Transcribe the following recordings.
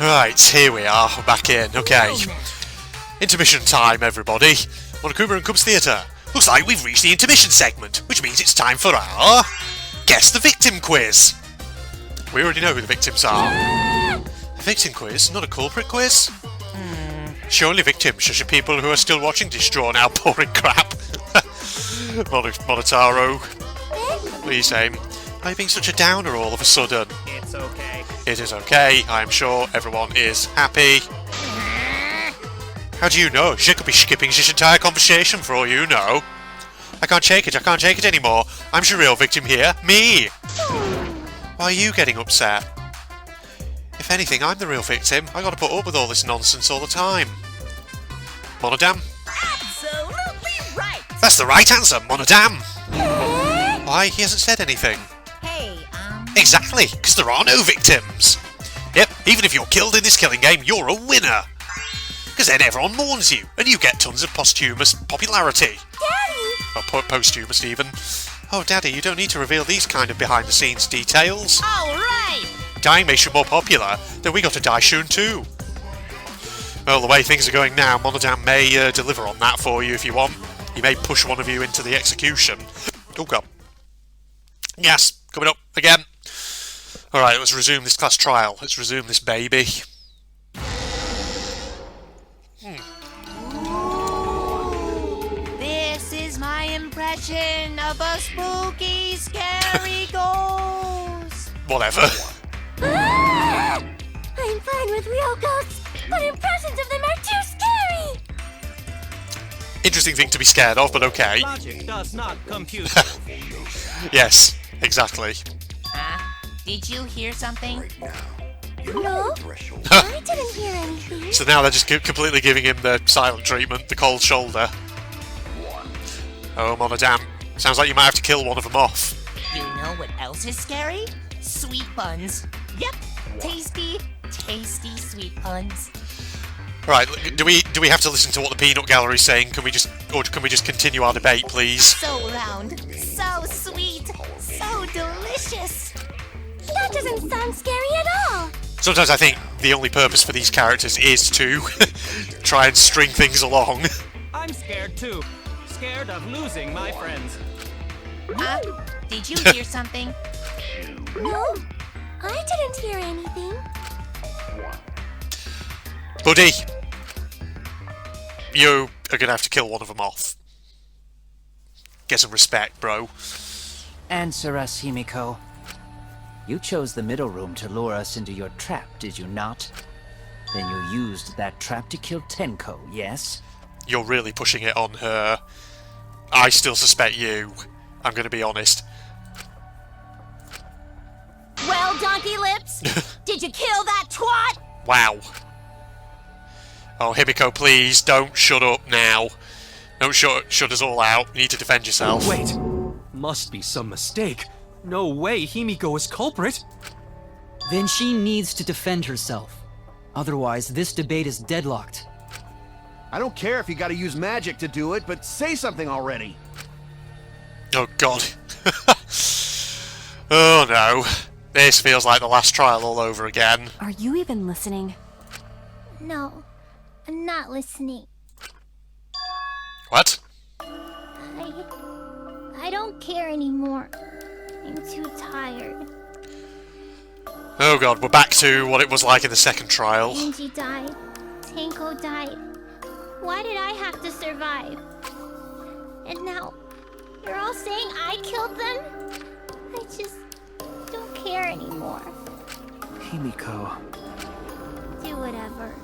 Right, here we are. We're back in. Okay. Intermission time, everybody. Monokuma and Cubs Theatre. Looks like we've reached the intermission segment, which means it's time for our Guess the Victim quiz. We already know who the victims are. A victim quiz, not a culprit quiz? Surely victims should be people who are still watching this drawn-out boring crap. Monotaro. Please, aim. Why are you being such a downer all of a sudden? It's okay. It is okay. I am sure everyone is happy. How do you know? She could be skipping this entire conversation for all you know. I can't shake it. I can't shake it anymore. I'm the real victim here. Me! Why are you getting upset? If anything, I'm the real victim. I gotta put up with all this nonsense all the time. Monodam? Absolutely right! That's the right answer, Monodam! Why? He hasn't said anything. Hey, Exactly, because there are no victims. Yep, even if you're killed in this killing game, you're a winner. Because then everyone mourns you, and you get tons of posthumous popularity. Daddy! Or posthumous, even. Oh, Daddy, you don't need to reveal these kind of behind-the-scenes details. All right! Dying makes you more popular, then we got to die soon too. Well, the way things are going now, Monodam may deliver on that for you if you want. He may push one of you into the execution. Oh, God. Yes, coming up again. Alright, let's resume this class trial. Let's resume this baby. This is my impression of a spooky, scary ghost. Whatever. I'm fine with real ghosts, but impressions of them are too scary. Interesting thing to be scared of, but okay. Logic does not compute. Yes, exactly. Did you hear something? No, I didn't hear anything. So now they're just completely giving him the silent treatment, the cold shoulder. Oh, Monodam. Sounds like you might have to kill one of them off. You know what else is scary? Sweet buns. Yep, tasty, tasty sweet buns. Right, do we have to listen to what the peanut gallery's saying? Can we just continue our debate, please? So round, so sweet, so delicious. That doesn't sound scary at all. Sometimes I think the only purpose for these characters is to try and string things along. I'm scared too. Scared of losing my friends. Did you hear something? No, I didn't hear anything. Buddy, you are gonna have to kill one of them off. Get some respect, bro. Answer us, Himiko. You chose the middle room to lure us into your trap, did you not? Then you used that trap to kill Tenko, yes? You're really pushing it on her. I still suspect you. I'm gonna be honest. Well, Donkey Lips, did you kill that twat? Wow. Oh, Himiko, please, don't shut up now. Don't shut us all out. You need to defend yourself. Wait, must be some mistake. No way Himiko is culprit. Then she needs to defend herself. Otherwise, this debate is deadlocked. I don't care if you gotta use magic to do it, but say something already. Oh, God. Oh, no. This feels like the last trial all over again. Are you even listening? No, I'm not listening. What? I don't care anymore. I'm too tired. Oh, God, we're back to what it was like in the second trial. Angie died. Tenko died. Why did I have to survive? And now, you're all saying I killed them? I just don't care anymore. Himiko. Do whatever.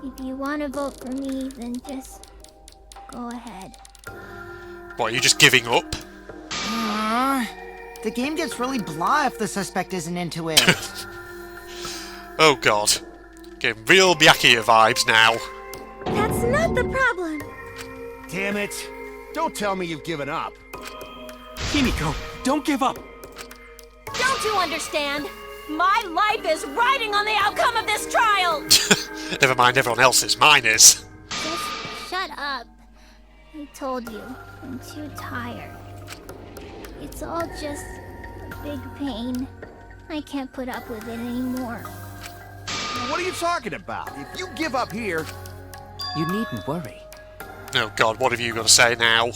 If you want to vote for me, then just go ahead. What, are you just giving up? The game gets really blah if the suspect isn't into it. Oh, God. Getting real Byakuya vibes now. That's not the problem. Damn it. Don't tell me you've given up. Himiko, don't give up. Don't you understand? My life is riding on the outcome of this trial! Never mind everyone else's, mine is. Just shut up. I told you, I'm too tired. It's all just a big pain. I can't put up with it anymore. What are you talking about? If you give up here... You needn't worry. Oh god, what have you got to say now?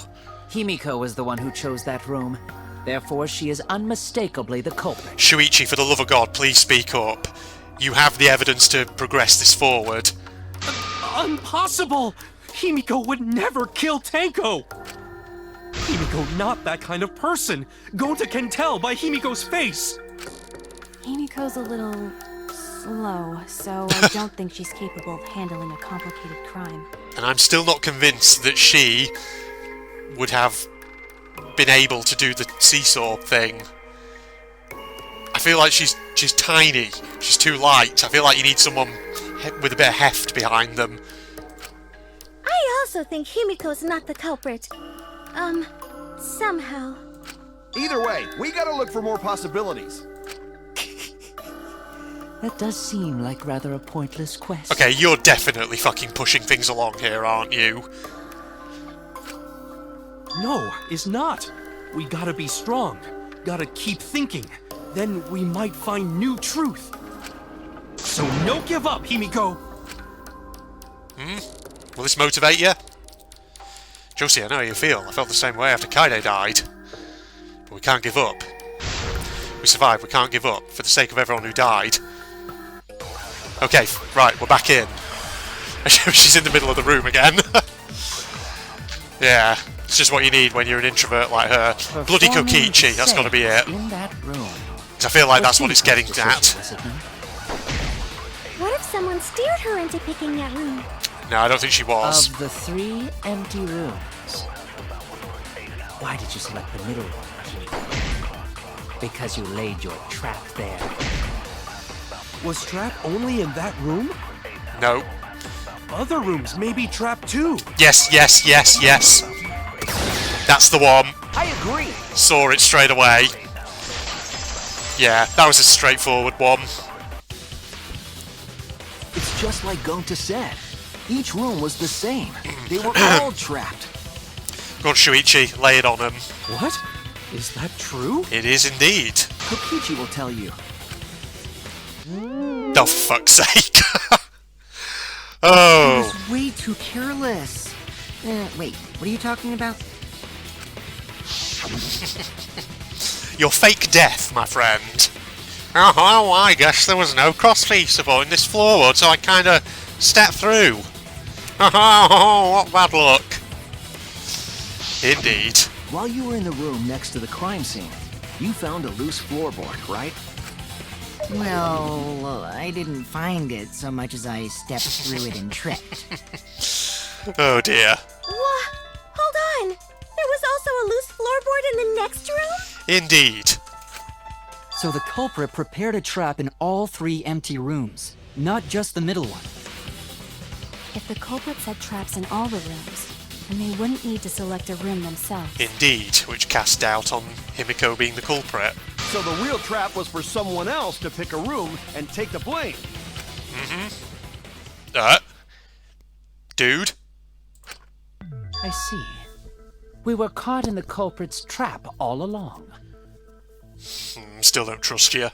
Himiko was the one who chose that room. Therefore, she is unmistakably the culprit. Shuichi, for the love of God, please speak up. You have the evidence to progress this forward. Impossible! Himiko would never kill Tenko! Himiko not that kind of person! Gonta can tell by Himiko's face! Himiko's a little... slow, so I don't think she's capable of handling a complicated crime. And I'm still not convinced that she would have been able to do the seesaw thing. I feel like she's tiny. She's too light. I feel like you need someone with a bit of heft behind them. I also think Himiko's not the culprit. Somehow. Either way, we gotta look for more possibilities. That does seem like rather a pointless quest. Okay, you're definitely fucking pushing things along here, aren't you? No, it's not. We gotta be strong. Gotta keep thinking. Then we might find new truth. So no give up, Himiko! Will this motivate you? Josie, I know how you feel. I felt the same way after Kaide died. But we can't give up. We survived, we can't give up, for the sake of everyone who died. Okay, right, we're back in. She's in the middle of the room again. Yeah, it's just what you need when you're an introvert like her. Bloody Kokichi, that's got to be it. In that room. I feel like that's what it's getting at. What if someone steered her into picking that room? No, I don't think she was. Of the 3 empty rooms, why did you select the middle one? Because you laid your trap there. Was trap only in that room? No. Other rooms may be trapped too. Yes, yes, yes, yes. That's the one. I agree. Saw it straight away. Yeah, that was a straightforward one. It's just like Gonta said. Each room was the same. They were all trapped. Go on, Shuichi, lay it on him. What? Is that true? It is indeed. Kokichi will tell you. Oh, for fuck's sake. Oh. He was way too careless. Wait, what are you talking about? Your fake death, my friend. Oh, I guess there was no cross-feed supporting this floorboard, so I kind of stepped through. Oh, what bad luck. Indeed. While you were in the room next to the crime scene, you found a loose floorboard, right? Well, I didn't find it so much as I stepped through it and tripped. Oh dear. What? Hold on! There was also a loose floorboard in the next room? Indeed. So the culprit prepared a trap in all 3 empty rooms, not just the middle one. If the culprit set traps in all the rooms, then they wouldn't need to select a room themselves. Indeed, which cast doubt on Himiko being the culprit. So the real trap was for someone else to pick a room and take the blame. Dude? I see. We were caught in the culprit's trap all along. Still don't trust you.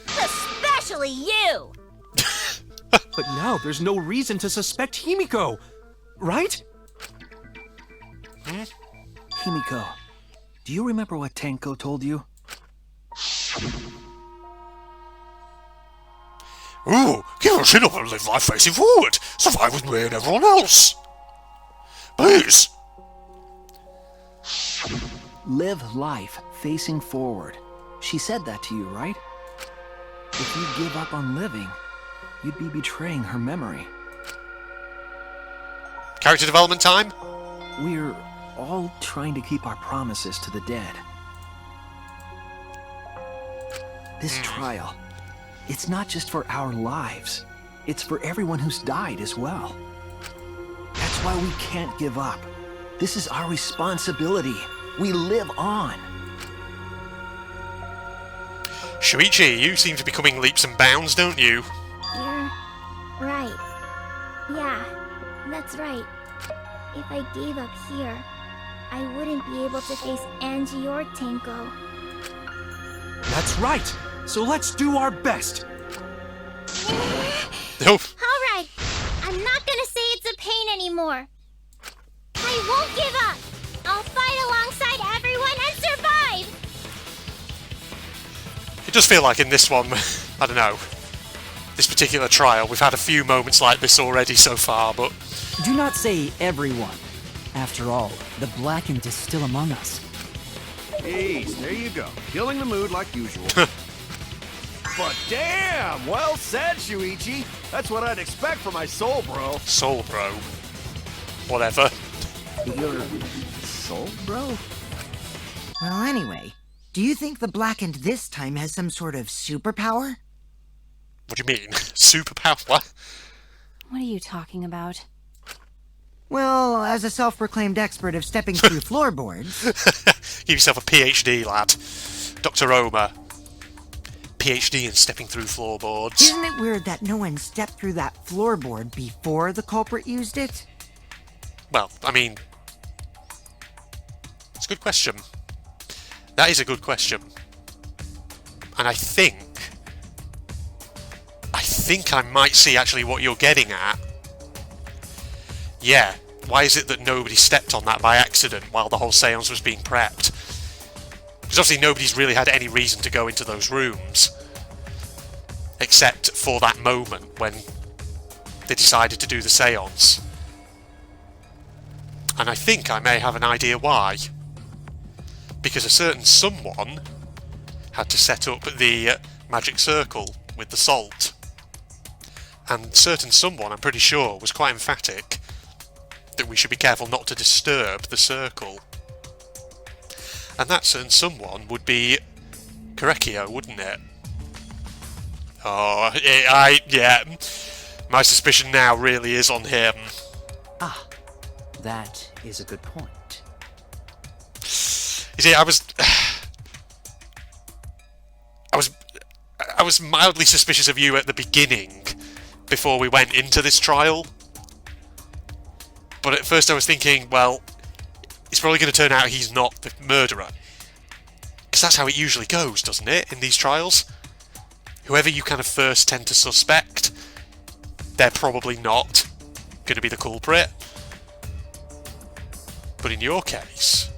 Especially you! But now there's no reason to suspect Himiko, right? Himiko, do you remember what Tenko told you? Ooh, give us chin up and live life facing forward. Survive with me and everyone else. Please. Live life facing forward. She said that to you, right? If you give up on living, you'd be betraying her memory. Character development time? We're all trying to keep our promises to the dead. This trial, it's not just for our lives. It's for everyone who's died as well. That's why we can't give up. This is our responsibility. We live on. Shuichi, you seem to be coming leaps and bounds, don't you? You're right. Yeah, that's right. If I gave up here, I wouldn't be able to face Angie or Tenko. That's right. So let's do our best. Nope. Alright, I'm not gonna say it's a pain anymore. I won't give up. I'll fight alongside everyone and survive! It does feel like in this one, I don't know, this particular trial, we've had a few moments like this already so far, but... Do not say everyone. After all, the Blackened is still among us. Jeez, there you go. Killing the mood like usual. But damn! Well said, Shuichi. That's what I'd expect from my soul bro. Soul bro. Whatever. Your soul, bro? Well, anyway, do you think the Blackened this time has some sort of superpower? What do you mean? Superpower? What? What are you talking about? Well, as a self-proclaimed expert of stepping through floorboards... Give yourself a PhD, lad. Dr. Omer. PhD in stepping through floorboards. Isn't it weird that no one stepped through that floorboard before the culprit used it? Well, I mean... It's a good question. That is a good question. And I think I might see actually what you're getting at. Yeah, why is it that nobody stepped on that by accident while the whole seance was being prepped? Because obviously nobody's really had any reason to go into those rooms. Except for that moment when they decided to do the seance. And I think I may have an idea why. Because a certain someone had to set up the magic circle with the salt. And certain someone, I'm pretty sure, was quite emphatic that we should be careful not to disturb the circle. And that certain someone would be Korekio, wouldn't it? Oh, yeah. My suspicion now really is on him. Ah, that is a good point. You see, I was mildly suspicious of you at the beginning, before we went into this trial. But at first I was thinking, well, it's probably going to turn out he's not the murderer. Because that's how it usually goes, doesn't it, in these trials? Whoever you kind of first tend to suspect, they're probably not going to be the culprit. But in your case,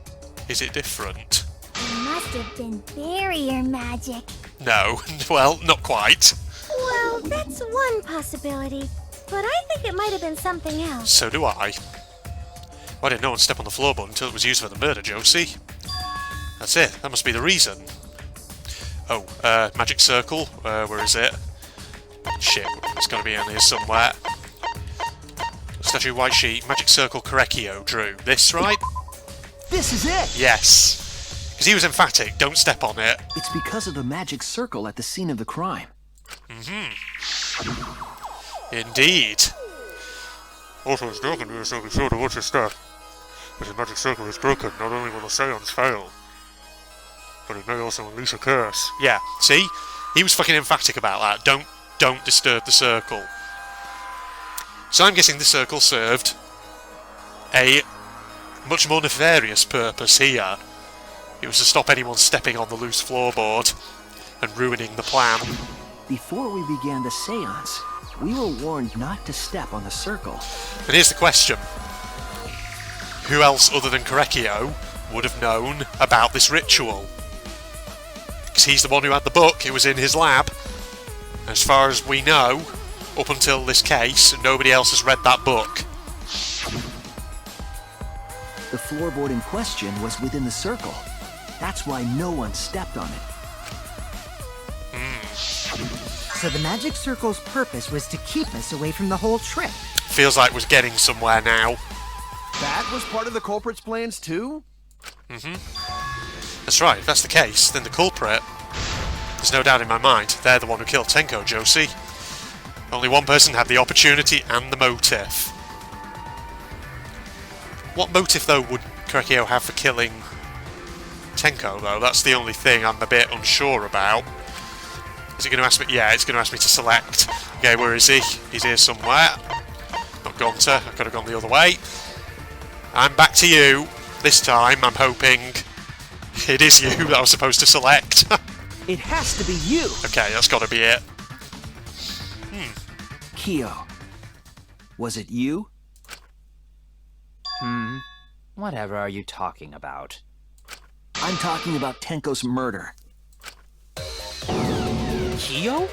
is it different? It must have been barrier magic. No, well, not quite. Well, that's one possibility. But I think it might have been something else. So do I. Why didn't no one step on the floorboard until it was used for the murder, Josie? That's it, that must be the reason. Oh, magic circle, where is it? Shit, it's gotta be in here somewhere. Statue white sheet, magic circle Korekio drew. This, right? This is it! Yes. Because he was emphatic, don't step on it. It's because of the magic circle at the scene of the crime. Indeed. Also, it's not going to be so be sure to watch his step. If the magic circle is broken, not only will the seance fail, but it may also unleash a curse. Yeah, see? He was fucking emphatic about that. Don't disturb the circle. So I'm guessing the circle served a much more nefarious purpose here. It was to stop anyone stepping on the loose floorboard and ruining the plan. Before we began the seance, we were warned not to step on the circle. And here's the question. Who else other than Korekio would have known about this ritual? Because he's the one who had the book, it was in his lab. As far as we know, up until this case, nobody else has read that book. The floorboard in question was within the circle. That's why no one stepped on it. So the magic circle's purpose was to keep us away from the whole trip. Feels like we're getting somewhere now. That was part of the culprit's plans too? That's right, if that's the case, then the culprit, there's no doubt in my mind, they're the one who killed Tenko, Josie. Only one person had the opportunity and the motive. What motive, though, would Korekio have for killing Tenko, though? That's the only thing I'm a bit unsure about. Is it going to ask me? Yeah, it's going to ask me to select. Okay, where is he? He's here somewhere. Not Gunter. I could have gone the other way. I'm back to you. This time, I'm hoping it is you that I was supposed to select. It has to be you! Okay, that's got to be it. Kyo, was it you? Whatever are you talking about? I'm talking about Tenko's murder. Kyo?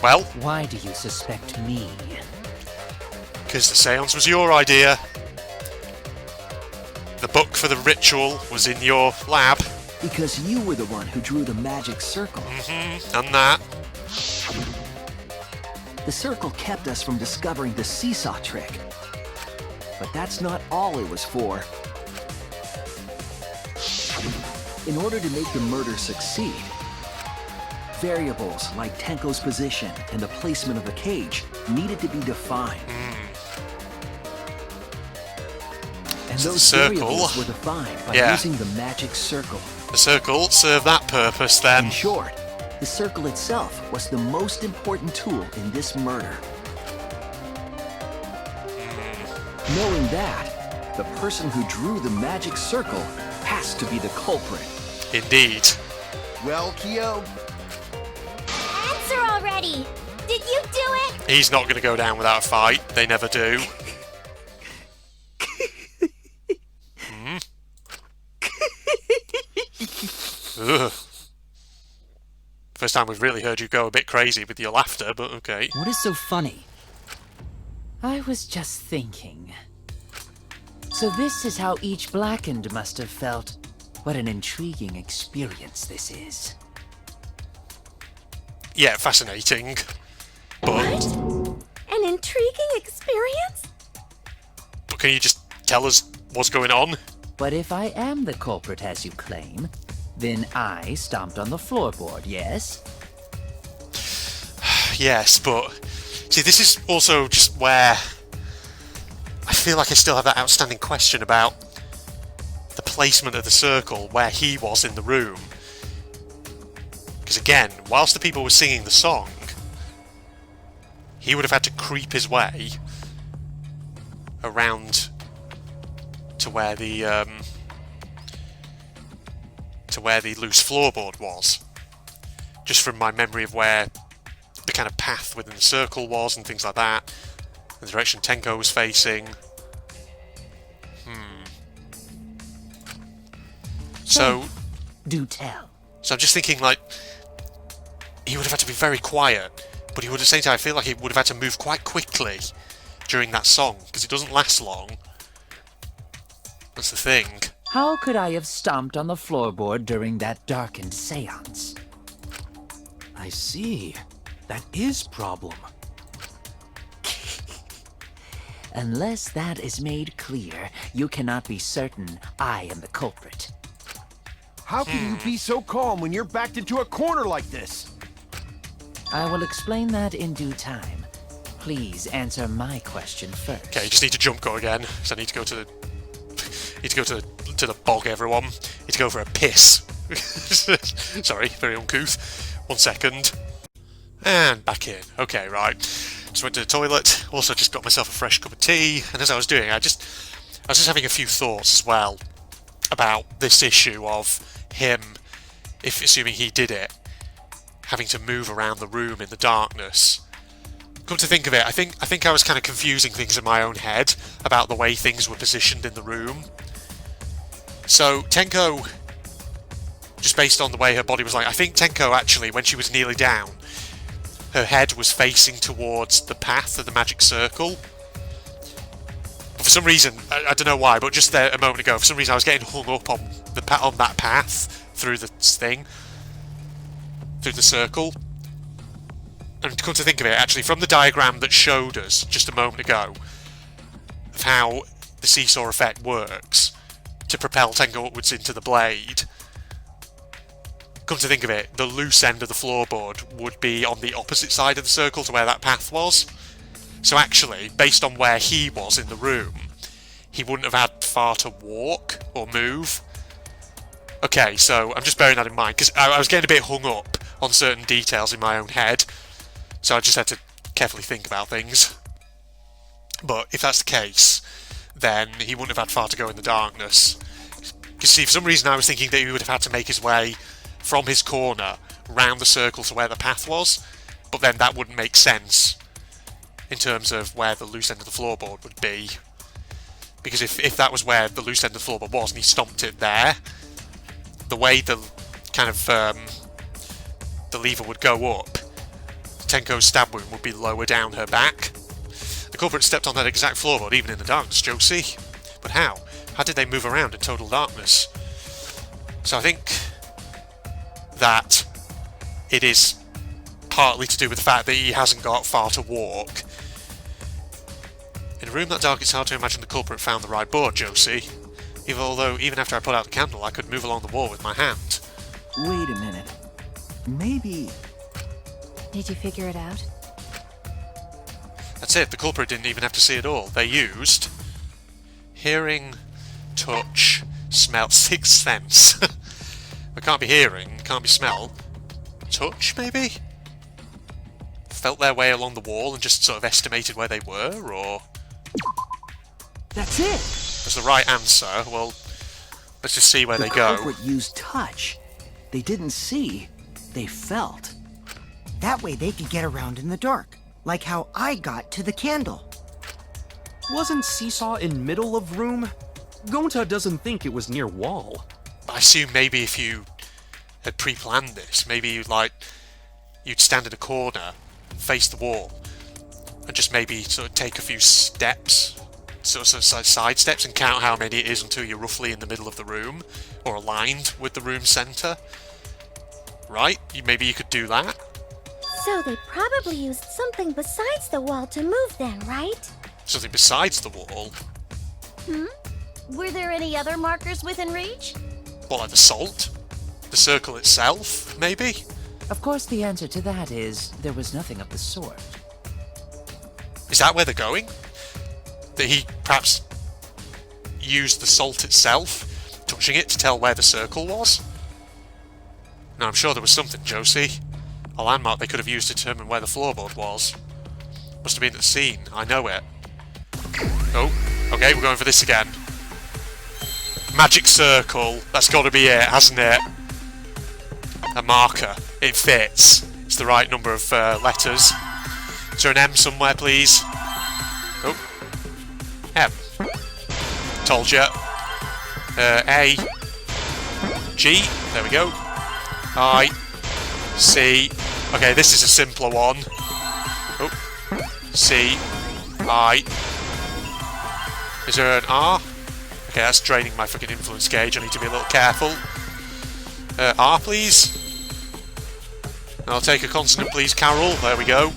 Well, Why do you suspect me? because the seance was your idea. The book for the ritual was in your lab. Because you were the one who drew the magic circle. Done that. The circle kept us from discovering the seesaw trick. But that's not all it was for. In order to make the murder succeed, variables like Tenko's position and the placement of the cage needed to be defined. And So the those circle- variables were defined by Yeah. using the magic circle. The circle served that purpose In then. short, the circle itself was the most important tool in this murder. Knowing that, the person who drew the magic circle has to be the culprit. Indeed. Well, Kyo, Answer already! Did you do it? He's not going to go down without a fight. They never do. Ugh. First time we've really heard you go a bit crazy with your laughter, but okay. What is so funny? I was just thinking. So this is how each Blackened must have felt. What an intriguing experience this is. Yeah, fascinating. But, An intriguing experience? but can you just tell us what's going on? But if I am the culprit as you claim, then I stomped on the floorboard, yes? Yes, but see, this is also just where I feel like I still have that outstanding question about the placement of the circle, where he was in the room. Because again, whilst the people were singing the song, he would have had to creep his way around to where the loose floorboard was. Just from my memory of where the kind of path within the circle was and things like that, the direction Tenko was facing. So Do tell. I'm just thinking, like, he would have had to be very quiet, but he would at the same time, I feel like he would have had to move quite quickly during that song, because it doesn't last long. That's the thing. How could I have stomped on the floorboard during that darkened seance? I see. That is problem. Unless that is made clear, you cannot be certain I am the culprit. how can you be so calm when you're backed into a corner like this? I will explain that in due time. Please answer my question first. Okay, you just need to jump go again, because I need to go to the to the bog, everyone. Need to go for a piss. Sorry, very uncouth. 1 second. And back in. Okay, right. Just went to the toilet. Also just got myself a fresh cup of tea. And as I was doing, I was just having a few thoughts as well about this issue of him, if assuming he did it, having to move around the room in the darkness. Come to think of it, I think I was kind of confusing things in my own head about the way things were positioned in the room. So Tenko, just based on the way her body was like, I think Tenko actually, when she was nearly down, her head was facing towards the path of the magic circle. But for some reason, I don't know why, but just there a moment ago, for some reason I was getting hung up on that path through the thing, through the circle. And to come to think of it, actually, from the diagram that showed us just a moment ago of how the seesaw effect works to propel Tenko upwards into the blade, come to think of it, the loose end of the floorboard would be on the opposite side of the circle to where that path was. So actually, based on where he was in the room, he wouldn't have had far to walk or move. Okay, so I'm just bearing that in mind, because I was getting a bit hung up on certain details in my own head. So I just had to carefully think about things. But if that's the case, then he wouldn't have had far to go in the darkness. Because see, for some reason I was thinking that he would have had to make his way from his corner round the circle to where the path was. But then that wouldn't make sense in terms of where the loose end of the floorboard would be. Because if that was where the loose end of the floorboard was and he stomped it there, the way the kind of the lever would go up, Tenko's stab wound would be lower down her back. The culprit stepped on that exact floorboard even in the darkness, Josie. But how? How did they move around in total darkness? So I think that it is partly to do with the fact that he hasn't got far to walk. In a room that dark, it's hard to imagine the culprit found the right board, Josie. Although, even after I put out the candle, I could move along the wall with my hand. Wait a minute. Maybe... Did you figure it out? That's it, the culprit didn't even have to see it all. They used hearing, touch, smell, sixth sense. It can't be hearing, it can't be smell. Touch, maybe? Felt their way along the wall and just sort of estimated where they were, or... That's it! That's the right answer. Well, let's just see where they go. The culprit used touch. They didn't see, they felt. That way they could get around in the dark, like how I got to the candle. Wasn't Seesaw in middle of room? Gonta doesn't think it was near wall. I assume maybe if you had pre-planned this, maybe you'd stand in a corner, face the wall, and just maybe sort of take a few steps, sort of side steps, and count how many it is until you're roughly in the middle of the room, or aligned with the room centre. Right? Maybe you could do that? So they probably used something besides the wall to move then, right? Something besides the wall? Were there any other markers within reach? What, like the salt? The circle itself, maybe? Of course, the answer to that is there was nothing of the sort. Is that where they're going? That he perhaps used the salt itself, touching it to tell where the circle was? No, I'm sure there was something, Josie. A landmark they could have used to determine where the floorboard was. Must have been at the scene, I know it. Oh, okay, we're going for this again. Magic circle, that's got to be it, hasn't it? A marker, it fits. It's the right number of letters. Is there an M somewhere, please? Oh, M. Told you. A. G, there we go. I. C. Okay, this is a simpler one. Oh, C. I. Is there an R? Okay, that's draining my fucking influence gauge. I need to be a little careful. R, please. And I'll take a consonant, please, Carol. There we go.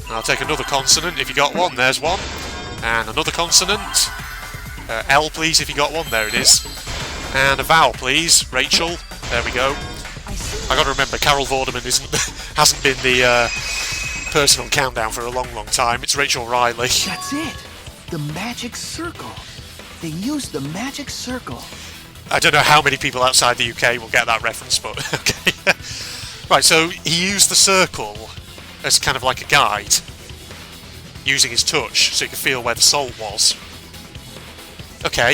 And I'll take another consonant, if you got one. There's one. And another consonant. L, please, if you got one. There it is. And a vowel, please. Rachel. There we go. I gotta remember, Carol Vorderman hasn't been the person on Countdown for a long, long time. It's Rachel Riley. That's it! The magic circle. They used the magic circle. I don't know how many people outside the UK will get that reference, but okay. Right, so he used the circle as kind of like a guide, using his touch so he could feel where the salt was. Okay.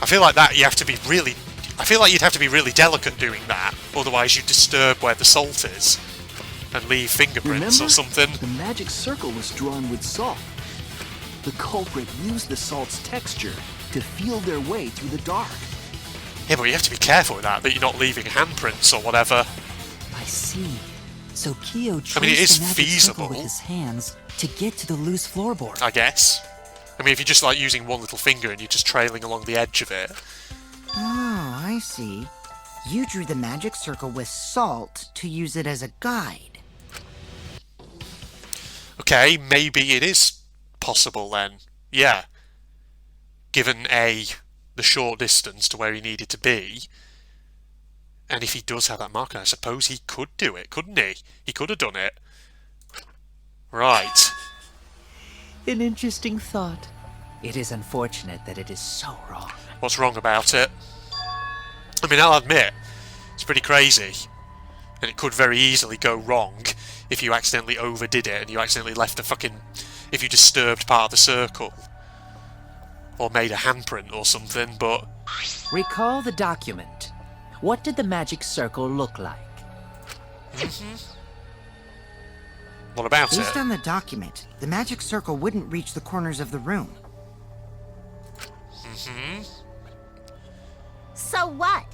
I feel like that you have to be really... I feel like you'd have to be really delicate doing that, otherwise you'd disturb where the salt is and leave fingerprints Remember? or something. The magic circle was drawn with salt. The culprit used the salt's texture to feel their way through the dark. Yeah, but you have to be careful with that you're not leaving handprints or whatever. I see. So Kyo traced I mean, it is the magic feasible. circle with his hands to get to the loose floorboard. I guess. I mean, if you're just like using one little finger and you're just trailing along the edge of it. Oh, I see. You drew the magic circle with salt to use it as a guide. Okay, maybe it is possible then. Yeah. Given the short distance to where he needed to be. And if he does have that marker, I suppose he could do it, couldn't he? He could have done it. Right. An interesting thought. It is unfortunate that it is so wrong. What's wrong about it? I mean, I'll admit, it's pretty crazy. And it could very easily go wrong if you accidentally overdid it and you accidentally left a fucking... if you disturbed part of the circle. Or made a handprint or something, but... Recall the document. What did the magic circle look like? What about Based it? on the document, the magic circle wouldn't reach the corners of the room. So what?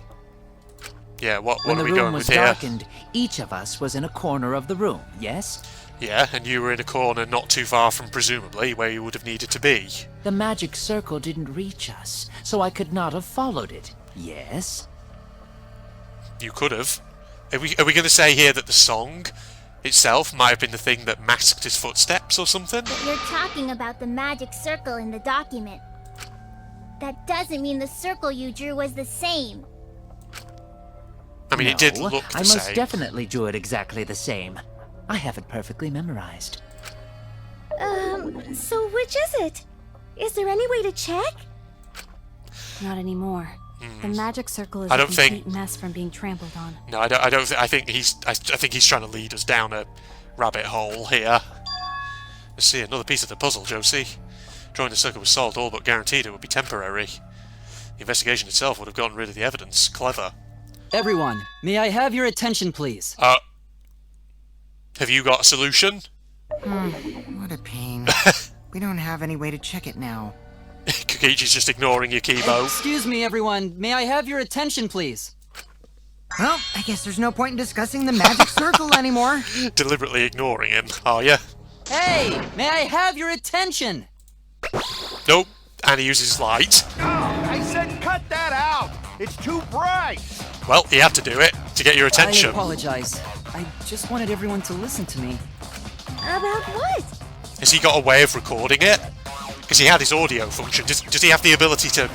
Yeah, what When are the we room going was with here? darkened, each of us was in a corner of the room, yes? Yeah, and you were in a corner not too far from, presumably, where you would have needed to be. The magic circle didn't reach us, so I could not have followed it, yes? You could have. Are we going to say here that the song itself might have been the thing that masked his footsteps or something? But you're talking about the magic circle in the document. That doesn't mean the circle you drew was the same. I mean, it did No, look the I same. most definitely drew it exactly the same. I have it perfectly memorized. So which is it? Is there any way to check? Not anymore. The magic circle is I a don't complete think- mess from being trampled on. No, I don't. I think he's trying to lead us down a rabbit hole here. Let's see another piece of the puzzle, Josie. Drawing the circle with salt all but guaranteed it would be temporary. The investigation itself would have gotten rid of the evidence. Clever. Everyone, may I have your attention, please? Have you got a solution? What a pain. We don't have any way to check it now. Kokichi's just ignoring your Kibo. Excuse me, everyone. May I have your attention, please? Well, I guess there's no point in discussing the magic circle anymore. Deliberately ignoring him, are you? Hey, may I have your attention? Nope. And he uses light. I said cut that out! It's too bright! Well, he had to do it to get your attention. I apologize. I just wanted everyone to listen to me. About what? Has he got a way of recording it? Because he had his audio function. Does he have the ability to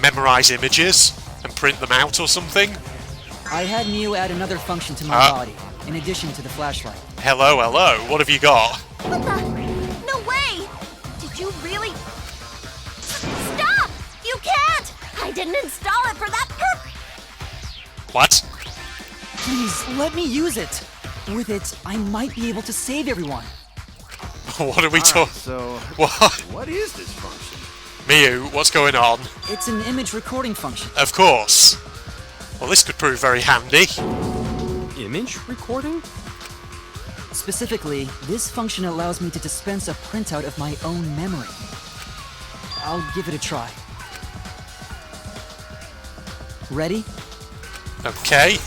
memorize images and print them out or something? I had Mew add another function to my body, in addition to the flashlight. Hello, hello. What have you got? What the? No way! Did you really? Stop! You can't! I didn't install it for that purpose! What? Please, let me use it. With it, I might be able to save everyone. What are we talking? So, What is this function? Miu, what's going on? It's an image recording function. Of course. Well, this could prove very handy. Image recording? Specifically, this function allows me to dispense a printout of my own memory. I'll give it a try. Ready? Okay.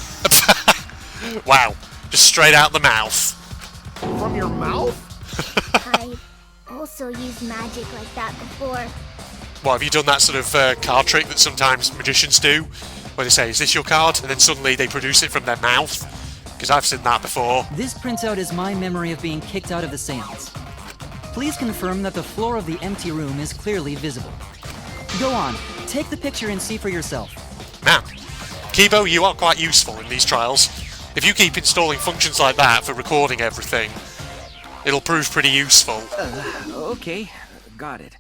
Wow. Just straight out the mouth. From your mouth? I also used magic like that before. What, have you done that sort of card trick that sometimes magicians do? Where they say, is this your card? And then suddenly they produce it from their mouth? Because I've seen that before. This printout is my memory of being kicked out of the seance. Please confirm that the floor of the empty room is clearly visible. Go on, take the picture and see for yourself. Man, Kibo, you are quite useful in these trials. If you keep installing functions like that for recording everything, it'll prove pretty useful. Okay, got it.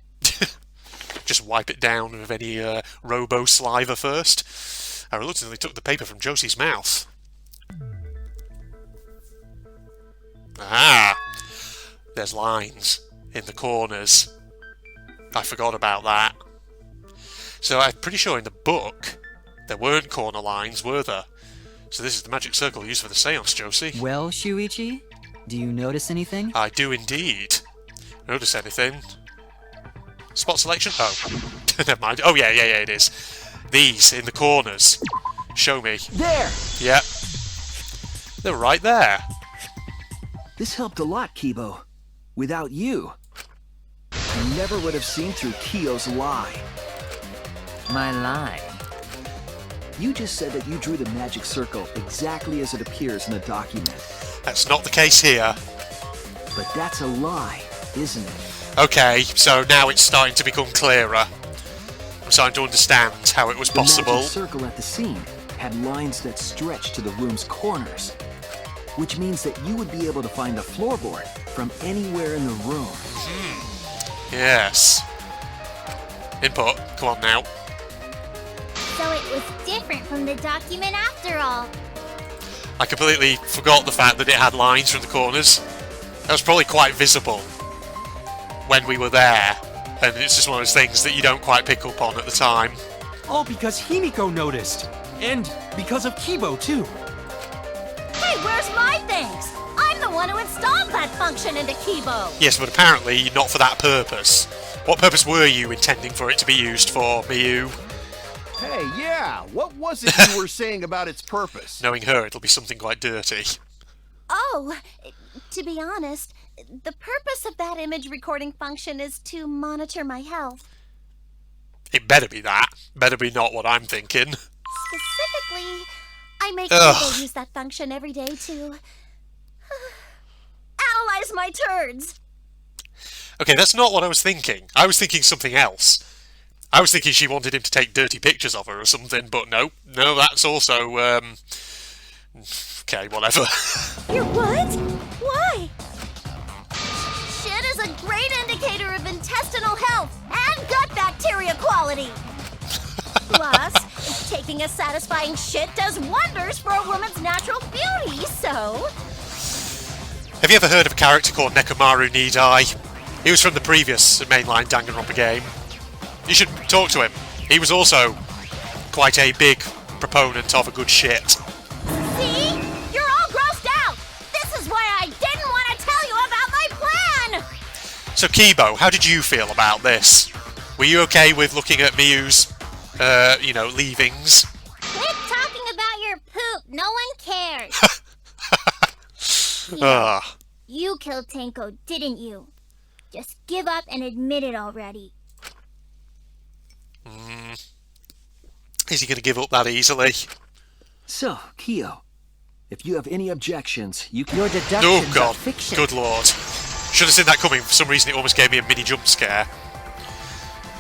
Just wipe it down with any robo-saliva first. I reluctantly took the paper from Josie's mouth. Ah! There's lines in the corners. I forgot about that. So I'm pretty sure in the book there weren't corner lines, were there? So this is the magic circle used for the seance, Josie. Well, Shuichi, do you notice anything? I do indeed. Notice anything? Spot selection? Oh. Never mind. Oh, yeah, it is. These in the corners. Show me. There! Yep. They're right there. This helped a lot, Kibo. Without you, I never would have seen through Kyo's lie. My lie? You just said that you drew the magic circle exactly as it appears in the document. That's not the case here. But that's a lie, isn't it? Okay, so now it's starting to become clearer. I'm starting to understand how it was The possible. magic circle at the scene had lines that stretched to the room's corners, which means that you would be able to find the floorboard from anywhere in the room. Yes. Input. Come on now. So it was different from the document after all. I completely forgot the fact that it had lines from the corners. That was probably quite visible when we were there, and it's just one of those things that you don't quite pick up on at the time. All because Himiko noticed. And because of Kibo, too. Hey, where's my things? I'm the the one who installed that function into Kibo. Yes, but apparently not for that purpose. What purpose were you intending for it to be used for, Miyu? Hey, yeah, what was it you were saying about its purpose? Knowing her, it'll be something quite dirty. Oh, to be honest, the purpose of that image recording function is to monitor my health. It better be that. Better be not what I'm thinking. Specifically, I make people use that function every day to analyze my turds. Okay, that's not what I was thinking. I was thinking something else. I was thinking she wanted him to take dirty pictures of her or something, but no, that's also, okay, whatever. You're what? Why? Shit is a great indicator of intestinal health and gut bacteria quality. Plus, taking a satisfying shit does wonders for a woman's natural beauty, so... Have you ever heard of a character called Nekomaru Nidai? He was from the previous mainline Danganronpa game. You should talk to him. He was also quite a big proponent of a good shit. See? You're all grossed out! This is why I didn't want to tell you about my plan! So Kibo, how did you feel about this? Were you okay with looking at Miyu's, leavings? Quit talking about your poop. No one cares. Yeah. You killed Tenko, didn't you? Just give up and admit it already. Is he going to give up that easily? So, Kyo, if you have any objections, you can... Your deductions Oh god, are fiction. good lord. Should have seen that coming. For some reason it almost gave me a mini jump scare.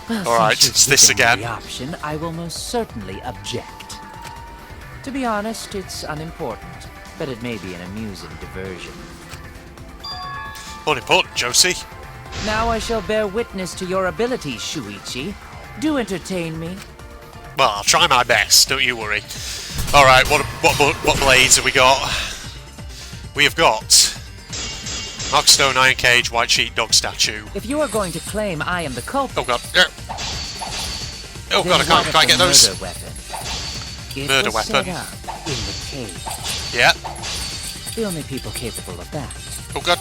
Well, Alright, since it's you've this given me again. the option, I will most certainly object. To be honest, it's unimportant, but it may be an amusing diversion. Unimportant, Josie. Now I shall bear witness to your abilities, Shuichi. Do entertain me. Well, I'll try my best, don't you worry. Alright, what blades have we got? We have got Knockstone, Iron Cage, White Sheet, Dog Statue. If you are going to claim I am the culprit... Oh god. Oh god, I can't get those. Murder weapon. It Murder was weapon. set up in the cage. Yeah. The only people capable of that. Oh god.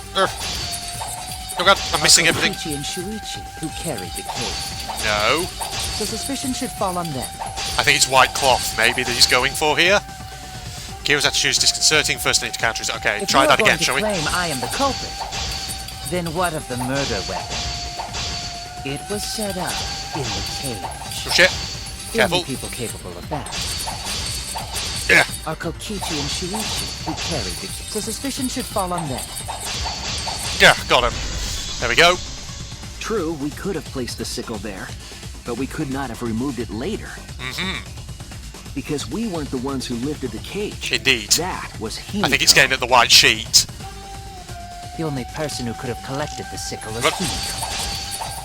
Oh god, I'm missing everything. Kokichi and Shuichi, who carried the cage. No. So suspicion should fall on them. I think it's white cloth, maybe, that he's going for here. Kyo's attitude is disconcerting. First, I need to counter it. Okay, If try you that are again, going to shall we? claim I am the culprit, then what of the murder weapon? It was set up in the cage. Oh shit. The Careful. only people capable of that Yeah. are Kokichi and Shuichi, who carried the cage. So suspicion should fall on them. Yeah, got him. There we go. True, we could have placed the sickle there, but we could not have removed it later. Because we weren't the ones who lifted the cage. Indeed. That was Himiko. I think it's getting at the white sheet. The only person who could have collected the sickle is But- Himiko.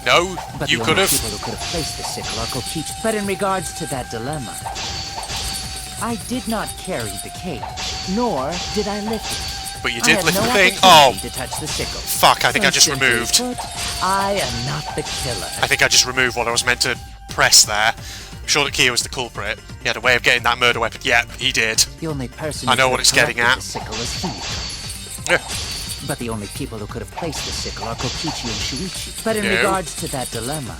No, But you the could only have. people who could have placed the sickle are Kokichi. But in regards to that dilemma, I did not carry the cage, nor did I lift it. But you I did had lift no the thing. opportunity Oh, to touch the sickle. fuck, I think I just So simply removed. put, I am not the killer. I think I just removed what I was meant to press there. I'm sure that Kyo was the culprit. He had a way of getting that murder weapon. Yeah, he did. The only person I who know could what have it's getting collected at. the sickle is Himiko. Yeah. But the only people who could have placed the sickle are Kokichi and Shuichi. But in No. regards to that dilemma,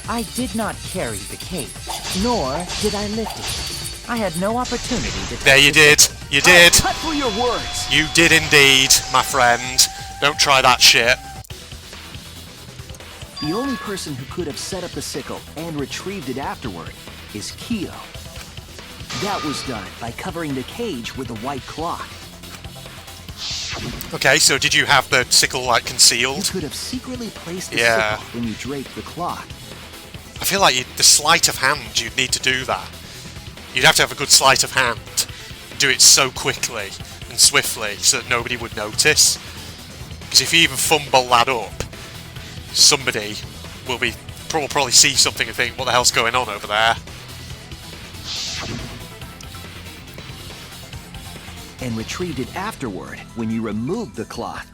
I did not carry the cage, nor did I lift it. I had no opportunity to touch There you the did. sickle. You did. Cut through your words. You did indeed, my friend. Don't try that shit. The only person who could have set up the sickle and retrieved it afterward is Kyo. That was done by covering the cage with a white cloth. Okay, so did you have the sickle, like, You concealed? could have secretly placed the Yeah. sickle when you draped the cloth. I feel like the sleight of hand, you'd need to do that. You'd have to have a good sleight of hand. Do it so quickly and swiftly so that nobody would notice. Because if you even fumble that up, somebody will probably see something and think, what the hell's going on over there? And retrieved it afterward when you removed the cloth.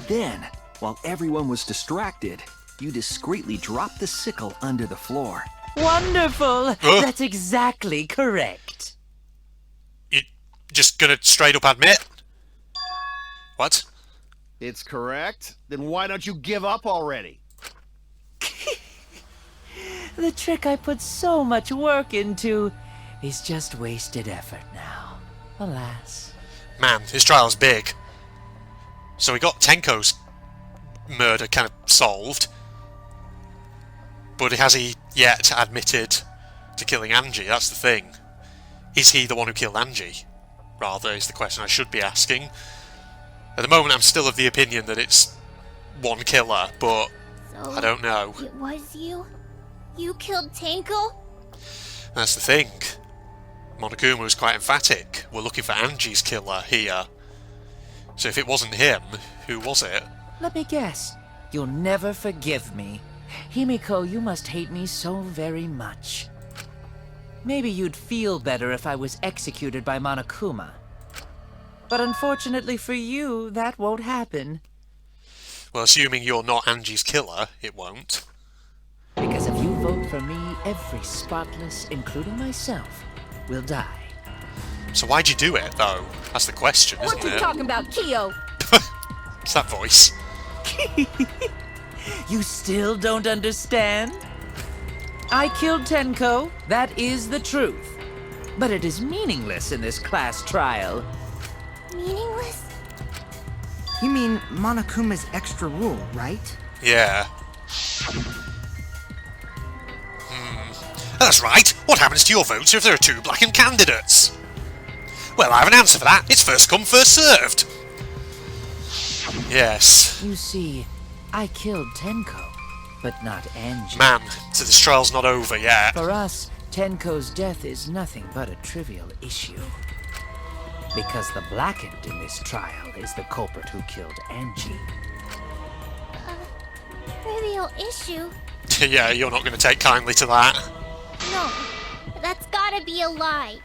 Then, while everyone was distracted, you discreetly dropped the sickle under the floor. Wonderful! That's exactly correct. You just gonna straight up admit? What? It's correct? Then why don't you give up already? The trick I put so much work into is just wasted effort now. Alas. Man, his trial's big. So we got Tenko's murder kind of solved. But has he yet admitted to killing Angie? That's the thing. Is he the one who killed Angie? Rather, is the question I should be asking. At the moment, I'm still of the opinion that it's one killer, but So, I don't know. It was you? You killed Tenko? That's the thing. Monokuma was quite emphatic. We're looking for Angie's killer here. So if it wasn't him, who was it? Let me guess. You'll never forgive me. Himiko, you must hate me so very much. Maybe you'd feel better if I was executed by Monokuma. But unfortunately for you, that won't happen. Well, assuming you're not Angie's killer, it won't. Because if you vote for me, every spotless, including myself, will die. So why'd you do it, though? That's the question, isn't it? What you talking about, Kyo? It's that voice. You still don't understand? I killed Tenko, that is the truth. But it is meaningless in this class trial. Meaningless? You mean Monokuma's extra rule, right? Yeah. That's right. What happens to your votes if there are two blackened candidates? Well, I have an answer for that. It's first come, first served. Yes. You see, I killed Tenko, but not Angie. Man, so this trial's not over yet. For us, Tenko's death is nothing but a trivial issue. Because the blackened in this trial is the culprit who killed Angie. Trivial issue? Yeah, you're not going to take kindly to that. No, that's gotta be a lie.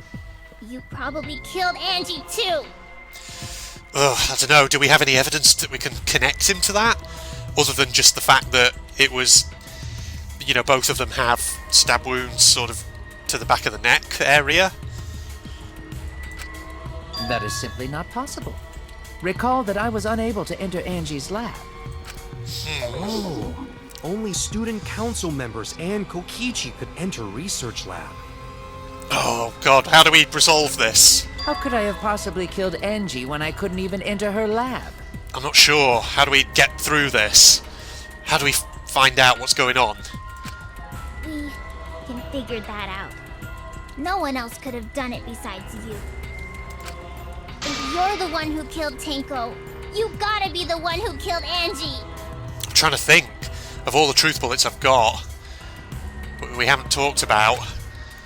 You probably killed Angie too. Ugh, I don't know. Do we have any evidence that we can connect him to that? Other than just the fact that it was, you know, both of them have stab wounds sort of to the back of the neck area. That is simply not possible. Recall that I was unable to enter Angie's lab. Oh, only student council members and Kokichi could enter research lab. Oh god, how do we resolve this? How could I have possibly killed Angie when I couldn't even enter her lab? I'm not sure. How do we get through this? How do we find out what's going on? We can figure that out. No one else could have done it besides you. If you're the one who killed Tenko, you gotta be the one who killed Angie. I'm trying to think of all the truth bullets I've got. We haven't talked about.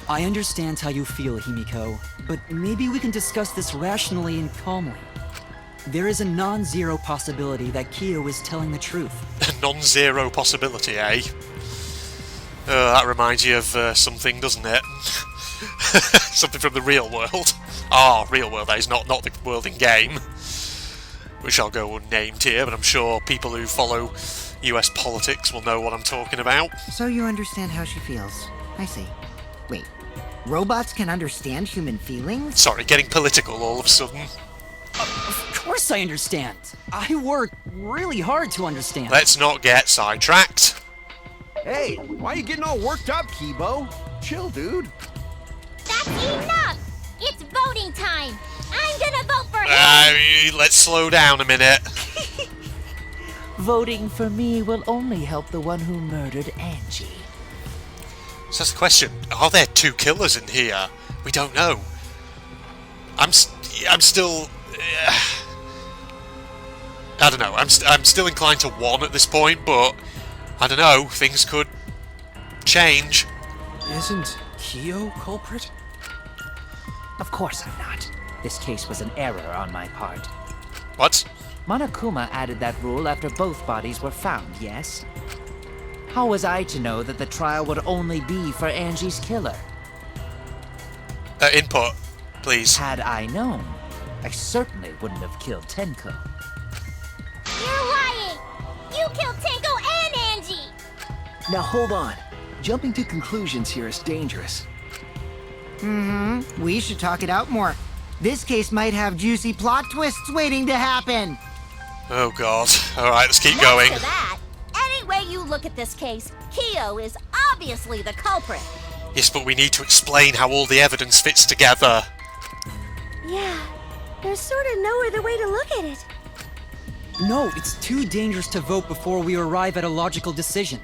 I understand how you feel, Himiko, but maybe we can discuss this rationally and calmly. There is a non-zero possibility that Kyo is telling the truth. A non-zero possibility, eh? That reminds you of something, doesn't it? Something from the real world. Ah, real world, that is, not the world in game. Which I'll go unnamed here, but I'm sure people who follow US politics will know what I'm talking about. So you understand how she feels. I see. Wait, robots can understand human feelings? Sorry, getting political all of a sudden. Of course I understand. I work really hard to understand. Let's not get sidetracked. Hey, why are you getting all worked up, Kibo? Chill, dude. That's enough! It's voting time! I'm gonna vote for him! Let's slow down a minute. Voting for me will only help the one who murdered Angie. So that's the question. Are there two killers in here? We don't know. I'm still... I don't know. I'm still inclined to one at this point, but I don't know. Things could change. Isn't Kyo culprit? Of course I'm not. This case was an error on my part. What? Monokuma added that rule after both bodies were found, yes? How was I to know that the trial would only be for Angie's killer? Input, please. Had I known, I certainly wouldn't have killed Tenko. You're lying! You killed Tenko and Angie! Now hold on. Jumping to conclusions here is dangerous. We should talk it out more. This case might have juicy plot twists waiting to happen. Oh god. Alright, let's keep going. Next to that, any way you look at this case, Kyo is obviously the culprit. Yes, but we need to explain how all the evidence fits together. Yeah, there's sort of no other way to look at it. No, it's too dangerous to vote before we arrive at a logical decision.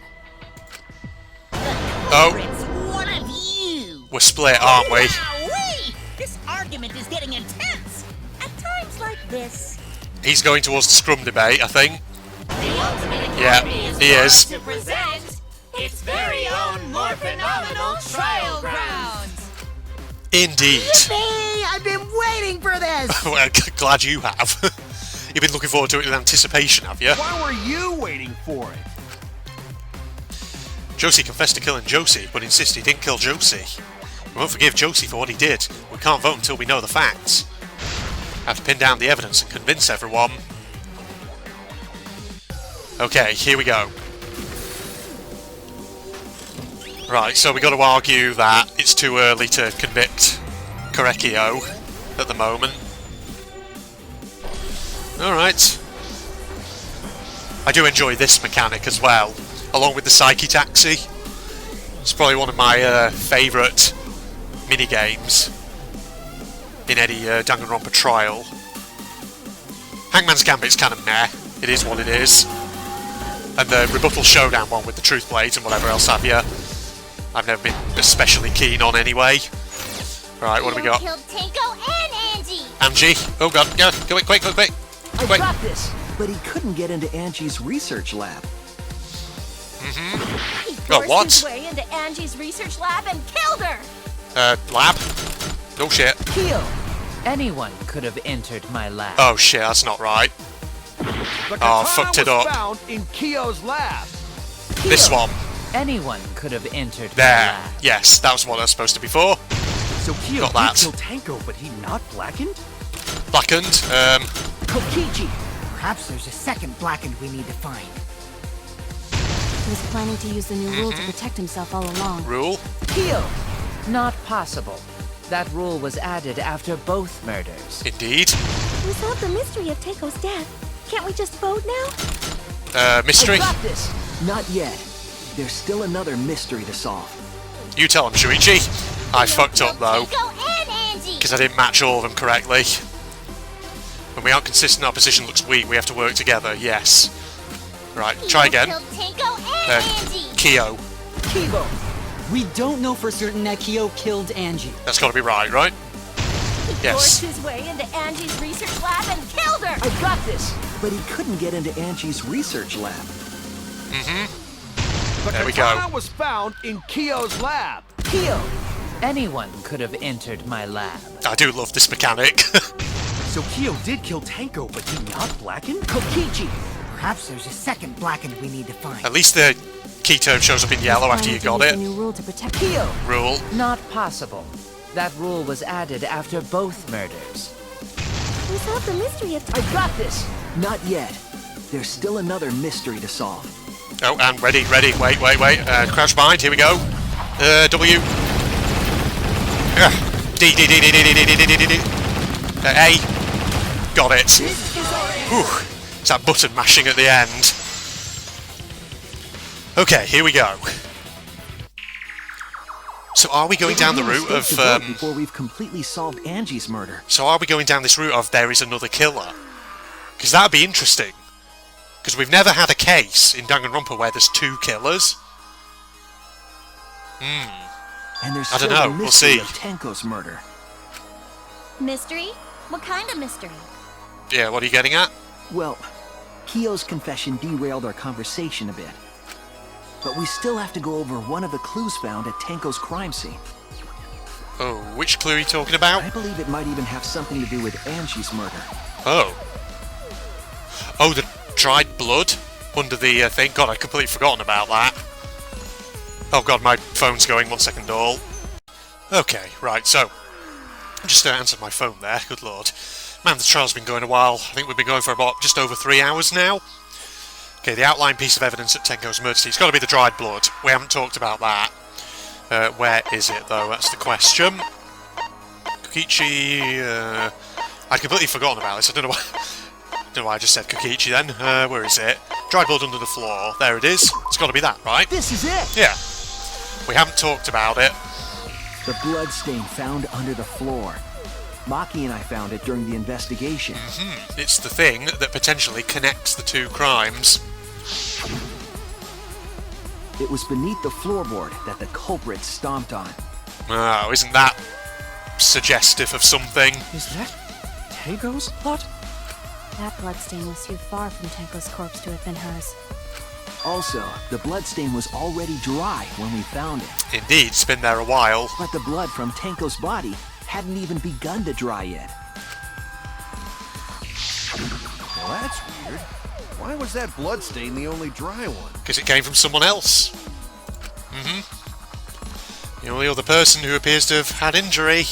Oh. It's one of you. We're split, aren't we? Wowee! This argument is getting intense. At times like this, He's going towards the scrum debate, I think. the ultimate Yeah, he is. to present its very own more phenomenal trial grounds. Indeed. Yippee! I've been waiting for this! Well, glad you have. You've been looking forward to it with anticipation, have you? Why were you waiting for it? Josie confessed to killing Josie, but insists he didn't kill Josie. We won't forgive Josie for what he did. We can't vote until we know the facts. Have to pin down the evidence and convince everyone. Okay, here we go. Right, so we got to argue that it's too early to convict Korekio at the moment. Alright. I do enjoy this mechanic as well, along with the Psyche Taxi. It's probably one of my favourite minigames in any Danganronpa trial. Hangman's Gambit's kind of meh. It is what it is. And the Rebuttal Showdown one with the Truth Blades and whatever else have you, I've never been especially keen on anyway. Right, what do we got? Killed Tenko and Angie. Angie. Oh god, go quick, quick, quick, quick. I Quick. got this! But he couldn't get into Angie's research lab. He Oh, forced what? his way into Angie's research lab and killed her. Lab? Oh shit. Kyo! Anyone could have entered my lab. Oh shit, that's not right. The Oh, katana fucked it was up. found in Kyo's lab. This one. Anyone could have entered my There. lab. Yes, that was what I was supposed to be for. So Kyo Got that. did kill Tanko, but he not blackened? Blackened. Kokichi! Perhaps there's a second blackened we need to find. He was planning to use the new rule to protect himself all along. Rule. Kyo! Not possible. That rule was added after both murders. Indeed. We solved the mystery of Teiko's death. Can't we just vote now? Mystery. I got this! Not yet. There's still another mystery to solve. You tell him, Shuichi. I fucked up though, Tenko and Angie. because I didn't match all of them correctly. When we aren't consistent, our position looks weak. We have to work together. Yes. Right. Try again. Killed Tenko and Angie. Kyo. Kibo! We don't know for certain that Kyo killed Angie. That's got to be right, right? He Yes. forced his way into Angie's research lab and killed her. I got this! But he couldn't get into Angie's research lab. The There we katana go. was found in Kyo's lab. Kyo! Anyone could have entered my lab. I do love this mechanic. So Kyo did kill Tanko, but he not blackened? Kokichi! Perhaps there's a second blackened we need to find. At least the key term shows up in yellow after Planning you to got use it. the new rule to protect Kyo! Rule. Not possible. That rule was added after both murders. We solved the mystery of I got this! Not yet. There's still another mystery to solve. Oh, and ready. Wait. Crouch bind. Here we go. W. D. A. Got it. Whew. It's that button mashing at the end. Okay, here we go. So are we going down the route of... before we've completely solved Angie's murder. So are we going down this route of there is another killer? Because that would be interesting. Because we've never had a case in Danganronpa where there's two killers. And there's I don't still know, the we'll mystery see. of Tenko's murder. Mystery? What kind of mystery? Yeah, what are you getting at? Well, Kyo's confession derailed our conversation a bit. But we still have to go over one of the clues found at Tenko's crime scene. Oh, which clue are you talking about? I believe it might even have something to do with Angie's murder. Oh. Oh, the dried blood under the thing. God, I'd completely forgotten about that. Oh god, my phone's going. 1 second, all. Okay, right, so... I just answered my phone there, good lord. Man, the trial's been going a while. I think we've been going for about just over 3 hours now. Okay, the outline piece of evidence at Tenko's murder scene. It's got to be the dried blood. We haven't talked about that. Where is it, though? That's the question. Kokichi... I'd completely forgotten about this. I don't know why I just said Kokichi then. Where is it? Dried blood under the floor. There it is. It's got to be that, right? This is it! Yeah. We haven't talked about it. The bloodstain found under the floor. Maki and I found it during the investigation. It's the thing that potentially connects the two crimes. It was beneath the floorboard that the culprit stomped on. Oh, isn't that suggestive of something? Is that Tenko's blood? That bloodstain was too far from Tenko's corpse to have been hers. Also, the bloodstain was already dry when we found it. Indeed, it's been there a while. But the blood from Tenko's body hadn't even begun to dry yet. Well, that's weird. Why was that bloodstain the only dry one? Because it came from someone else. The only other person who appears to have had injury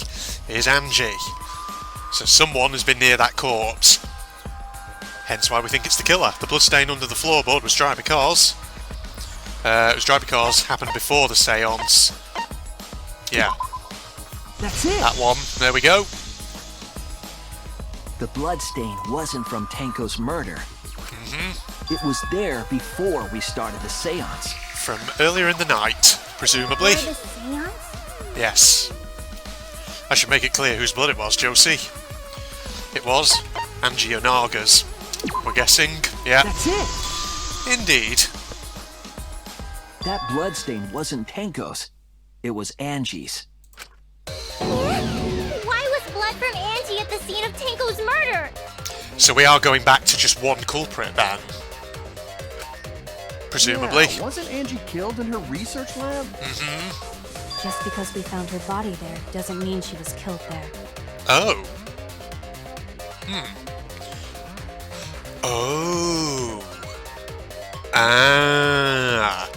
is Angie. So someone has been near that corpse. Hence why we think it's the killer. The bloodstain under the floorboard was dry because... it was dry because it happened before the seance. Yeah. That's it! That one. There we go. The bloodstain wasn't from Tenko's murder. It was there before we started the seance. From earlier in the night, presumably. Before the seance? Yes. I should make it clear whose blood it was, Josie. It was Angie Onaga's. We're guessing, yeah. That's it! Indeed. That bloodstain wasn't Tenko's. It was Angie's. Why was blood from Angie at the scene of Tenko's murder? So we are going back to just one culprit then. Presumably. Yeah, wasn't Angie killed in her research lab? Just because we found her body there doesn't mean she was killed there. Oh. Oh. Ah.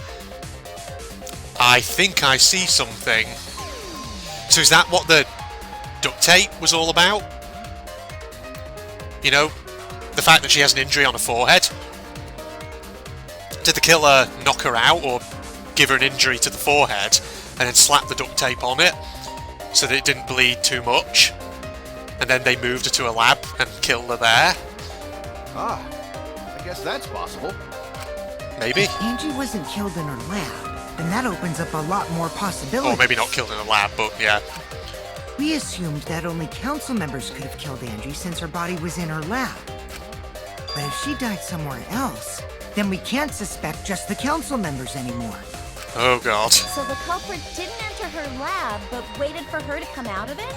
I think I see something. So is that what the duct tape was all about? You know, the fact that she has an injury on her forehead? Did the killer knock her out or give her an injury to the forehead and then slap the duct tape on it so that it didn't bleed too much? And then they moved her to a lab and killed her there? Ah, I guess that's possible. Maybe. If Angie wasn't killed in her lab, then that opens up a lot more possibilities. Or maybe not killed in a lab, but yeah. We assumed that only council members could have killed Angie since her body was in her lab. But if she died somewhere else, then we can't suspect just the council members anymore. Oh god. So the culprit didn't enter her lab, but waited for her to come out of it?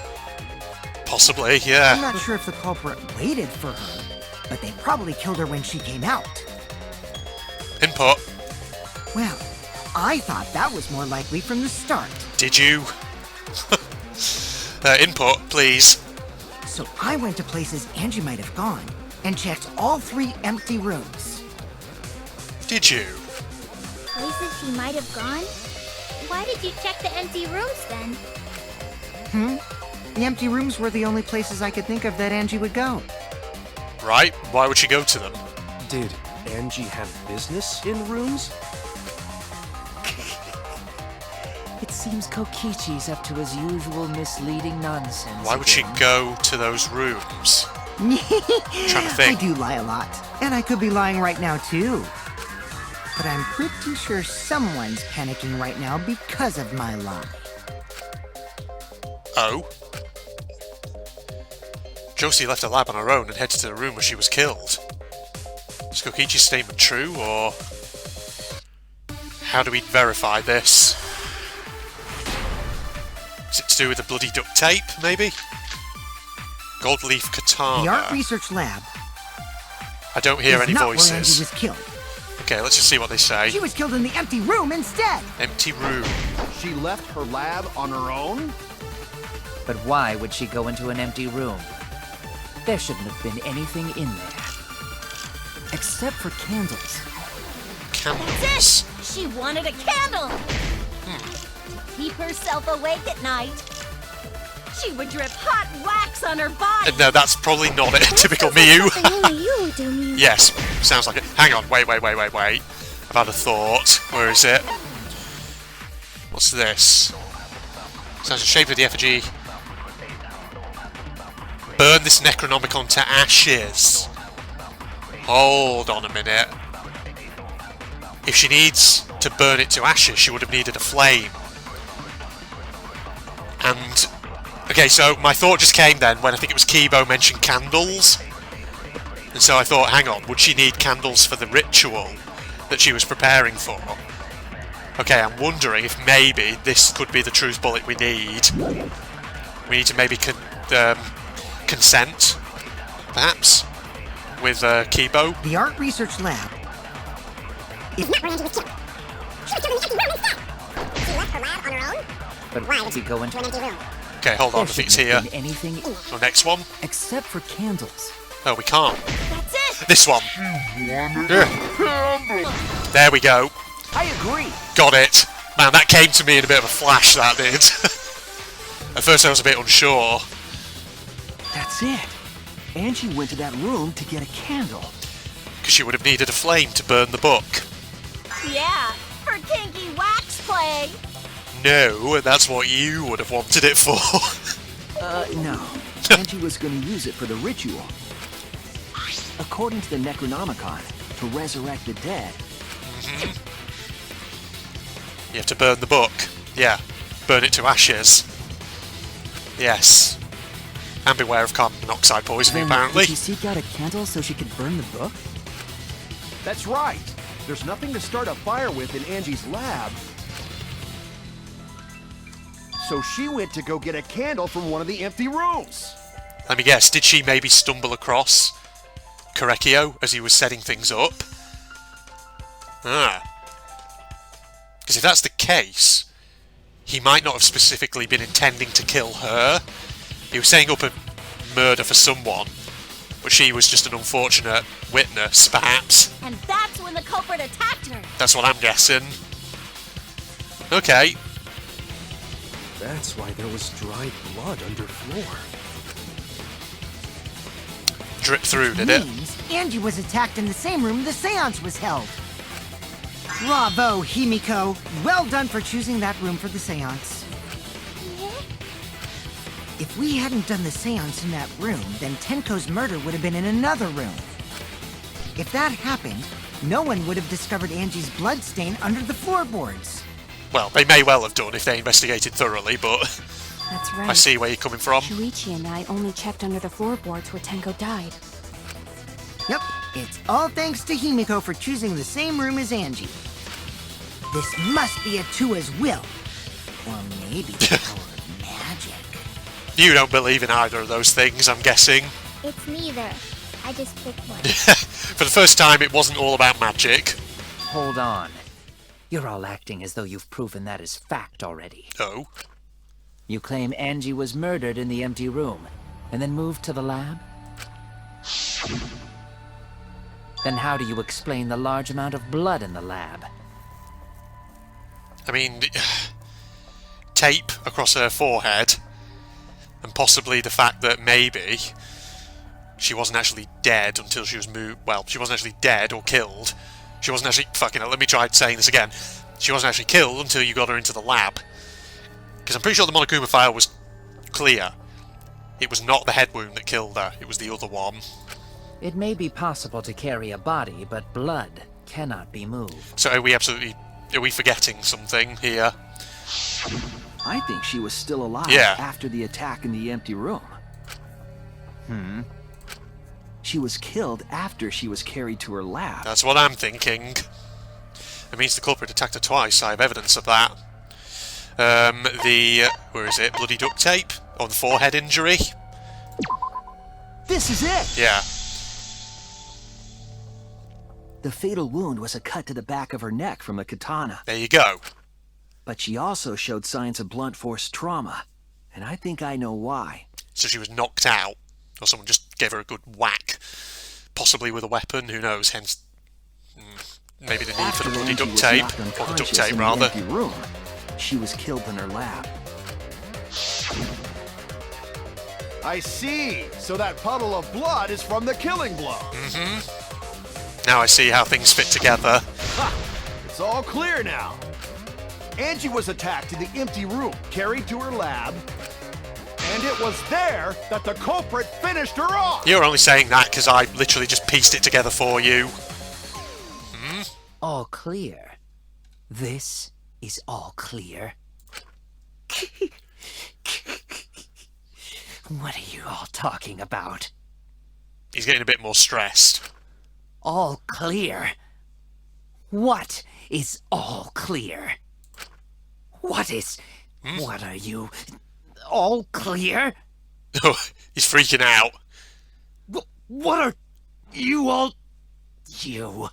Possibly, I'm yeah. not sure if the culprit waited for her, but they probably killed her when she came out. Input. Well, I thought that was more likely from the start. Did you? Input, please. So I went to places Angie might have gone and checked all 3 empty rooms. Did you? Places she might have gone? Why did you check the empty rooms then? The empty rooms were the only places I could think of that Angie would go. Right, why would she go to them? Did Angie have business in rooms? It seems Kokichi's up to his usual misleading nonsense. Why would she go to those rooms? Trying to think. I do lie a lot, and I could be lying right now too. But I'm pretty sure someone's panicking right now because of my lie. Oh? Josie left her lab on her own and headed to the room where she was killed. Is Kokichi's statement true, or... How do we verify this? Is it to do with the bloody duct tape, maybe? Gold leaf katana. The art research lab. I don't hear is any not where Angie voices. was killed. Okay, let's just see what they say. She was killed in the empty room instead. Empty room. She left her lab on her own? But why would she go into an empty room? There shouldn't have been anything in there. Except for candles. Candles. That's it! She wanted a candle! To keep herself awake at night. She would drip hot wax on her body. No, that's probably not a typical Miu. Something only you would do, Miu. Yes, sounds like it. Hang on, wait. I've had a thought. Where is it? What's this? Sounds the shape of the effigy. Burn this Necronomicon to ashes. Hold on a minute. If she needs to burn it to ashes, she would have needed a flame. And okay, so my thought just came then when I think it was Kibo mentioned candles. And so I thought, hang on, would she need candles for the ritual that she was preparing for? Okay, I'm wondering if maybe this could be the truth bullet we need. We need to maybe consent, perhaps, with Kibo. The art research lab. Is not where Angie was killed. She was killed in the empty room instead. She left her lab on her own. But Why why would we go into an empty room? Okay, hold on, I There think it's shouldn't here. have been anything Oh, next one. Except for candles. Oh, we can't. That's it. This one. There we go. I agree. Got it. Man, that came to me in a bit of a flash, that did. At first I was a bit unsure. That's it. Angie went to that room to get a candle. Because she would have needed a flame to burn the book. Yeah, for kinky wax play. No, that's what you would have wanted it for. No. Angie was going to use it for the ritual. According to the Necronomicon, to resurrect the dead. You have to burn the book. Yeah, burn it to ashes. Yes. And beware of carbon monoxide poisoning, Then apparently. did she seek out a candle so she could burn the book? That's right. There's nothing to start a fire with in Angie's lab. So she went to go get a candle from one of the empty rooms. Let me guess, did she maybe stumble across Korekio as he was setting things up? Ah. Because if that's the case, he might not have specifically been intending to kill her. He was setting up a murder for someone, but she was just an unfortunate witness, perhaps. And that's when the culprit attacked her. That's what I'm guessing. Okay. That's why there was dried blood under floor. Drip through, did it? Means Angie was attacked in the same room the seance was held. Bravo, Himiko. Well done for choosing that room for the seance. If we hadn't done the seance in that room, then Tenko's murder would have been in another room. If that happened, no one would have discovered Angie's blood stain under the floorboards. Well, they may well have done if they investigated thoroughly, but That's right. I see where you're coming from. Shuichi and I only checked under the floorboards where Tenko died. Yep, it's all thanks to Himiko for choosing the same room as Angie. This must be Atua's will. Or maybe the power of magic. You don't believe in either of those things, I'm guessing. It's neither. I just picked one. For the first time, it wasn't all about magic. Hold on. You're all acting as though you've proven that as fact already. Oh? You claim Angie was murdered in the empty room, and then moved to the lab? Then how do you explain the large amount of blood in the lab? I mean, tape across her forehead, and possibly the fact that maybe she wasn't actually dead until she was moved. Well, she wasn't actually dead or killed. She wasn't actually. Fucking hell, let me try saying this again. She wasn't actually killed until you got her into the lab. Because I'm pretty sure the Monokuma file was clear. It was not the head wound that killed her, it was the other one. It may be possible to carry a body, but blood cannot be moved. So are we forgetting something here? I think she was still alive Yeah. after the attack in the empty room. She was killed after she was carried to her lab. That's what I'm thinking. It means the culprit attacked her twice. I have evidence of that. Where is it? Bloody duct tape on the forehead injury. This is it! Yeah. The fatal wound was a cut to the back of her neck from a katana. There you go. But she also showed signs of blunt force trauma. And I think I know why. So she was knocked out, or someone just gave her a good whack, possibly with a weapon. Who knows? Hence, maybe the need for the bloody Angie duct was tape, knocked or the duct unconscious tape in the rather. empty room, she was killed in her lab. I see. So that puddle of blood is from the killing blow. Now I see how things fit together. Ha! It's all clear now. Angie was attacked in the empty room, carried to her lab, and it was there that the culprit finished her off. You're only saying that because I literally just pieced it together for you. All clear. This is all clear. What are you all talking about? He's getting a bit more stressed. All clear? What is all clear? What are you? All clear? Oh, he's freaking out. What are you all? You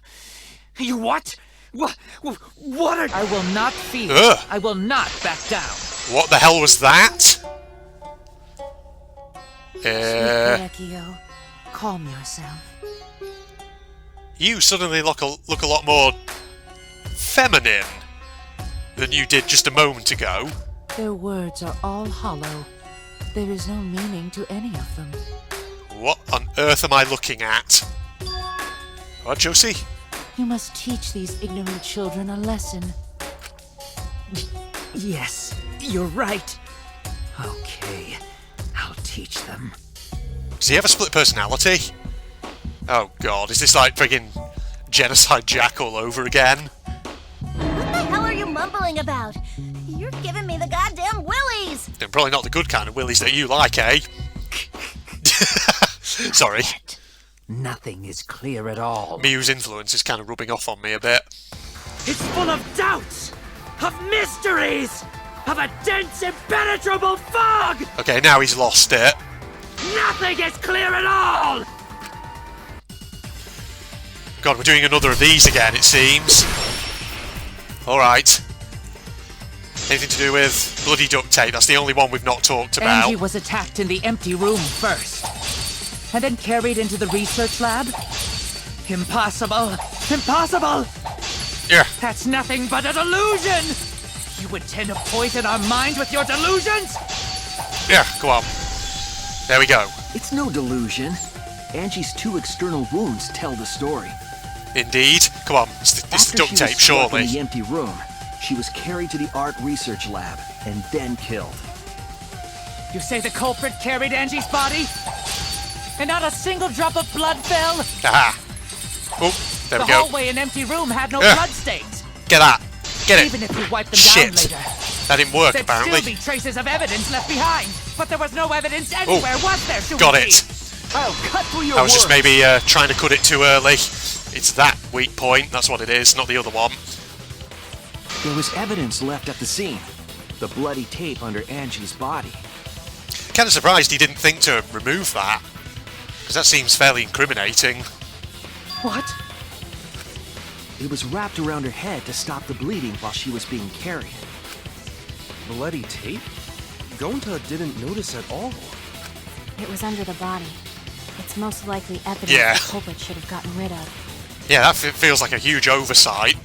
what? What are? I will not fear. Ugh. I will not back down. What the hell was that? Pinocchio, calm yourself. You suddenly look a lot more feminine than you did just a moment ago. Their words are all hollow. There is no meaning to any of them. What on earth am I looking at? What, Josie? You must teach these ignorant children a lesson. Yes, you're right. Okay, I'll teach them. Does he have a split personality? Oh god, is this like friggin' Genocide Jack all over again? What the hell are you mumbling about? You're giving me the goddamn willies! Then probably not the good kind of willies that you like, eh? Sorry. Nothing is clear at all. Mew's influence is kind of rubbing off on me a bit. It's full of doubts, of mysteries, of a dense, impenetrable fog! Okay, now he's lost it. Nothing is clear at all! God, we're doing another of these again, it seems. Alright. Anything to do with bloody duct tape? That's the only one we've not talked about. Angie was attacked in the empty room first, and then carried into the research lab? Impossible! Impossible! Yeah. That's nothing but a delusion! You intend to poison our minds with your delusions? Yeah, go on. There we go. It's no delusion. Angie's 2 external wounds tell the story. Indeed. Come on, it's the After duct she tape, was struck surely. in the empty room, she was carried to the art research lab and then killed. You say the culprit carried Angie's body? And not a single drop of blood fell? Aha. Oh, there The we go. hallway and empty room had no blood stains. Get that. Get it. Even if you wipe them Shit. down later, That didn't work, there'd apparently. still be traces of evidence left behind. But there was no evidence anywhere, was there, Shuichi? Got it. I'll cut through your I was just words. maybe trying to cut it too early. It's that weak point, that's what it is, not the other one. There was evidence left at the scene. The bloody tape under Angie's body. Kind of surprised he didn't think to remove that. Because that seems fairly incriminating. What? It was wrapped around her head to stop the bleeding while she was being carried. Bloody tape? Gonta didn't notice at all. It was under the body. It's most likely evidence Yeah. the culprit should have gotten rid of. Yeah, that feels like a huge oversight.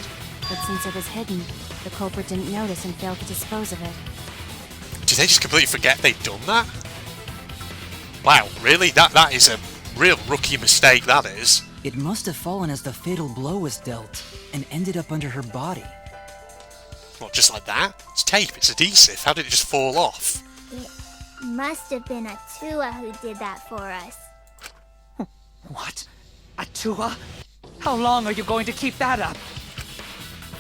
But since it was hidden, the culprit didn't notice and failed to dispose of it. Did they just completely forget they'd done that? Wow, really? That is a real rookie mistake, that is. It must have fallen as the fatal blow was dealt and ended up under her body. What, just like that? It's tape, it's adhesive. How did it just fall off? It must have been Atua who did that for us. What? Atua? How long are you going to keep that up?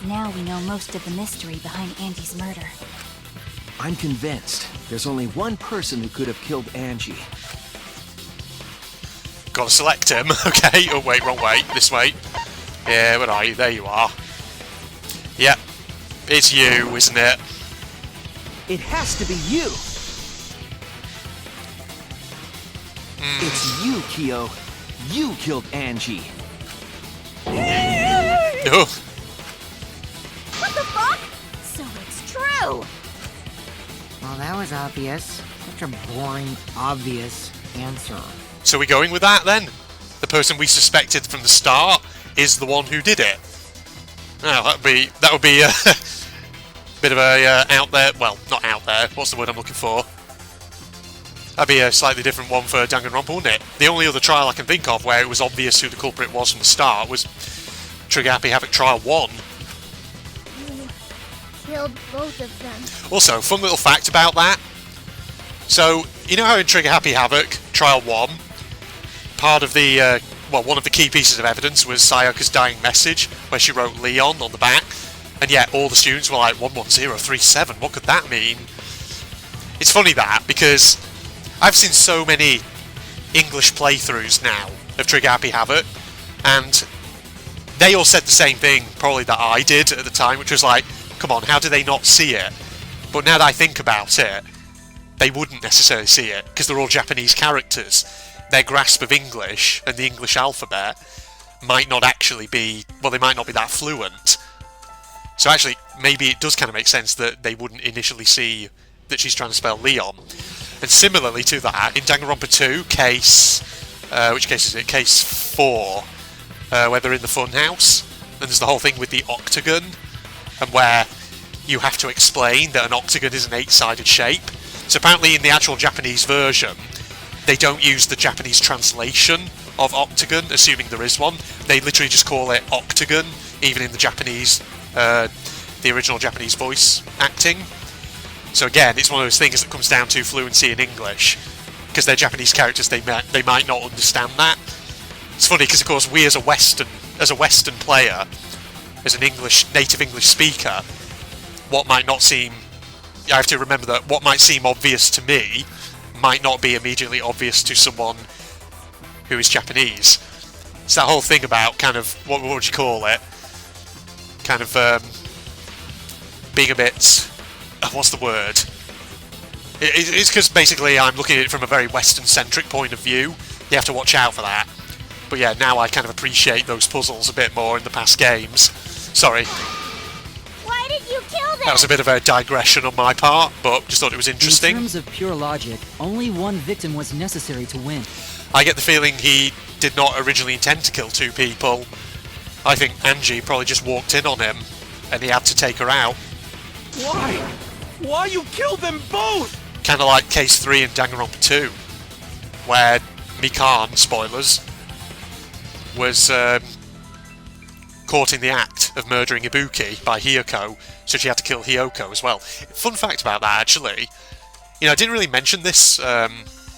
Now we know most of the mystery behind Angie's murder. I'm convinced there's only one person who could have killed Angie. Gotta select him. Okay, oh wait, wrong way. This way. Yeah, where are you? There you are. Yep. It's you, isn't it? It has to be you! It's you, Kyo. You killed Angie. No. What the fuck? So it's true! Well, that was obvious. Such a boring, obvious answer. So we're going with that then? The person we suspected from the start is the one who did it. Well, that would be a bit of a out there. Well, not out there. What's the word I'm looking for? That'd be a slightly different one for Danganronpa, wouldn't it? The only other trial I can think of where it was obvious who the culprit was from the start was Trigger Happy Havoc Trial 1. Killed both of them. Also, fun little fact about that. So, you know how in Trigger Happy Havoc Trial 1, part of the, one of the key pieces of evidence was Sayaka's dying message, where she wrote Leon on the back, and yet all the students were like, 11037, what could that mean? It's funny that, because I've seen so many English playthroughs now of Trigger Happy Havoc, and they all said the same thing, probably that I did at the time, which was like, come on, how do they not see it? But now that I think about it, they wouldn't necessarily see it, because they're all Japanese characters. Their grasp of English and the English alphabet might not actually be, well, they might not be that fluent. So actually, maybe it does kind of make sense that they wouldn't initially see that she's trying to spell Leon. And similarly to that, in Danganronpa 2, case... which case is it? Case 4, where they're in the funhouse, and there's the whole thing with the octagon, and where you have to explain that an octagon is an 8-sided shape. So apparently in the actual Japanese version, they don't use the Japanese translation of octagon, assuming there is one. They literally just call it octagon, even in the Japanese, the original Japanese voice acting. So again, it's one of those things that comes down to fluency in English, because they're Japanese characters, they might not understand that. It's funny because, of course, we as a Western player, as an native English speaker, what might not seem, I have to remember that what might seem obvious to me might not be immediately obvious to someone who is Japanese. It's that whole thing about kind of, what would you call it? Kind of being a bit, what's the word? It's because basically I'm looking at it from a very Western-centric point of view. You have to watch out for that. But yeah, now I kind of appreciate those puzzles a bit more in the past games. Sorry. Why did you kill them? That was a bit of a digression on my part, but just thought it was interesting. In terms of pure logic, only one victim was necessary to win. I get the feeling he did not originally intend to kill 2 people. I think Angie probably just walked in on him, and he had to take her out. Why? Why you killed them both? Kind of like Case 3 in Danganronpa 2, where Mikan, spoilers, was caught in the act of murdering Ibuki by Hiyoko, so she had to kill Hiyoko as well. Fun fact about that, actually, I didn't really mention this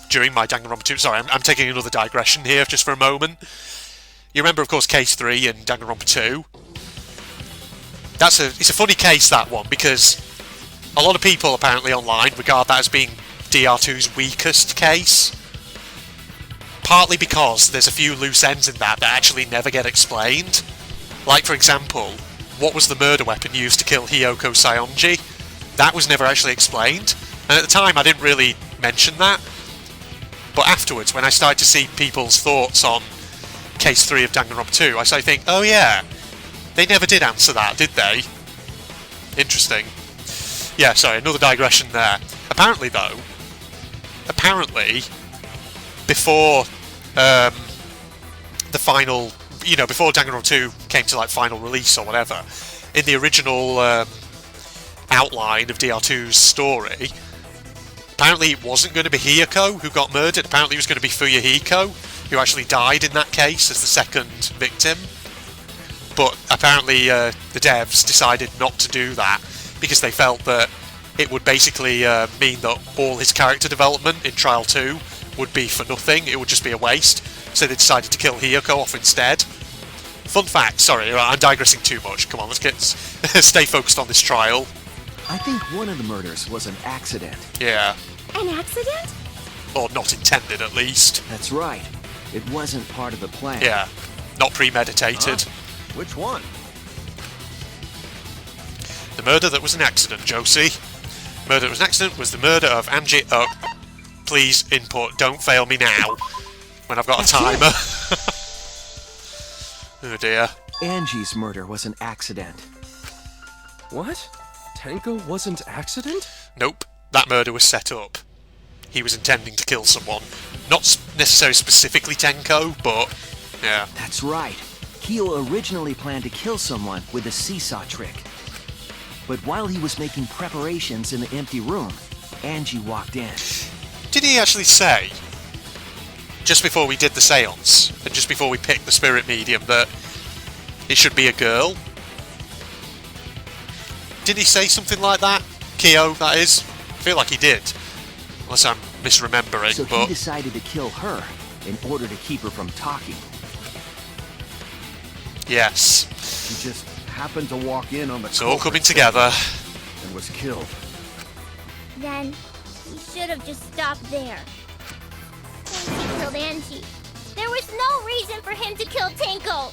during my Danganronpa 2. Sorry, I'm taking another digression here just for a moment. You remember, of course, Case 3 in Danganronpa 2? It's a funny case, that one, because a lot of people apparently online regard that as being DR2's weakest case. Partly because there's a few loose ends in that actually never get explained. Like, for example, what was the murder weapon used to kill Hiyoko Saionji? That was never actually explained. And at the time I didn't really mention that. But afterwards, when I started to see people's thoughts on Case 3 of Danganronpa 2, I started to think, oh yeah, they never did answer that, did they? Interesting. Yeah, sorry, another digression there. Apparently, though, before the final, before Danganronpa 2 came to, like, final release or whatever, in the original outline of DR2's story, apparently it wasn't going to be Hiyoko who got murdered. Apparently it was going to be Fuyuhiko, who actually died in that case as the second victim. But apparently the devs decided not to do that because they felt that it would basically mean that all his character development in Trial 2 would be for nothing. It would just be a waste. So they decided to kill Hiyoko off instead. Fun fact, sorry, I'm digressing too much. Come on, let's stay focused on this trial. I think one of the murders was an accident. Yeah. An accident? Or not intended, at least. That's right. It wasn't part of the plan. Yeah. Not premeditated. Huh? Which one? The murder that was an accident, Josie. Murder that was an accident was the murder of Angie... Oh, please, input. Don't fail me now. When I've got a timer. Oh dear. Angie's murder was an accident. What? Tenko wasn't accident? Nope. That murder was set up. He was intending to kill someone. Not necessarily specifically Tenko, but... yeah. That's right. Kyo originally planned to kill someone with a seesaw trick. But while he was making preparations in the empty room, Angie walked in. Did he actually say, just before we did the seance, and just before we picked the spirit medium, that it should be a girl? Did he say something like that? Kyo, that is? I feel like he did. Unless I'm misremembering, So but... he decided to kill her in order to keep her from talking. Yes. He just happened to walk in on the It's all coming together. and was killed. Then he should have just stopped there. Once he killed Angie, there was no reason for him to kill Tinko.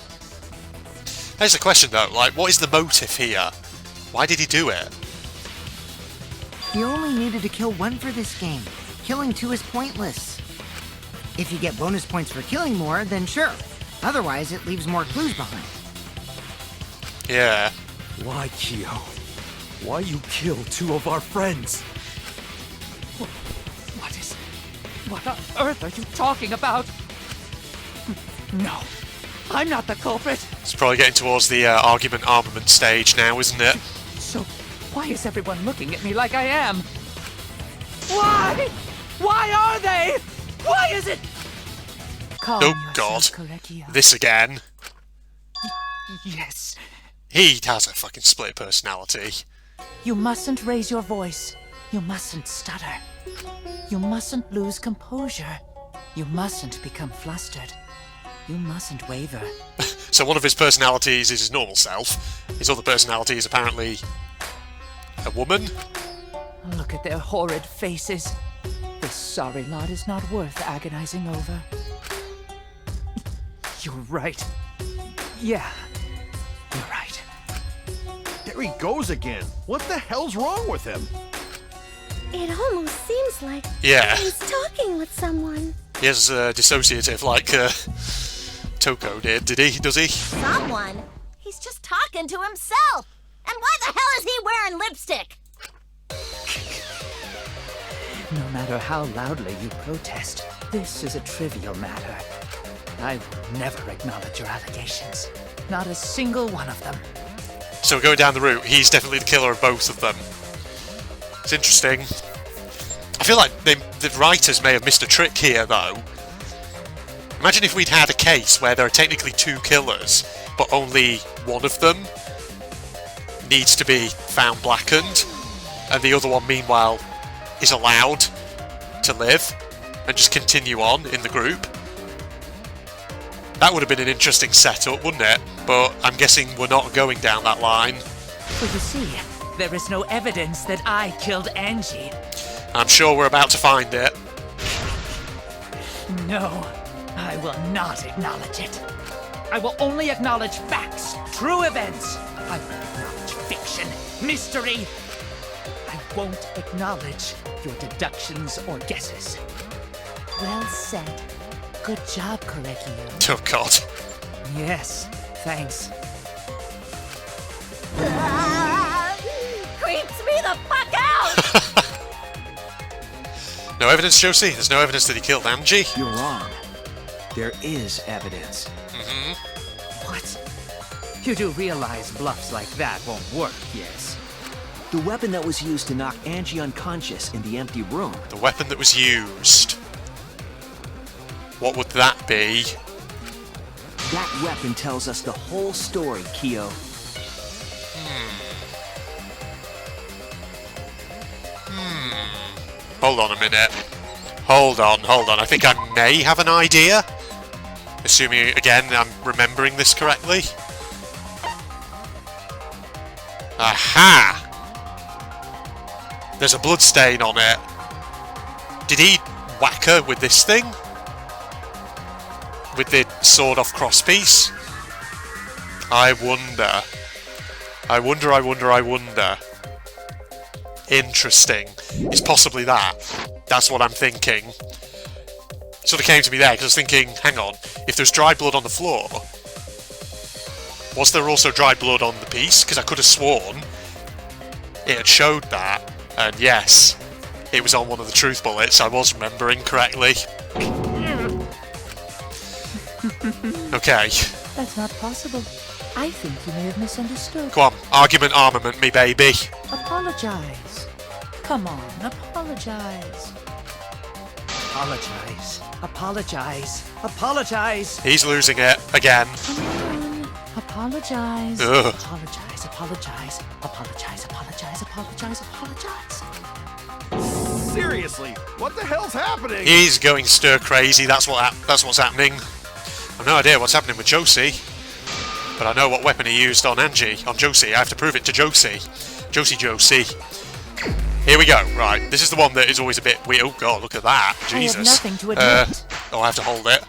Here's the question though, like, what is the motive here? Why did he do it? You only needed to kill one for this game. Killing two is pointless. If you get bonus points for killing more, then sure. Otherwise, it leaves more clues behind. Yeah. Why, Kyo? Why you kill two of our friends? What on earth are you talking about? No, I'm not the culprit. It's probably getting towards the armament stage now, isn't it? So, why is everyone looking at me like I am? Why? Why are they? Why is it? Calm Oh yourself, god. Korekiyo. This again. Yes. He has a fucking split personality. You mustn't raise your voice. You mustn't stutter. You mustn't lose composure. You mustn't become flustered. You mustn't waver. So one of his personalities is his normal self. His other personality is apparently a woman. Look at their horrid faces. This sorry lot is not worth agonizing over. You're right. Yeah, you're right. There he goes again. What the hell's wrong with him? It almost seems like Yeah. he's talking with someone. He has dissociative like Toko did he? Does he? Someone? He's just talking to himself. And why the hell is he wearing lipstick? No matter how loudly you protest, this is a trivial matter. I will never acknowledge your allegations. Not a single one of them. So going down the route, he's definitely the killer of both of them. It's interesting. I feel like the writers may have missed a trick here, though. Imagine if we'd had a case where there are technically two killers, but only one of them needs to be found blackened, and the other one, meanwhile, is allowed to live and just continue on in the group. That would have been an interesting setup, wouldn't it? But I'm guessing we're not going down that line. Well, you see, there is no evidence that I killed Angie. I'm sure we're about to find it. No, I will not acknowledge it. I will only acknowledge facts, true events. I won't acknowledge fiction, mystery. I won't acknowledge your deductions or guesses. Well said. Good job, Korekiyo. Oh god. Yes, thanks. Creeps me the fuck out! No evidence, Josie? There's no evidence that he killed Angie? You're wrong. There is evidence. What? You do realize bluffs like that won't work, yes? The weapon that was used to knock Angie unconscious in the empty room. The weapon that was used. What would that be? That weapon tells us the whole story, Kyo. Hold on a minute. Hold on. I think I may have an idea. Assuming, again, I'm remembering this correctly. Aha! There's a blood stain on it. Did he whack her with this thing? With the sword-off crosspiece? I wonder. I wonder. Interesting. It's possibly that. That's what I'm thinking. Sort of came to me there, because I was thinking, hang on, if there's dry blood on the floor, was there also dry blood on the piece? Because I could have sworn it had showed that, and yes, it was on one of the truth bullets, I was remembering correctly. Okay. That's not possible. I think you may have misunderstood. Come on, armament me, baby. Apologize. Come on, apologize. Apologize. Apologize. Apologize. He's losing it again. Apologize. Ugh. Apologize. Apologize. Apologize. Apologize. Apologize. Apologize. Seriously, what the hell's happening? He's going stir crazy. That's what's happening. I've no idea what's happening with Josie, but I know what weapon he used on Angie. On Josie, I have to prove it to Josie. Josie. Here we go. Right, this is the one that is always a bit weird. Oh god, look at that. Jesus. I have nothing to admit. Oh, I have to hold it.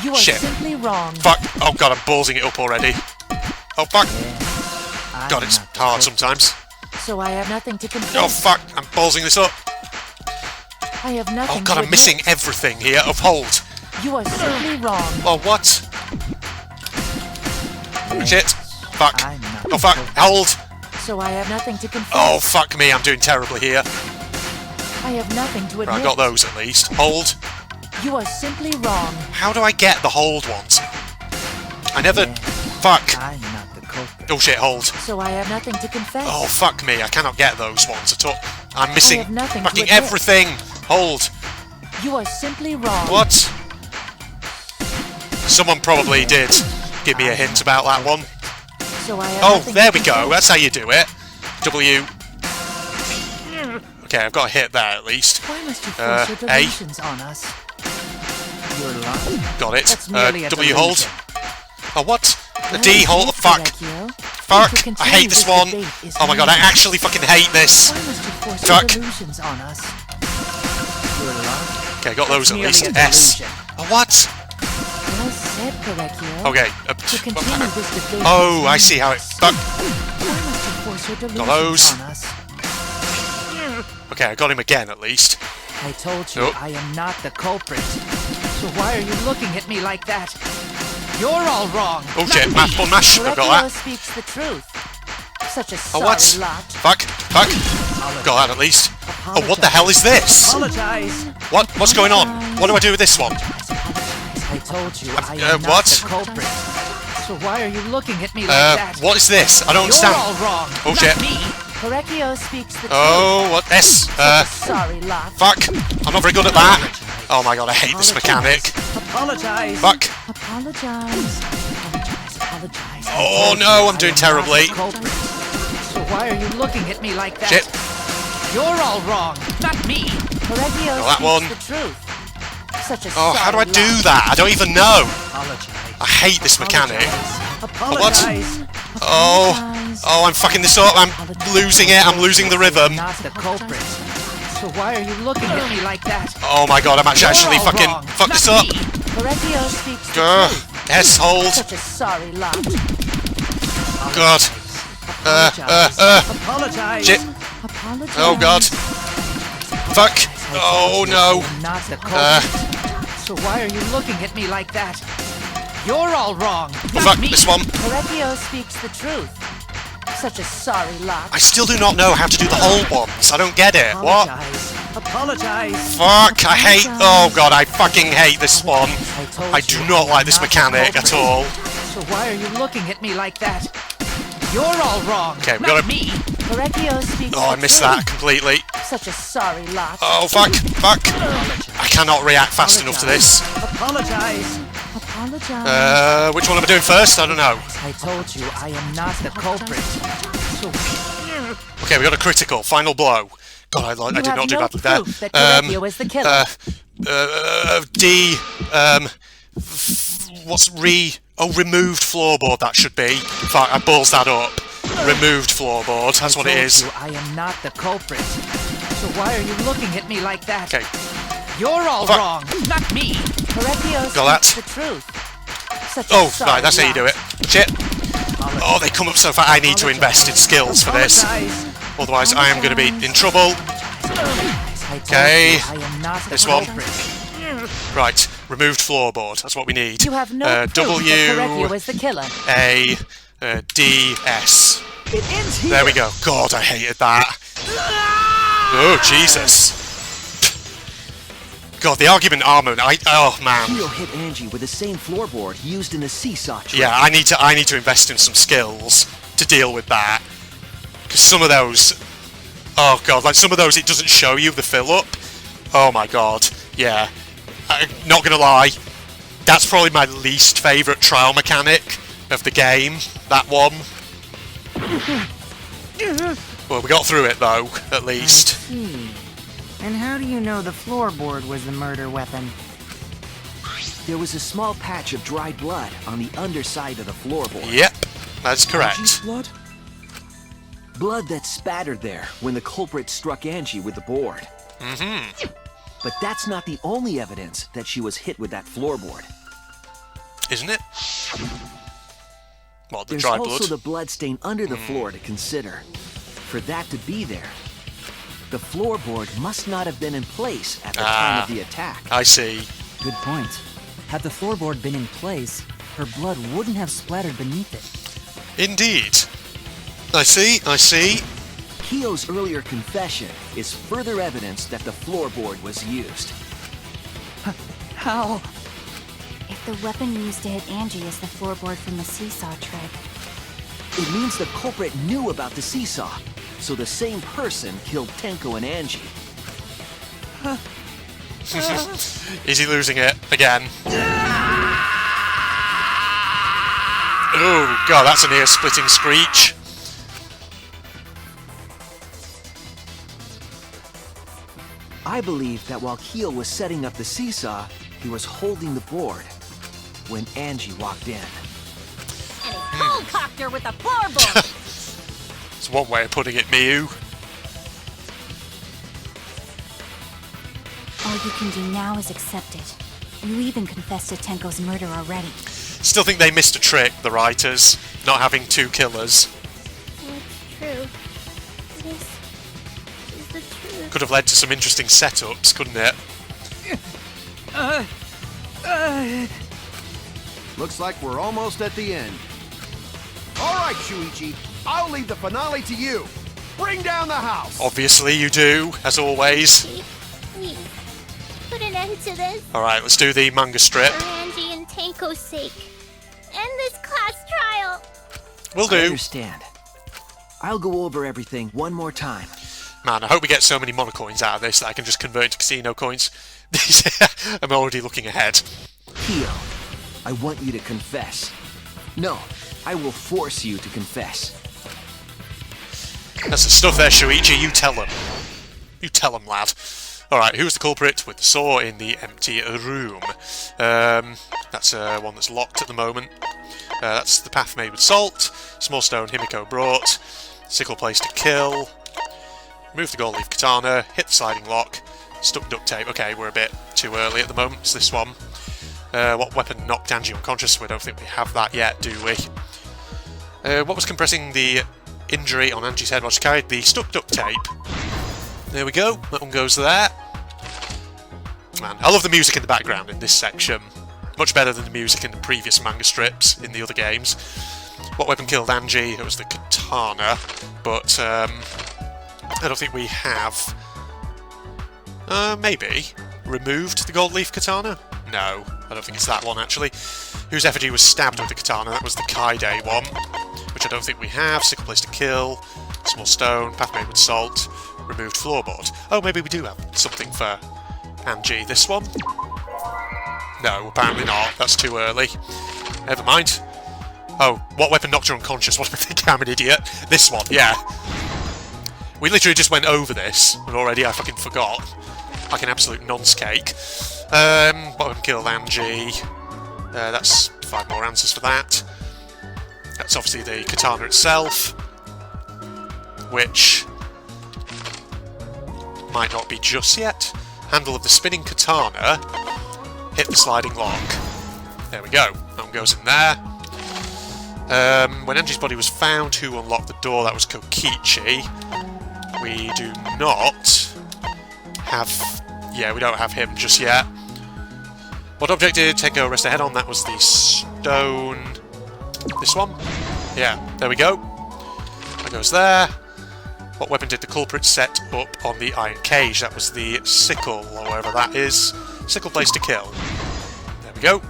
You are Shit. simply wrong. Fuck. Oh god, I'm ballsing it up already. Oh fuck. God, it's hard sometimes. So I have nothing to confess. Oh fuck, I'm ballsing this up. I have nothing Oh god, to I'm missing everything here. Uphold. You are simply wrong. Oh, what? Shit. Fuck. I'm not Oh fuck. Hold. So I have nothing to confess. Oh fuck me, I'm doing terribly here. I have nothing to admit. Right, I got those at least. Hold. You are simply wrong. How do I get the hold ones? I never... Fuck. I'm not the culprit. Oh shit, hold. So I have nothing to confess. Oh fuck me, I cannot get those ones at all. I'm missing have nothing to fucking admit. everything. Hold. You are simply wrong. What? Someone probably did give me a hint about that one. So I have Oh, nothing there to we go. confess. That's how you do it. W. Okay, I've got a hit there at least. Why must you force your A. delusions on us? You're lying. Got it. That's merely a W hold. delusion. Oh, what? A Well, D hold. yes, Fuck. Pinocchio. Fuck. To I hate continue this this one. debate is Oh my god, I meaningless. actually fucking hate this. Why must you force Fuck. your delusions on us? You're lying. Okay, I got those at merely least. a S. delusion. Oh, what? Well said, Pinocchio. Okay. To continue this debate Oh, is I see how it. Fuck. Why must you force your delusions those. on us? Okay, I got him again at least. I told you Nope. I am not the culprit. So why are you looking at me like that? You're all wrong. Oh shit, mash on mash. I've got Pinocchio that. speaks the truth. Such a Oh, sorry what? lot. Fuck. Fuck. Got that at least. Oh, what the hell is this? Apologize. What's going on? What do I do with this one? I told you I am not what? the culprit. So why are you looking at me like that? What is this? I don't understand. You're all wrong. Oh not shit. me. Pinocchio speaks the truth. Oh, what? S. Such a sorry lot. Fuck. I'm not very good at that. Oh my god, I hate this mechanic. Apologize. Fuck. Apologize. Apologize. Oh no, I'm doing terribly. So why are you looking at me like that? Shit. You're all wrong, not me. Pinocchio Got that speaks one. the truth. Such a Oh, how do I sorry do lot. that? I don't even know. Apologize. I hate this mechanic. Apologize. Oh. Oh, I'm fucking this up. I'm losing it. I'm losing the rhythm. Not the culprit. So why are you looking at me like that? Oh my god, I'm actually You're all fucking wrong, fuck not this up. me. Pinocchio speaks the Ugh. truth. S hold. Such a sorry lot. God. Apologize. Shit. Apologize. Oh god. Fuck. Oh no. Not the culprit. So why are you looking at me like that? You're all wrong. Not fuck, me. this one. Pinocchio speaks the truth. Such a sorry lot. I still do not know how to do the whole ones. I don't get it. What? Apologize. Fuck, I hate... Oh god, I fucking hate this one. I do not like this mechanic at all. So why are you looking at me like that? You're all wrong. Okay, we not gotta... me. Pinocchio speaks Oh, I the missed truth. that completely. Such a sorry lot. Oh, fuck. Fuck. I cannot react fast enough to this. Apologize. Apologize. Which one am I doing first? I don't know. I told you I am not the culprit. So Okay, we got a critical. Final blow. God, I did have not do no badly there. proof that Pinocchio is the killer. D. What's removed floorboard? That should be. In fact, I balls that up. Removed floorboard. That's what it is. I am not the culprit. So why are you looking at me like that? Okay. You're all Fuck. wrong, not me. Pinocchio Got speaks that. the truth. Such a Oh, sorry right, that's how you do lot. it. Shit. Oh, they come up so far. I need to invest in skills for this. Otherwise, I am going to be in trouble. Okay. I am not the This one. culprit. Right. Removed floorboard. That's what we need. You have no proof that Pinocchio is the killer. A. D. S. It ends here. There we go. God, I hated that. Oh, Jesus. God, the argument armament. Oh man. Hero hit Angie with the same floorboard used in the seesaw trick. Yeah, I need to invest in some skills to deal with that. Because some of those, oh god, like some of those it doesn't show you the fill up. Oh my god, yeah. I'm not gonna lie, that's probably my least favourite trial mechanic of the game, that one. Well, we got through it though, at least. And how do you know the floorboard was the murder weapon? There was a small patch of dried blood on the underside of the floorboard. Yep, that's correct. Angie's blood? Blood that spattered there when the culprit struck Angie with the board. But that's not the only evidence that she was hit with that floorboard. Isn't it? Well, the There's dry also blood. the blood stain under the floor to consider. For that to be there, the floorboard must not have been in place at the time of the attack. I see. Good point. Had the floorboard been in place, her blood wouldn't have splattered beneath it. Indeed. I see, I see. Keo's earlier confession is further evidence that the floorboard was used. How? If the weapon used to hit Angie is the floorboard from the seesaw trick, It means the culprit knew about the seesaw, so the same person killed Tenko and Angie. Is he losing it again? Oh god, that's an ear-splitting screech. I believe that while Keo was setting up the seesaw, he was holding the board when Angie walked in. And he cold-cocked her with a floorboard. It's one way of putting it, Miu. all you can do now is accept it. You even confessed to Tenko's murder already. Still think they missed a trick, the writers, not having two killers. It's true. This is the truth. Could have led to some interesting setups, couldn't it? Looks like we're almost at the end. All right, Shuichi, I'll leave the finale to you. Bring down the house. Obviously you do, as always. Please, put an end to this. Alright, let's do the manga strip. For Angie and Tenko's sake. End this class trial. Will I do. understand. I'll go over everything one more time. Man, I hope we get so many monocoins out of this that I can just convert into casino coins. I'm already looking ahead. Keo, I want you to confess. No, I will force you to confess. That's the stuff there, Shuichi. You tell them. You tell them, lad. Alright, who's the culprit with the saw in the empty room? That's one that's locked at the moment. That's the path made with salt. Small stone Himiko brought. Sickle placed to kill. Remove the gold leaf katana. Hit the sliding lock. Stuck duct tape. Okay, we're a bit too early at the moment. It's this one. What weapon knocked Angie unconscious? We don't think we have that yet, do we? What was compressing the injury on Angie's head while she carried the stuck duct tape? There we go. That one goes there. Man, I love the music in the background in this section. Much better than the music in the previous manga strips in the other games. What weapon killed Angie? It was the katana. But, I don't think we have... maybe. Removed the gold leaf katana? No, I don't think it's that one, actually. Whose effigy was stabbed with the katana? That was the Kaide one. Which I don't think we have. Sickle place to kill. Small stone. Path made with salt. Removed floorboard. Oh, maybe we do have something for Angie. This one? No, apparently not. That's too early. Never mind. Oh, what weapon knocked her unconscious? What am I thinking? I'm an idiot. This one, yeah. We literally just went over this, and already I fucking forgot. Like an absolute nonce cake. What weapon killed Angie? That's 5 more answers for that. That's obviously the katana itself. Which... might not be just yet. Handle of the spinning katana. Hit the sliding lock. There we go. That one goes in there. When Angie's body was found, who unlocked the door? That was Kokichi. We do not have... yeah, we don't have him just yet. What object did Tenko rest her head on? That was the stone... this one? Yeah, there we go. That goes there. What weapon did the culprit set up on the iron cage? That was the sickle, or whatever that is. Sickle place to kill. There we go.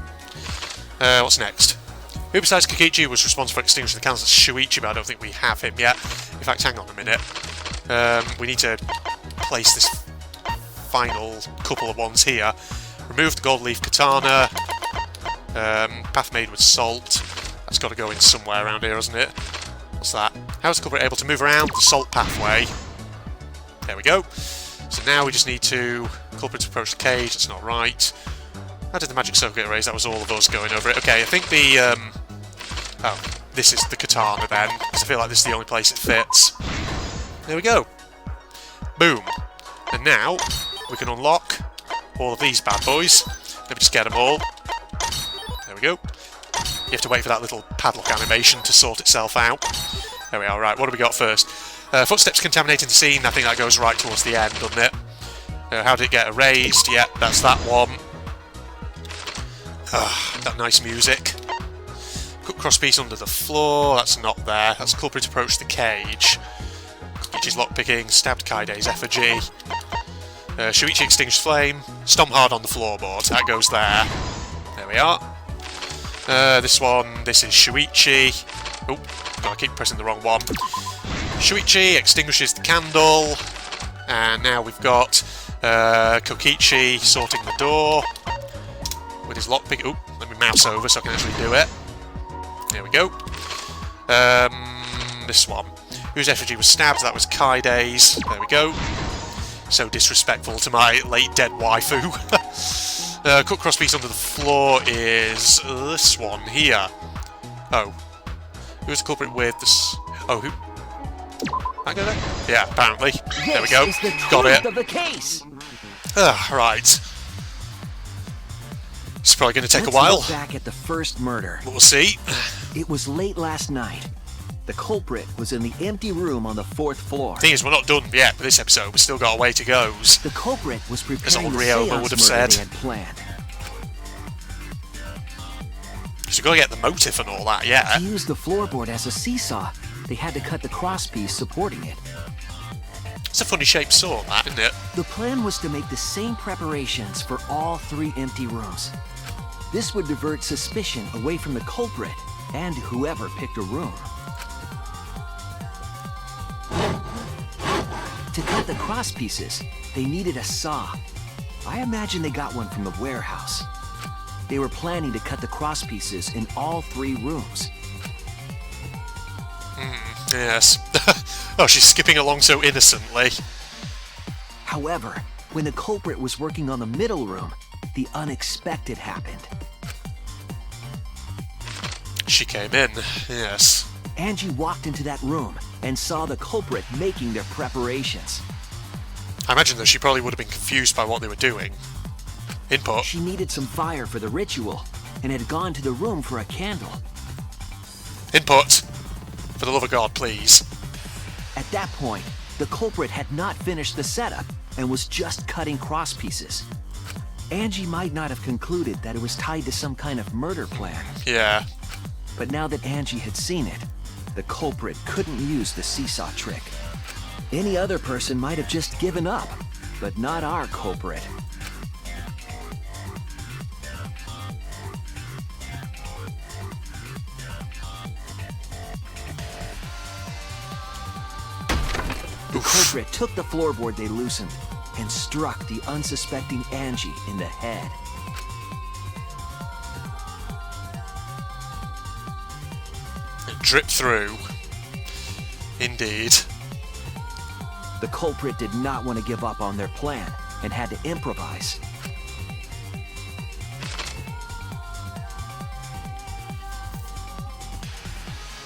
What's next? Who besides Kokichi was responsible for extinguishing the candles? That's Shuichi, but I don't think we have him yet. In fact, hang on a minute. We need to place this final couple of ones here. Remove the gold leaf katana. Path made with salt. That's got to go in somewhere around here, hasn't it? What's that? How is the culprit able to move around the salt pathway? There we go. So now we just need to... Culprit to approach the cage. That's not right. How did the magic circle get erased? That was all of us going over it. Okay, I think the... Oh, this is the katana then, because I feel like this is the only place it fits. There we go. Boom. And now we can unlock all of these bad boys. Let me just get them all. There we go. You have to wait for that little padlock animation to sort itself out. There we are. Right, what do we got first? Footsteps contaminating the scene. I think that goes right towards the end, doesn't it? How did it get erased? Yep, that's that one. That nice music. Cut crosspiece under the floor. That's not there. That's culprit approach the cage. Kokichi's lockpicking. Stabbed Kaide's effigy. Shuichi extinguished flame. Stomp hard on the floorboard. That goes there. There we are. This one. This is Shuichi. Oh, gotta keep pressing the wrong one. Shuichi extinguishes the candle. And now we've got Kokichi sorting the door. With his lockpick. Oh, let me mouse over so I can actually do it. There we go. This one. Whose effigy was stabbed? That was Kaide's. There we go. So disrespectful to my late dead waifu. Cut crosspiece under the floor is this one here. Oh. Who's the culprit with this? Oh, who? That go there? Yeah, apparently. There we go. Got it. Of the case. Right. It's probably going to take Let's a while. Look back at the first murder. We'll see. It was late last night. The culprit was in the empty room on the 4th floor. Thing is, we're not done yet with this episode. We've still got a way to go. The culprit was As preparing old the Ryoba seance would have murder said. they had planned. So we've got to get the motive and all that, yeah. To use the floorboard as a seesaw, they had to cut the crosspiece supporting it. It's a funny shaped saw, that, isn't it? The plan was to make the same preparations for all 3 empty rooms. This would divert suspicion away from the culprit and whoever picked a room. To cut the crosspieces, they needed a saw. I imagine they got one from the warehouse. They were planning to cut the crosspieces in all 3 rooms. Yes. Oh, she's skipping along so innocently. However, when the culprit was working on the middle room, the unexpected happened. She came in, yes. Angie walked into that room and saw the culprit making their preparations. I imagine that she probably would have been confused by what they were doing. Input. She needed some fire for the ritual and had gone to the room for a candle. Input. For the love of God, please. At that point, the culprit had not finished the setup and was just cutting crosspieces. Angie might not have concluded that it was tied to some kind of murder plan. Yeah. But now that Angie had seen it, the culprit couldn't use the seesaw trick. Any other person might have just given up, but not our culprit. The culprit took the floorboard they loosened and struck the unsuspecting Angie in the head. It dripped through. Indeed. The culprit did not want to give up on their plan and had to improvise.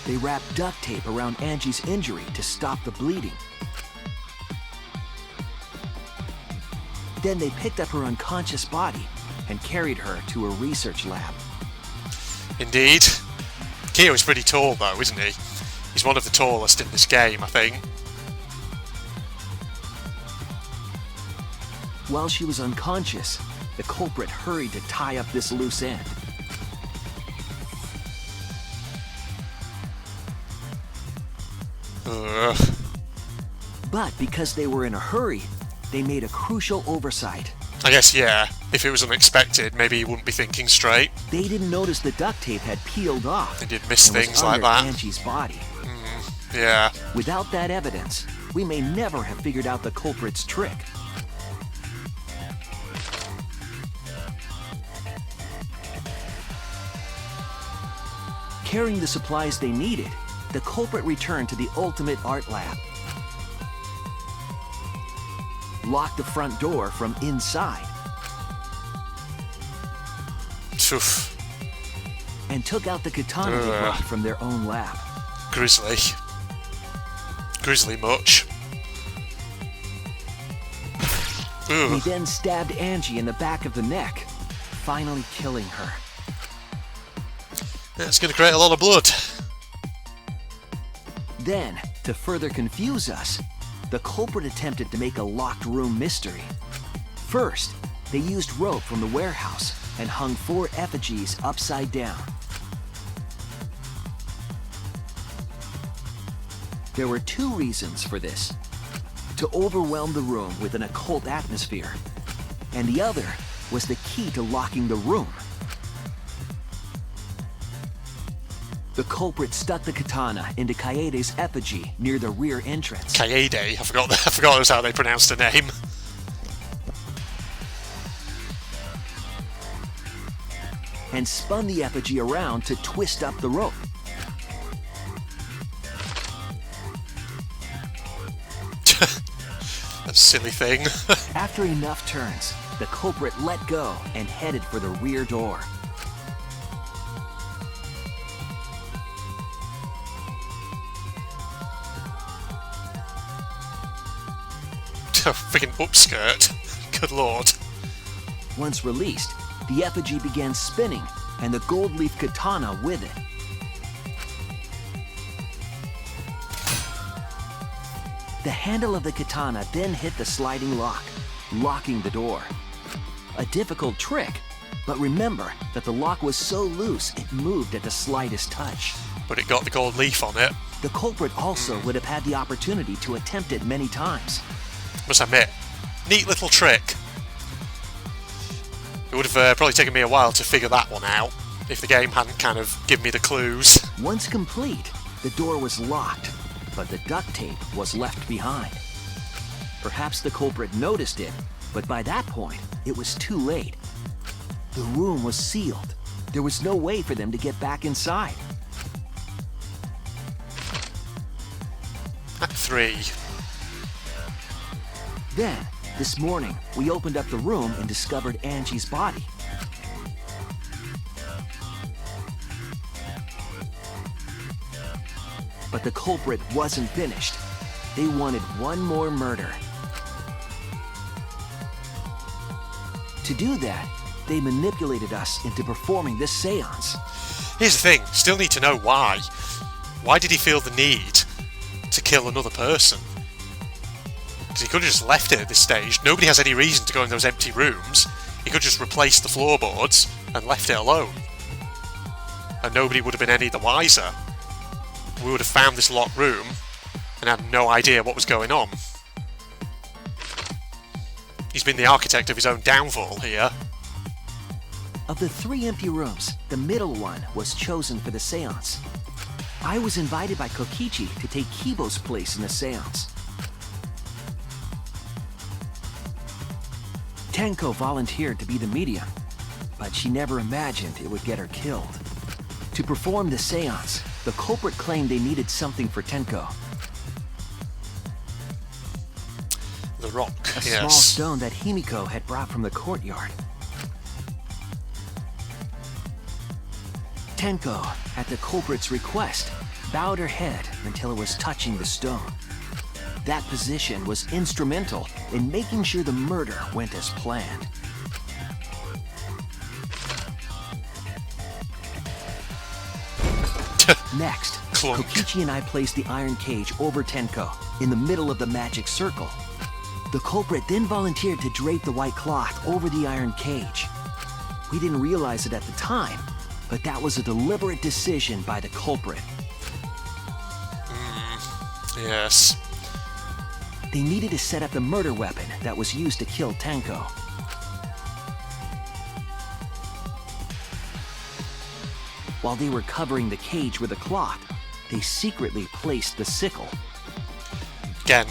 They wrapped duct tape around Angie's injury to stop the bleeding. Then they picked up her unconscious body and carried her to a research lab. Indeed. Kyo is pretty tall though, isn't he? He's one of the tallest in this game, I think. While she was unconscious, the culprit hurried to tie up this loose end. But because they were in a hurry, they made a crucial oversight. I guess, yeah. If it was unexpected, maybe he wouldn't be thinking straight. They didn't notice the duct tape had peeled off. They did miss and was things like under that. Angie's body. Yeah. Without that evidence, we may never have figured out the culprit's trick. Carrying the supplies they needed, the culprit returned to the ultimate art lab. Locked the front door from inside. Oof. And took out the katana they brought from their own lab. Grisly. Grisly much. He then stabbed Angie in the back of the neck, finally killing her. That's going to create a lot of blood. Then, to further confuse us, the culprit attempted to make a locked room mystery. First, they used rope from the warehouse and hung 4 effigies upside down. There were 2 reasons for this. To overwhelm the room with an occult atmosphere, and the other was the key to locking the room. The culprit stuck the katana into Kaede's effigy near the rear entrance. Kaede, I forgot that was how they pronounced the name. And spun the effigy around to twist up the rope. That silly thing. After enough turns, the culprit let go and headed for the rear door. Freaking upskirt. Good lord. Once released, the effigy began spinning, and the gold leaf katana with it. The handle of the katana then hit the sliding lock, locking the door. A difficult trick, but remember that the lock was so loose it moved at the slightest touch. But it got the gold leaf on it. The culprit also would have had the opportunity to attempt it many times. Must admit, neat little trick. It would have probably taken me a while to figure that one out, if the game hadn't kind of given me the clues. Once complete, the door was locked, but the duct tape was left behind. Perhaps the culprit noticed it, but by that point, it was too late. The room was sealed. There was no way for them to get back inside. Act 3. Then, this morning, we opened up the room and discovered Angie's body. But the culprit wasn't finished. They wanted one more murder. To do that, they manipulated us into performing this seance. Here's the thing, still need to know why. Why did he feel the need to kill another person? Because he could have just left it at this stage. Nobody has any reason to go in those empty rooms. He could just replace the floorboards and left it alone. And nobody would have been any the wiser. We would have found this locked room and had no idea what was going on. He's been the architect of his own downfall here. Of the 3 empty rooms, the middle one was chosen for the seance. I was invited by Kokichi to take Kibo's place in the seance. Tenko volunteered to be the medium, but she never imagined it would get her killed. To perform the seance, the culprit claimed they needed something for Tenko. The rock, A small stone that Himiko had brought from the courtyard. Tenko, at the culprit's request, bowed her head until it was touching the stone. That position was instrumental in making sure the murder went as planned. Next, Clunk. Kokichi and I placed the iron cage over Tenko in the middle of the magic circle. The culprit then volunteered to drape the white cloth over the iron cage. We didn't realize it at the time, but that was a deliberate decision by the culprit. Yes. They needed to set up the murder weapon that was used to kill Tenko. While they were covering the cage with a cloth, they secretly placed the sickle. Again,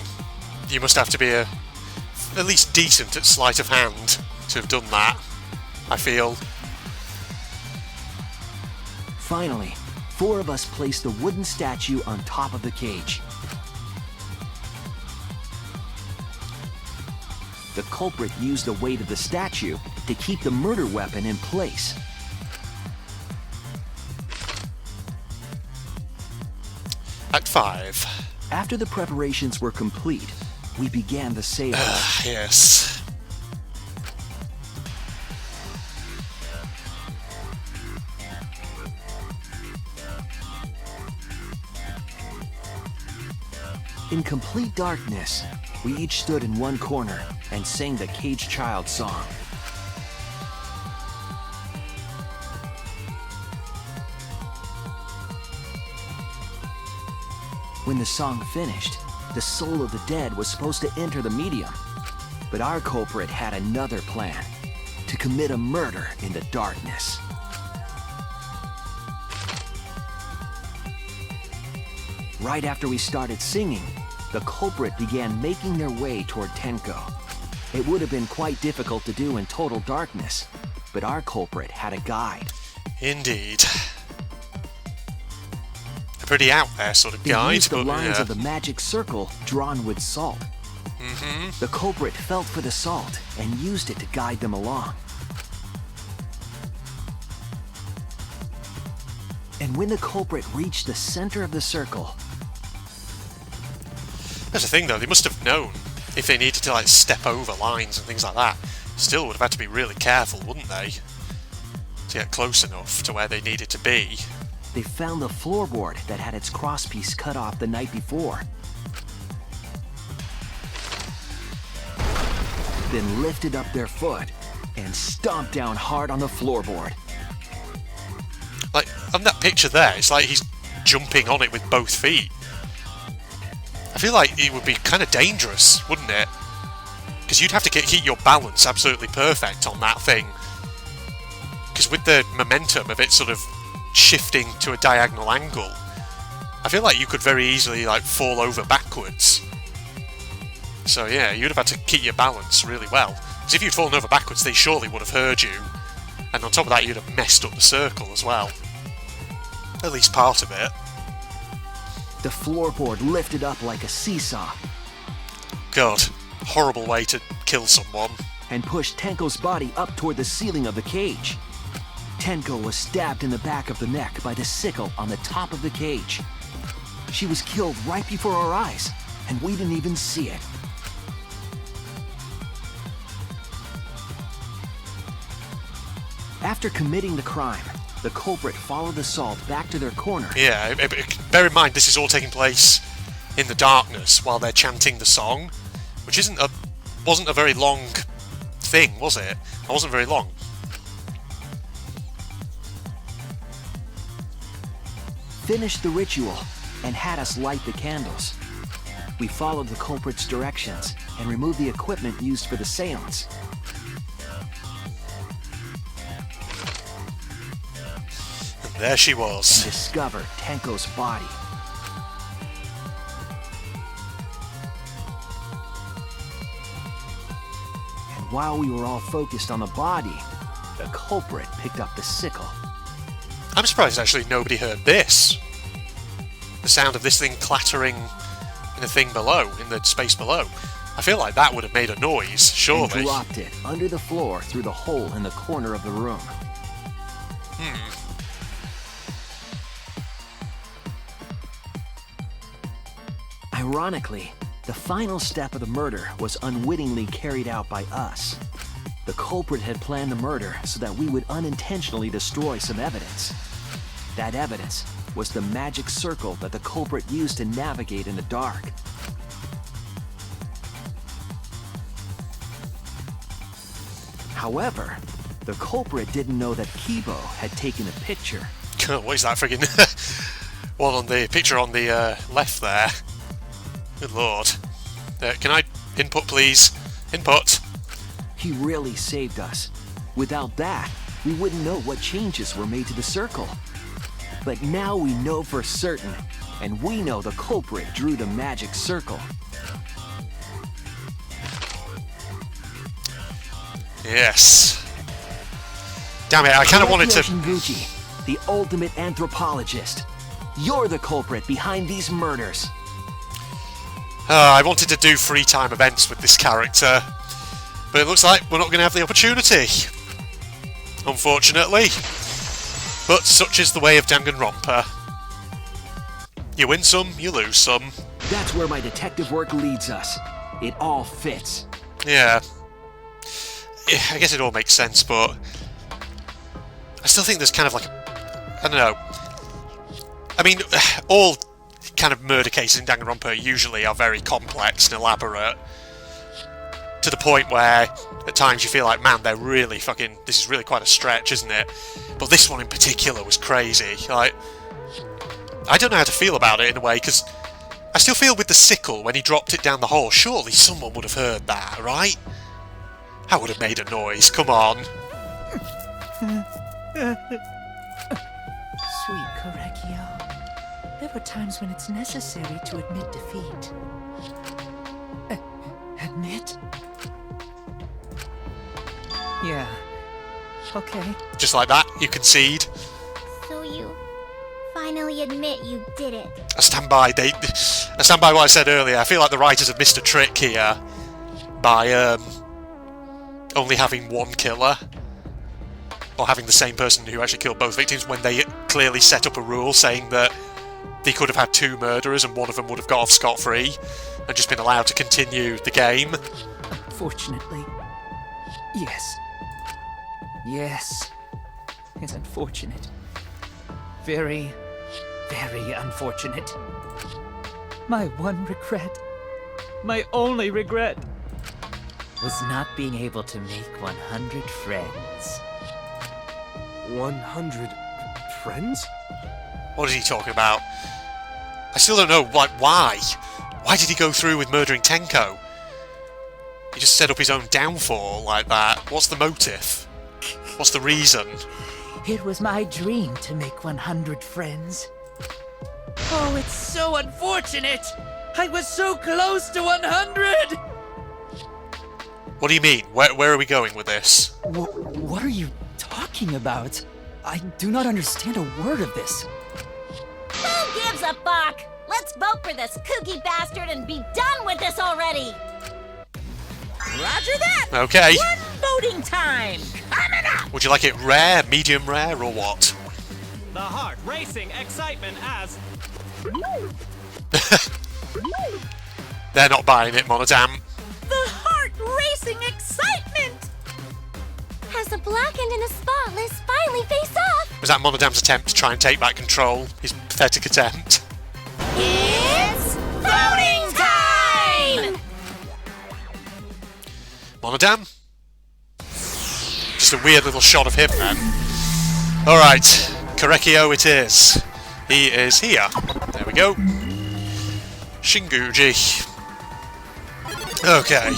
you must have to be at least decent at sleight of hand to have done that, I feel. Finally, 4 of us placed the wooden statue on top of the cage. The culprit used the weight of the statue to keep the murder weapon in place. Act 5. After the preparations were complete, we began the seance. Yes. In complete darkness, we each stood in one corner and sang the Caged Child song. When the song finished, the soul of the dead was supposed to enter the medium. But our culprit had another plan: to commit a murder in the darkness. Right after we started singing, the culprit began making their way toward Tenko. It would have been quite difficult to do in total darkness, but our culprit had a guide. Indeed. A pretty out there sort of They guide, used the but lines yeah. of the magic circle drawn with salt. The culprit felt for the salt and used it to guide them along. And when the culprit reached the center of the circle, That's the thing though, they must have known if they needed to like step over lines and things like that. Still would have had to be really careful, wouldn't they? To get close enough to where they needed to be. they found the floorboard that had its crosspiece cut off the night before. Then lifted up their foot and stomped down hard on the floorboard. Like, on that picture there, it's like he's jumping on it with both feet. I feel like it would be kind of dangerous, wouldn't it? Because you'd have to keep your balance absolutely perfect on that thing. Because with the momentum of it sort of shifting to a diagonal angle, I feel like you could very easily like fall over backwards. So yeah, you'd have had to keep your balance really well. Because if you'd fallen over backwards, they surely would have heard you. And on top of that, you'd have messed up the circle as well. At least part of it. The floorboard lifted up like a seesaw. God, horrible way to kill someone. And pushed Tenko's body up toward the ceiling of the cage. Tenko was stabbed in the back of the neck by the sickle on the top of the cage. She was killed right before our eyes, and we didn't even see it. After committing the crime, the culprit followed the salt back to their corner. Yeah, bear in mind this is all taking place in the darkness while they're chanting the song, which wasn't a very long thing, was it? It wasn't very long. Finished the ritual and had us light the candles. We followed the culprit's directions and removed the equipment used for the seance. And there she was. And discovered Tenko's body. And while we were all focused on the body, the culprit picked up the sickle. I'm surprised actually nobody heard this. The sound of this thing clattering in the thing below, in the space below. I feel like that would have made a noise, surely. And dropped it under the floor through the hole in the corner of the room. Ironically, the final step of the murder was unwittingly carried out by us. The culprit had planned the murder so that we would unintentionally destroy some evidence. That evidence was the magic circle that the culprit used to navigate in the dark. However, the culprit didn't know that Kibo had taken a picture. What is that friggin' one on the picture on the left there? Good lord. Can I input, please? Input. He really saved us. Without that, we wouldn't know what changes were made to the circle. But now we know for certain, and we know the culprit drew the magic circle. Yes. Damn it, I kind of wanted to... Yoshinguchi, the ultimate anthropologist, You're the culprit behind these murders. I wanted to do free time events with this character, but it looks like we're not going to have the opportunity, unfortunately. But such is the way of Danganronpa. You win some, you lose some. That's where my detective work leads us. It all fits. Yeah. I guess it all makes sense, but I still think there's kind of like, I don't know. I mean, all kind of murder cases in Danganronpa usually are very complex and elaborate, to the point where at times you feel like, man, they're really fucking, this is really quite a stretch, isn't it? But this one in particular was crazy. Like, I don't know how to feel about it in a way, because I still feel with the sickle, when he dropped it down the hole, surely someone would have heard that, right? I would have made a noise, come on. Sweet Correcchio. There were times when it's necessary to admit defeat. Admit? Yeah. Okay. Just like that, you concede. So you finally admit you did it. I stand by what I said earlier. I feel like the writers have missed a trick here by only having one killer, or having the same person who actually killed both victims, when they clearly set up a rule saying that they could have had two murderers and one of them would have got off scot-free and just been allowed to continue the game. Unfortunately, yes. Yes. It's unfortunate. Very, very unfortunate. My one regret, my only regret, was not being able to make 100 friends. 100 friends? What is he talking about? I still don't know, like, why? Why did he go through with murdering Tenko? He just set up his own downfall like that. What's the motive? What's the reason? It was my dream to make 100 friends. Oh, it's so unfortunate! I was so close to 100! What do you mean? Where are we going with this? What are you talking about? I do not understand a word of this. Who gives a fuck? Let's vote for this kooky bastard and be done with this already! Roger that! Okay. One voting time! Coming up! Would you like it rare, medium rare, or what? The heart racing excitement as They're not buying it, Monodam. The heart racing excitement! As the blackened and the spotless finally face off, Was that Monodam's attempt to try and take back control? His pathetic attempt. It's voting time! Monodam? Just a weird little shot of him then. Alright, Correcchio it is. He is here. There we go. Shinguji. Okay.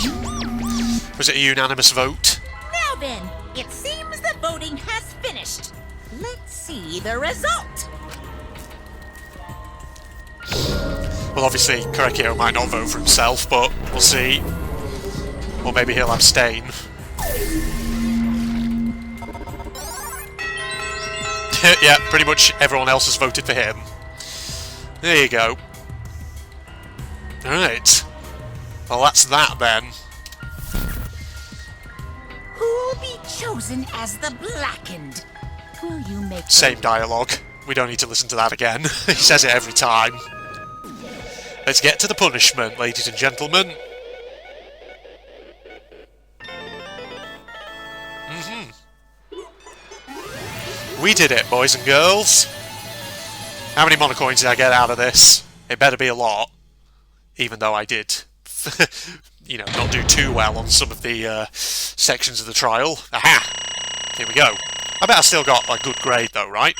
Was it a unanimous vote? Now then, it seems the voting has finished. Let's see the result. Well, obviously, Correcchio might not vote for himself, but we'll see. Or maybe he'll abstain. Yeah, pretty much everyone else has voted for him. There you go. Alright. Well, that's that then. Who'll be chosen as the blackened? Will you make Same dialogue. We don't need to listen to that again. He says it every time. Let's get to the punishment, ladies and gentlemen. We did it, boys and girls. How many monocoins did I get out of this? It better be a lot. Even though I did, you know, not do too well on some of the sections of the trial. Aha! Here we go. I bet I still got a good grade though, right?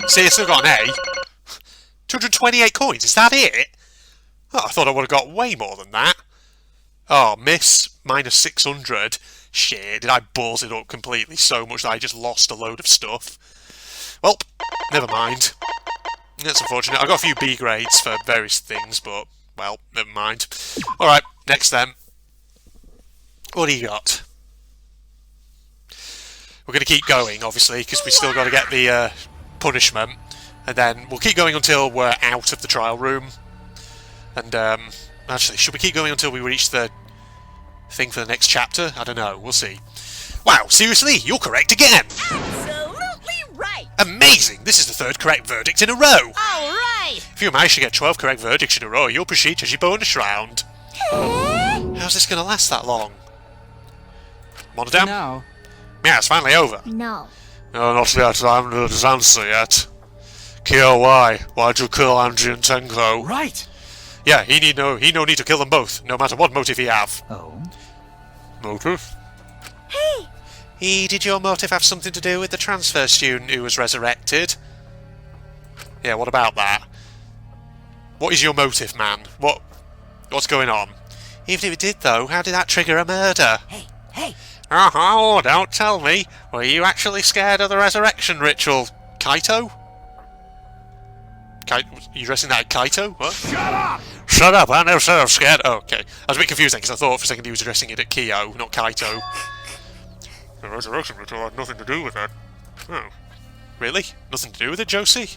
See, I still got an A. 228 coins, is that it? Oh, I thought I would have got way more than that. Oh, miss, minus 600. Shit, did I balls it up completely so much that I just lost a load of stuff? Well, never mind. That's unfortunate. I got a few B grades for various things, but, well, never mind. Alright, next then. What do you got? We're going to keep going, obviously, because we still got to get the punishment. And then we'll keep going until we're out of the trial room. And, actually, should we keep going until we reach the thing for the next chapter? I don't know, we'll see. Wow, seriously? You're correct again! Absolutely right! Amazing! This is the third correct verdict in a row! Alright! If you manage to get 12 correct verdicts in a row, you'll proceed as your bonus round. How's this going to last that long? Monodam? Now, Yeah, it's finally over. No. No, not yet. I haven't heard his answer yet. Kyo, why'd you kill Angie and Tenko? Right! Yeah, he no need to kill them both, no matter what motive he have. Oh? Motive? Did your motive have something to do with the transfer student who was resurrected? Yeah, what about that? What is your motive, man? What's going on? Even if it did, though, how did that trigger a murder? Hey! Oh, don't tell me. Were you actually scared of the resurrection ritual, Kaito? You addressing that at Kaito? What? Shut up! Shut up, I never said I was scared. Oh, okay. I was a bit confused then, because I thought for a second he was addressing it at Kyo, not Kaito. The resurrection ritual had nothing to do with that. Oh. Really? Nothing to do with it, Josie?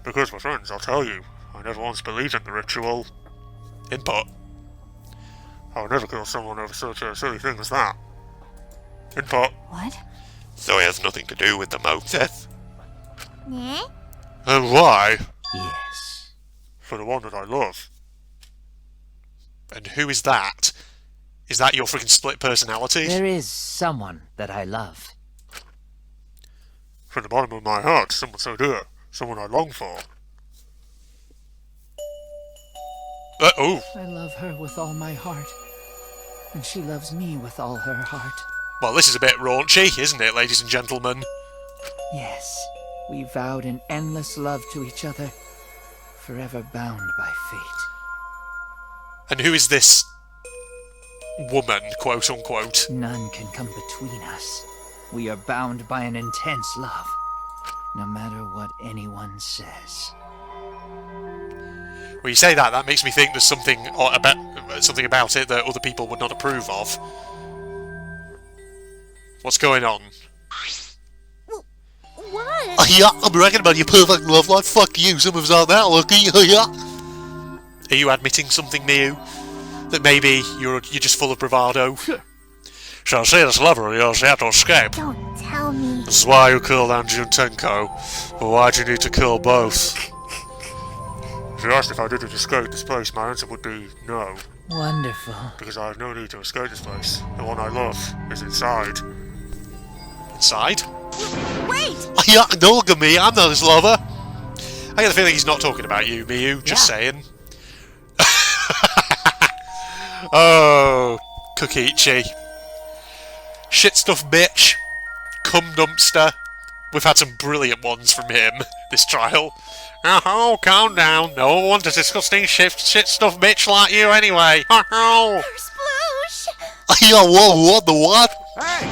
Because, my friends, I'll tell you, I never once believed in the ritual. Input. I would never kill someone over such a silly thing as that. Input. What? So it has nothing to do with the motive. Eh? And why? Yes. For the one that I love. And who is that? Is that your freaking split personality? There is someone that I love. From the bottom of my heart, someone so dear. Someone I long for. Oh! I love her with all my heart. And she loves me with all her heart. Well, this is a bit raunchy, isn't it, ladies and gentlemen? Yes, we vowed an endless love to each other, forever bound by fate. And who is this woman, quote unquote? None can come between us. We are bound by an intense love, no matter what anyone says. Well, you say that makes me think there's something about it that other people would not approve of. What's going on? What? Yeah, I'm bragging about your perfect love life. Fuck you, some of us aren't that lucky. Are you admitting something, Miu? That maybe you're just full of bravado? Shall I say this lover of yours had to escape? Don't tell me. This is why you killed Angie and Tenko. But why'd you need to kill both? If you asked if I didn't escape this place, my answer would be no. Wonderful. Because I have no need to escape this place. The one I love is inside. Inside? Wait! Yeah, don't look at me, I'm not his lover. I get the feeling he's not talking about you, Miu, just saying. Oh, Kokichi. Shit stuff bitch. Cum dumpster. We've had some brilliant ones from him this trial. Oh, calm down. No one wants a disgusting shit stuff bitch like you anyway. Oh. Sploosh! Yeah, whoa, what the what? Hey!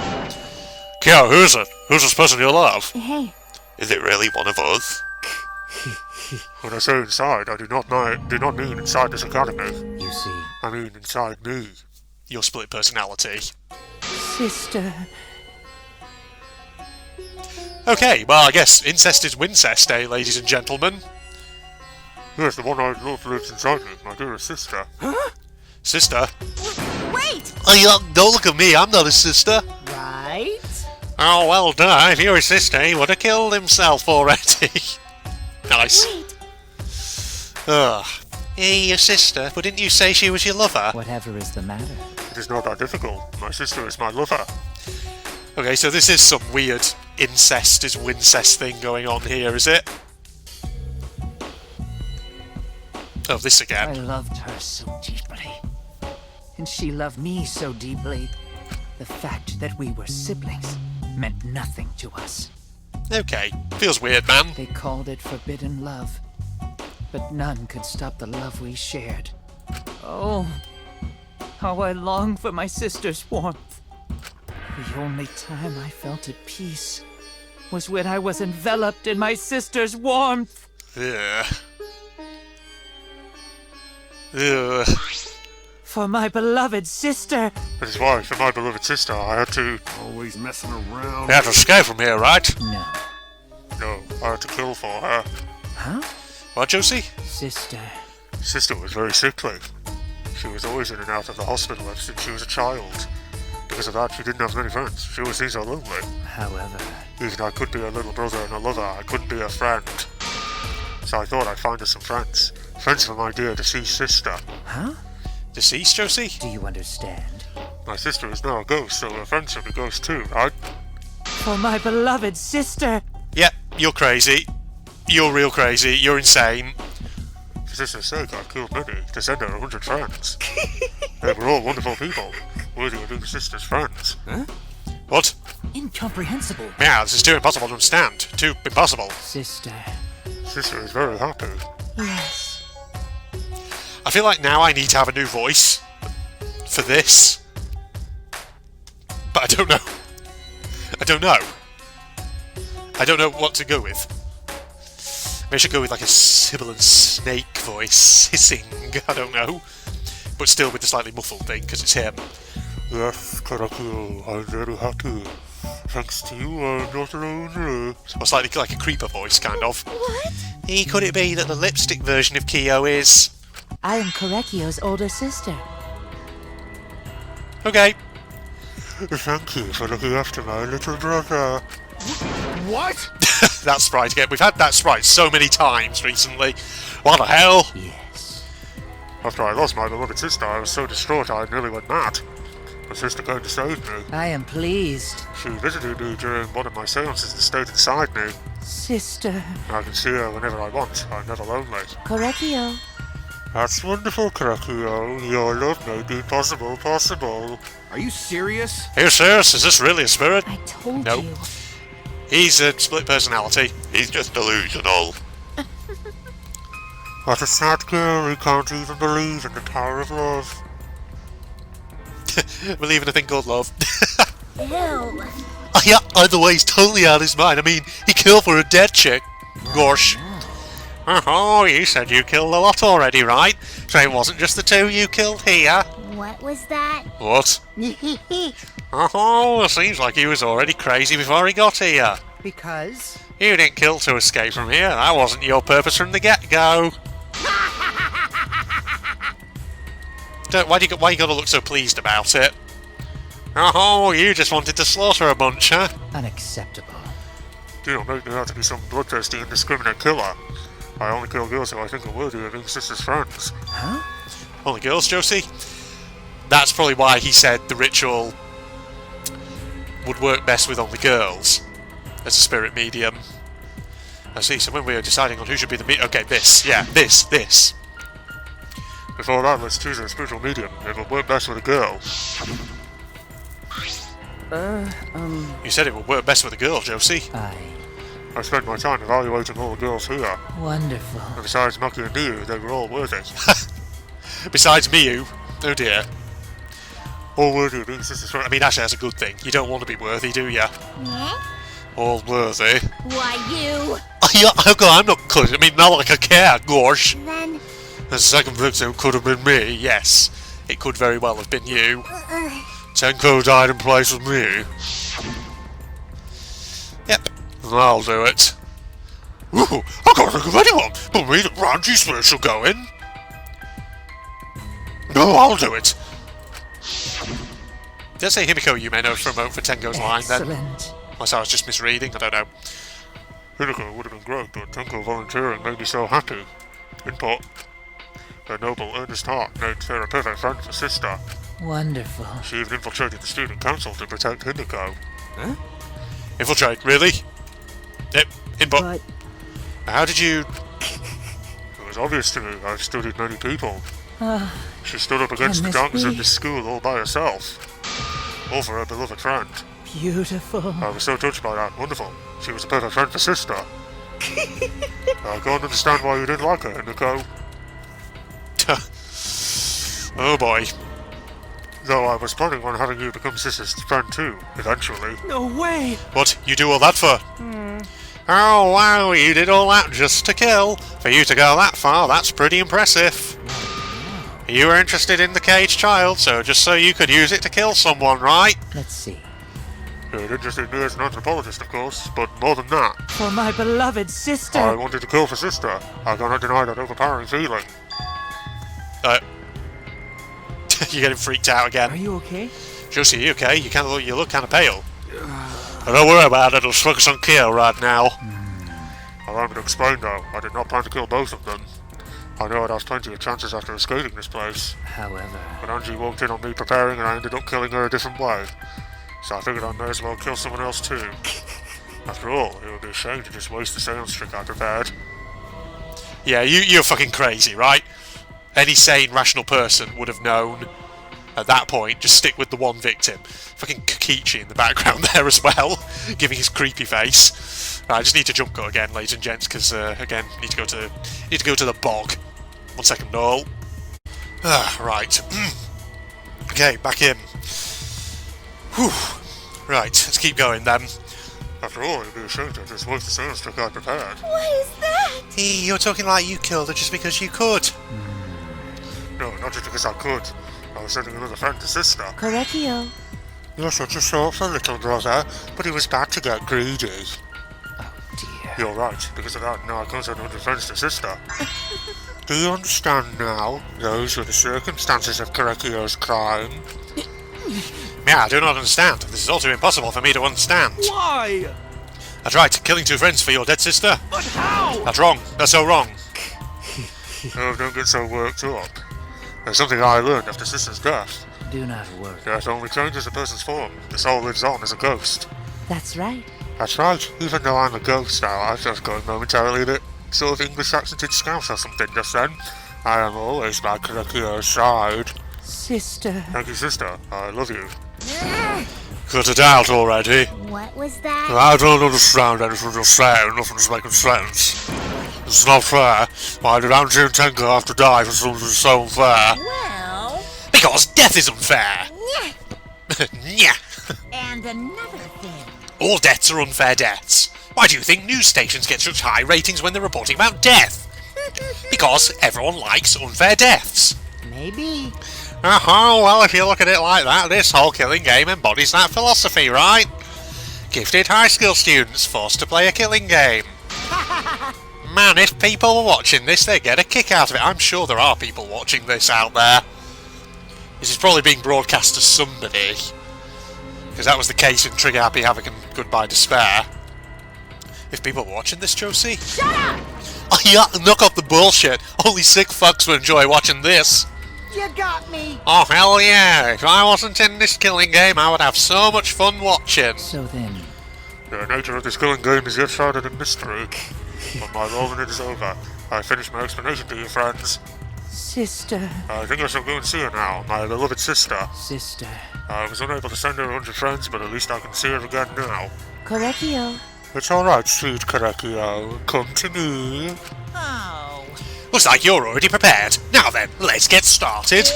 Kyo, who is it? Who's this person you love? Hey, Is it really one of us? When I say inside, I do not mean inside this academy. You see, I mean inside me. Your split personality. sister. Okay, well, I guess incest is wincest, eh, ladies and gentlemen? Yes, the one I love lives inside me, my dearest sister. Huh? Sister? Wait! Don't look at me, I'm not his sister. Right? Oh, well done. If you were his sister, he would have killed himself already. Nice. Wait! Ugh. Hey, your sister, but didn't you say she was your lover? Whatever is the matter? It is not that difficult. My sister is my lover. Okay, so this is some weird incest is wincest thing going on here, is it? Oh, this I again. loved her so deeply. And she loved me so deeply. The fact that we were siblings meant nothing to us. Okay, feels weird, man. They called it forbidden love. But none could stop the love we shared. Oh, how I long for my sister's warmth. The only time I felt at peace was when I was enveloped in my sister's warmth. Yeah. Ugh. For my beloved sister, With his wife and my beloved sister, I had to... Always messing around. We had to escape from here, right? No. No, I had to kill for her. Huh? What, Josie? Sister. Sister was very sickly. She was always in and out of the hospital ever since she was a child. Because of that, she didn't have many friends. She always seemed so lonely. However... Even I could be a little brother and a lover, I couldn't be a friend. So I thought I'd find her some friends. Friends for my dear deceased sister. Huh? Deceased, Josie? Do you understand? My sister is now a ghost, so her friends should be ghosts too, right? For my beloved sister! Yep, you're crazy. You're real crazy. You're insane. For sister's sake, I've killed many to send her 100 friends. They were all wonderful people, worthy of being sister's friends. Huh? What? Incomprehensible. Yeah, this is too impossible to understand. Too impossible. Sister. Sister is very happy. Yes. I feel like now I need to have a new voice for this. But I don't know. I don't know. I don't know what to go with. Maybe I should go with like a sibilant snake voice, hissing, I don't know. But still with the slightly muffled thing, because it's him. Yes, Karakuo, I'm very happy. Thanks to you, I'm not alone. Or slightly like a creeper voice, kind of. What? Could it be that the lipstick version of Kyo is... I am Korekio's older sister. Okay. Thank you for looking after my little brother. What? That sprite again. We've had that sprite so many times recently. What the hell? Yes. After I lost my beloved sister, I was so distraught I nearly went mad. My sister came to save me. I am pleased. She visited me during one of my seances that stayed inside me. Sister. I can see her whenever I want. I'm never lonely. Korekio. That's wonderful, Karakuo. Your love made the impossible possible. Are you serious? Are you serious? Is this really a spirit? I told Nope. you. He's a split personality. He's just delusional. What a sad girl who can't even believe in the power of love. Believe in a thing called love. Ew. Oh, yeah, either way, he's totally out of his mind. I mean, he killed for a dead chick. Gosh. Oh, you said you killed a lot already, right? So it wasn't just the two you killed here. What was that? What? Oh, it seems like he was already crazy before he got here. Because? You didn't kill to escape from here. That wasn't your purpose from the get-go. Why you gotta look so pleased about it? Oh, you just wanted to slaughter a bunch, huh? Unacceptable. Do not make me out to be some bloodthirsty, indiscriminate killer. I only kill girls who I think are worthy of being sister's friends. Huh? Only girls, Josie? That's probably why he said the ritual would work best with only girls as a spirit medium. I see, so when we are deciding on who should be the okay, this. Before that, let's choose a spiritual medium. It will work best with a girl. You said it would work best with a girl, Josie. I spent my time evaluating all the girls here. Wonderful. And besides Maki and Miyu, they were all worthy. Besides Miyu, oh dear. All worthy of being sister's friend. I mean, actually, that's a good thing. You don't want to be worthy, do you? Yeah? All worthy. Why you? I'm not good. I mean, not like I care, gosh. Then... The second victim could have been me, yes. It could very well have been you. Tenko died in place of me. Yep, I'll do it. Ooh, I can't think of anyone but me that Ranji Spirit shall go in. No, I'll do it. Did I say Himiko Yume for a moment for Tenko's line then? Excellent. Unless I was just misreading, I don't know. Himiko would have been great, but Tenko volunteering made me so happy. Input. Her noble, earnest heart made her a perfect friend for sister. Wonderful. She even infiltrated the student council to protect Himiko. Huh? Infiltrate, really? Yep, input. But... How did you... It was obvious to me. I've studied many people. She stood up against the darkness of this school all by herself. All for her beloved friend. Beautiful. I was so touched by that. Wonderful. She was a perfect friend for sister. I can't understand why you didn't like her, Himiko. Oh boy. Though I was planning on having you become sister's friend too, eventually. No way! What? You do all that for? Oh wow, you did all that just to kill. For you to go that far, that's pretty impressive. You were interested in the caged child, so just so you could use it to kill someone, right? Let's see. You're interested in me as an anthropologist, of course, but more than that. For my beloved sister. I wanted to kill for sister. I cannot deny that overpowering feeling. You're getting freaked out again. Are you okay? Josie, you okay? You look kind of pale. Don't worry about it. Let's focus on Keo right now. Allow me to explain, though. I did not plan to kill both of them. I know I'd have plenty of chances after escaping this place. However... But Angie walked in on me preparing, and I ended up killing her a different way. So I figured I may as well kill someone else too. After all, it would be a shame to just waste the seance trick I prepared. Yeah, you're fucking crazy, right? Any sane, rational person would have known at that point, just stick with the one victim. Fucking Kokichi in the background there as well, giving his creepy face. Right, I just need to jump cut again, ladies and gents, because again, need to go to the bog. 1 second, no. Right. Okay, back in. Whew. Right, let's keep going then. After all, it'd be a shame to just waste the seance trick I prepared. What is that? You're talking like you killed her just because you could. No, not just because I could. I was sending another friend to sister. Correctio. You're such a soft little brother, but he was bad to get greedy. Oh dear. You're right. Because of that, now I can't send 100 friends to sister. Do you understand now? Those were the circumstances of Korekio's crime. Yeah, I do not understand. This is all too impossible for me to understand. Why? That's right, killing 2 friends for your dead sister. But how? That's wrong. That's so wrong. Oh, don't get so worked up. There's something I learned after sister's death. Do not worry. Death only changes a person's form. The soul lives on as a ghost. That's right. That's right. Even though I'm a ghost now, I was just going momentarily that sort of English accented Scouse or something just then. I am always by Korekio's side. Sister. Thank you, sister. I love you. Cut it out already. What was that? I don't understand anything you're saying. Nothing's making sense. It's not fair. Why did Angie and Tenko have to die for something so unfair? Well... Because death is unfair. Yeah. And another thing. All deaths are unfair deaths. Why do you think news stations get such high ratings when they're reporting about death? Because everyone likes unfair deaths. Maybe. Well, if you look at it like that, this whole killing game embodies that philosophy, right? Gifted high school students forced to play a killing game. Man, if people were watching this, they'd get a kick out of it. I'm sure there are people watching this out there. This is probably being broadcast to somebody. Because that was the case in Trigger Happy Havoc and Goodbye Despair. If people were watching this, Josie... Shut up! Oh yeah, knock off the bullshit. Only sick fucks would enjoy watching this. You got me! Oh hell yeah! If I wasn't in this killing game, I would have so much fun watching. So then... The nature of this killing game is yet shrouded in mystery. But my role in it is over. I finished my explanation to you, friends. Sister. I think I shall go and see her now, my beloved sister. Sister. I was unable to send her 100 friends, but at least I can see her again now. Correctio. It's alright, sweet Korekio. Come to me. Oh. Looks like you're already prepared. Now then, let's get started. It's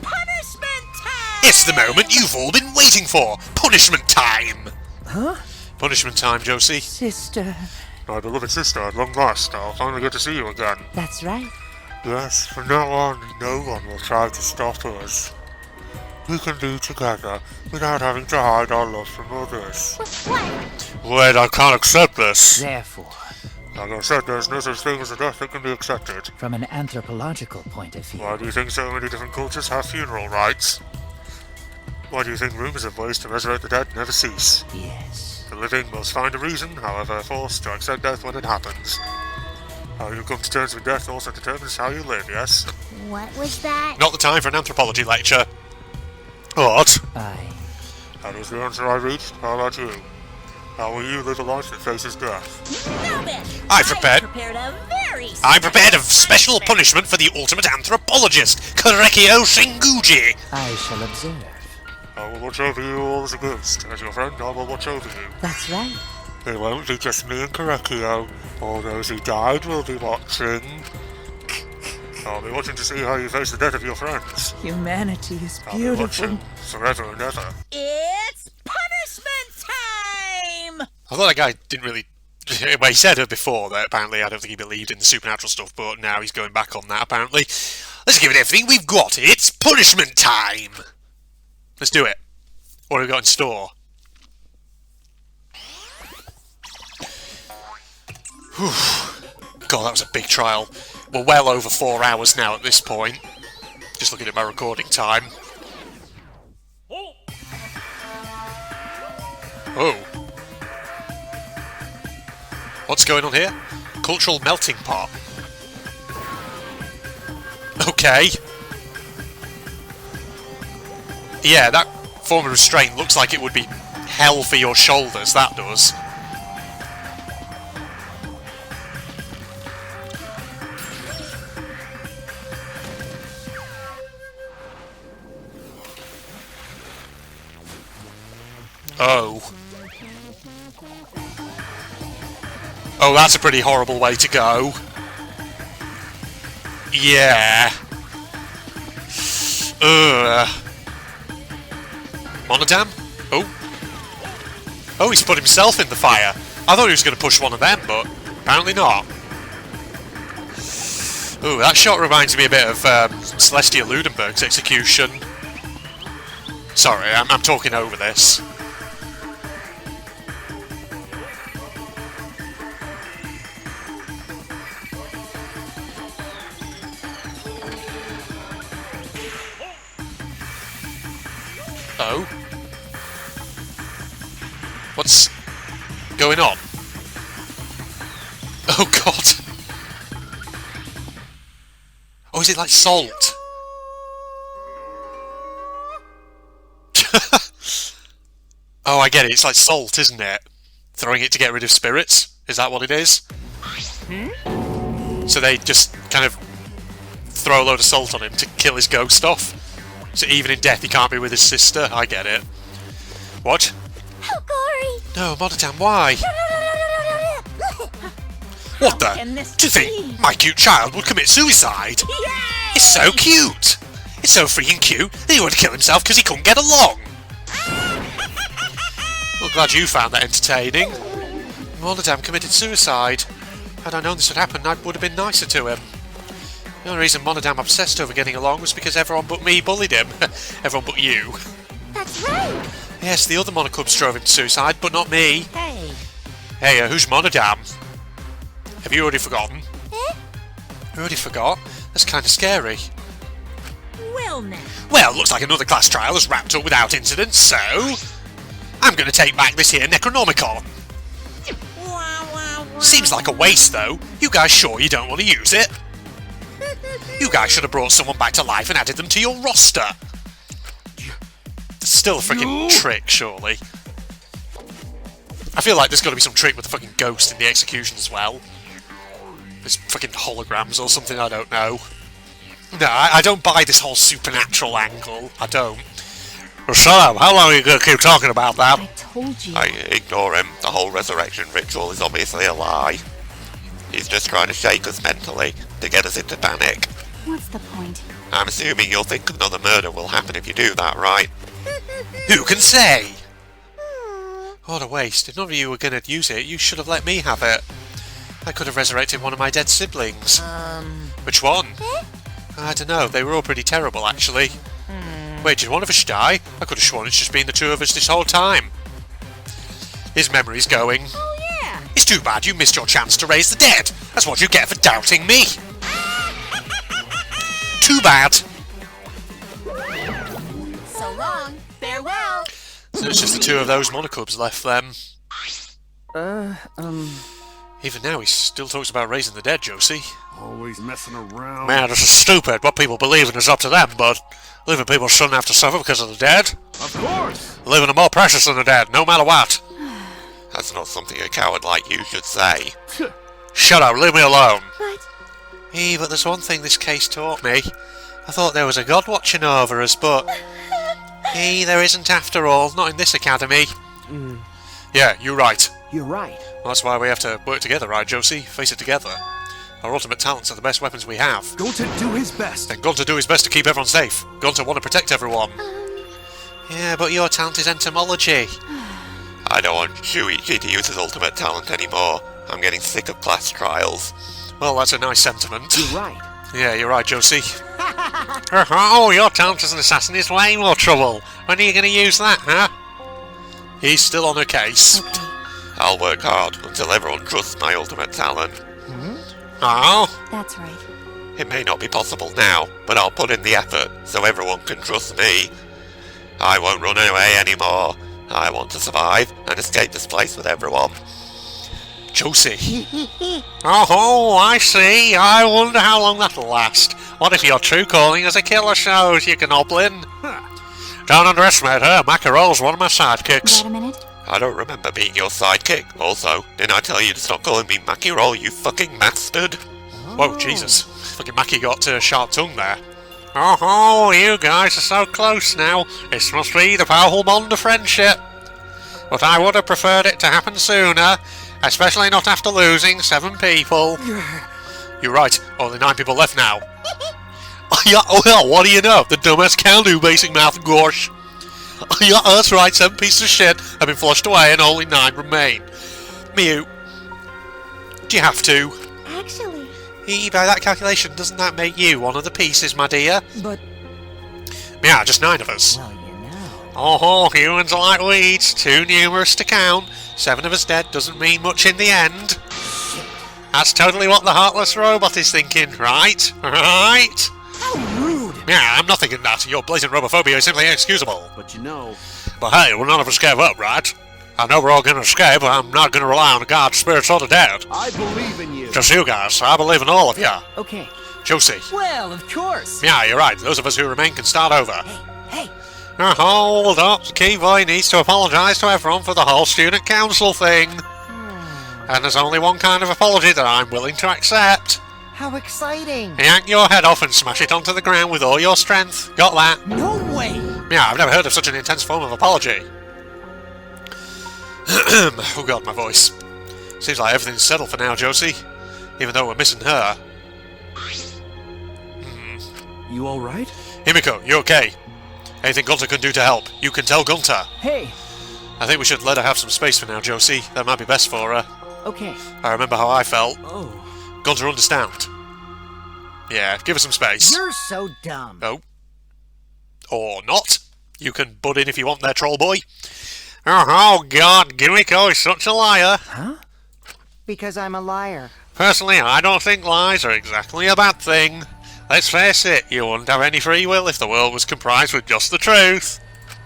punishment time! It's the moment you've all been waiting for. Punishment time. Huh? Punishment time, Josie. Sister. My beloved sister, at long last, I'll finally get to see you again. That's right. Yes, from now on, no one will try to stop us. We can be together without having to hide our love from others. What? Wait, I can't accept this. Therefore, Like I said, there's no such thing as a death that can be accepted. from an anthropological point of view... Why do you think so many different cultures have funeral rites? Why do you think rumors of ways to resurrect the dead never cease? Yes. The living must find a reason, however forced, to accept death when it happens. How you come to terms with death also determines how you live, yes? What was that? Not the time for an anthropology lecture. What? I... That is the answer I reached. How about you? How will you live a life that faces death? Now then, I prepared a very... I prepared a special punishment for the ultimate anthropologist, Korekio Shinguji. I shall observe. I will watch over you all as a ghost. As your friend, I will watch over you. That's right. It won't be just me and Korekio. All those who died will be watching. I'll be watching to see how you face the death of your friends. Humanity is I'll be beautiful. watching forever and ever. It's punishment time! I thought that guy didn't really Well, he said it before that apparently I don't think he believed in the supernatural stuff, but now he's going back on that apparently. Let's give it everything we've got. It's punishment time! Let's do it. What have we got in store? Whew. God, that was a big trial. We're well over 4 hours now at this point. Just looking at my recording time. Oh. What's going on here? Cultural melting pot. Okay. Yeah, that form of restraint looks like it would be hell for your shoulders, that does. Oh. Oh, that's a pretty horrible way to go. Yeah. Monodam? Oh. Oh, he's put himself in the fire. I thought he was going to push one of them, but apparently not. Ooh, that shot reminds me a bit of Celestia Ludenberg's execution. Sorry, I'm talking over this. Oh. What's going on? Oh god. Oh, is it like salt? Oh, I get it. It's like salt, isn't it? Throwing it to get rid of spirits? Is that what it is? So they just kind of throw a load of salt on him to kill his ghost off. So even in death he can't be with his sister. I get it. What? Oh, Gory! No, Monodam, why? What the? Do you think my cute child would commit suicide? Yay! It's so cute! It's so freaking cute that he would kill himself because he couldn't get along! Well, glad you found that entertaining. Monodam committed suicide. Had I known this would happen, I would have been nicer to him. The only reason Monodam obsessed over getting along was because everyone but me bullied him. Everyone but you. That's right! Yes, the other Monocubs drove him to suicide, but not me. Hey. Hey, who's Monodam? Have you already forgotten? Eh? You already forgot? That's kind of scary. Well now. Well, looks like another class trial has wrapped up without incident, so... I'm going to take back this here Necronomicon. Seems like a waste, though. You guys sure you don't want to use it? You guys should have brought someone back to life and added them to your roster. It's still a freaking trick, surely. I feel like there's got to be some trick with the fucking ghost in the execution as well. There's fucking holograms or something, I don't know. No, I don't buy this whole supernatural angle. I don't. Well, shut up. How long are you going to keep talking about that? I told you. Ignore him. The whole resurrection ritual is obviously a lie. He's just trying to shake us mentally, to get us into panic. What's the point? I'm assuming you'll think another murder will happen if you do that, right? Who can say? What a waste. If none of you were going to use it, you should have let me have it. I could have resurrected one of my dead siblings. Which one? I don't know. They were all pretty terrible, actually. Wait, did one of us die? I could have sworn it's just been the two of us this whole time. His memory's going. Oh yeah. It's too bad you missed your chance to raise the dead. That's what you get for doubting me. Too bad. So long. Farewell. So it's just the two of those Monocubs left then. Even now he still talks about raising the dead, Josie. Always messing around. Man, this is stupid. What people believe in is up to them, but living people shouldn't have to suffer because of the dead. Of course. Living are more precious than the dead, no matter what. That's not something a coward like you should say. Shut up, leave me alone. But... But there's one thing this case taught me. I thought there was a god watching over us, but... there isn't after all, not in this academy. Yeah, you're right. You're right. Well, that's why we have to work together, right, Josie? Face it together. Our ultimate talents are the best weapons we have. Going to do his best. And going to do his best to keep everyone safe. Going to want to protect everyone. Yeah, but your talent is entomology. I don't want Shuichi to use his ultimate talent anymore. I'm getting sick of class trials. Well, that's a nice sentiment. You're right. Yeah, you're right, Josie. Oh, your talent as an assassin is way more trouble. When are you going to use that, huh? He's still on her case. Okay. I'll work hard until everyone trusts my ultimate talent. Oh? That's right. It may not be possible now, but I'll put in the effort so everyone can trust me. I won't run away anymore. I want to survive and escape this place with everyone. Josie. Oh, I see. I wonder how long that'll last. What if your true calling is a killer shows, you goblin? Don't underestimate her. Macarole's one of my sidekicks. Wait a minute. I don't remember being your sidekick. Also, didn't I tell you to stop calling me Mackie Roll, you fucking bastard? Whoa, Jesus. Fucking Mackie got a sharp tongue there. Oh, you guys are so close now. This must be the powerful bond of friendship. But I would have preferred it to happen sooner, especially not after losing 7 people. You're right, only 9 people left now. Yeah, well, what do you know? The dumbass can-do basic math and gosh. Yeah, that's right, 7 pieces of shit have been flushed away and only 9 remain. Mew, do you have to? Actually, By that calculation, doesn't that make you one of the pieces, my dear? But Yeah, just 9 of us. Well, you know. Oh, humans are like weeds, too numerous to count. 7 of us dead doesn't mean much in the end. That's totally what the heartless robot is thinking, right? Right? How rude! Yeah, I'm not thinking that. Your blatant robophobia is simply inexcusable. But you know, But hey, well, none of us gave up, right? I know we're all going to escape, but I'm not going to rely on God's spirits or the dead. I believe in you. Just you guys. I believe in all of you. okay. Josie. Well, of course. Yeah, you're right. Those of us who remain can start over. Hey, Hold up. The key boy needs to apologise to everyone for the whole student council thing. And there's only one kind of apology that I'm willing to accept. how exciting! Yank your head off and smash it onto the ground with all your strength. Got that? No way! Yeah, I've never heard of such an intense form of apology. Oh god, my voice. Seems like everything's settled for now, Josie. Even though we're missing her. you all right? Himiko, you okay? Anything Gunter can do to help, you can tell Gunter. Hey. I think we should let her have some space for now, Josie. That might be best for her. Okay. I remember how I felt. Oh. Gunter, understand? Yeah, give her some space. You're so dumb. Oh. Or not. You can butt in if you want there, troll boy. Oh god, Gimiko is such a liar. Huh? Because I'm a liar. Personally, I don't think lies are exactly a bad thing. Let's face it, you wouldn't have any free will if the world was comprised with just the truth.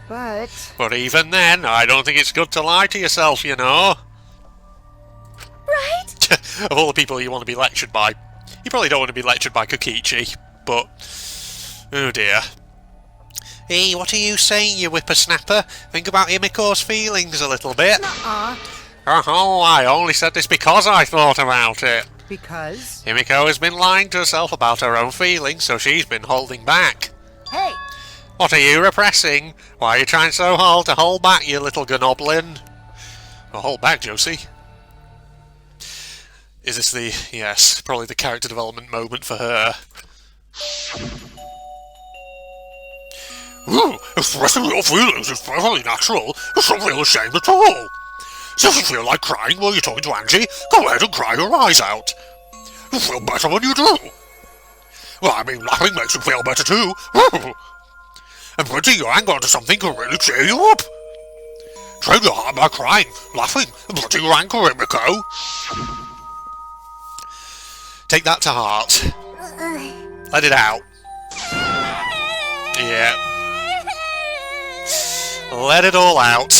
But even then, I don't think it's good to lie to yourself, you know. right? Of all the people you want to be lectured by, you probably don't want to be lectured by Kokichi, but... oh dear. Hey, what are you saying, you whippersnapper? Think about Himiko's feelings a little bit. Nuh-uh. Oh, I only said this because I thought about it. Because? Himiko has been lying to herself about her own feelings, so she's been holding back. Hey! What are you repressing? Why are you trying so hard to hold back, you little goblin? Well, hold back, Josie. Is this the... yes, probably the character development moment for her. Expressing your feelings is perfectly natural. It's not real shame at all. So if you feel like crying while you're talking to Angie, go ahead and cry your eyes out. You'll feel better when you do. Well, I mean, laughing makes you feel better too. And putting your anger onto something can really cheer you up. Train your heart by crying, laughing, and putting your anger in, Miko. Take that to heart. Let it out. Yeah. Let it all out.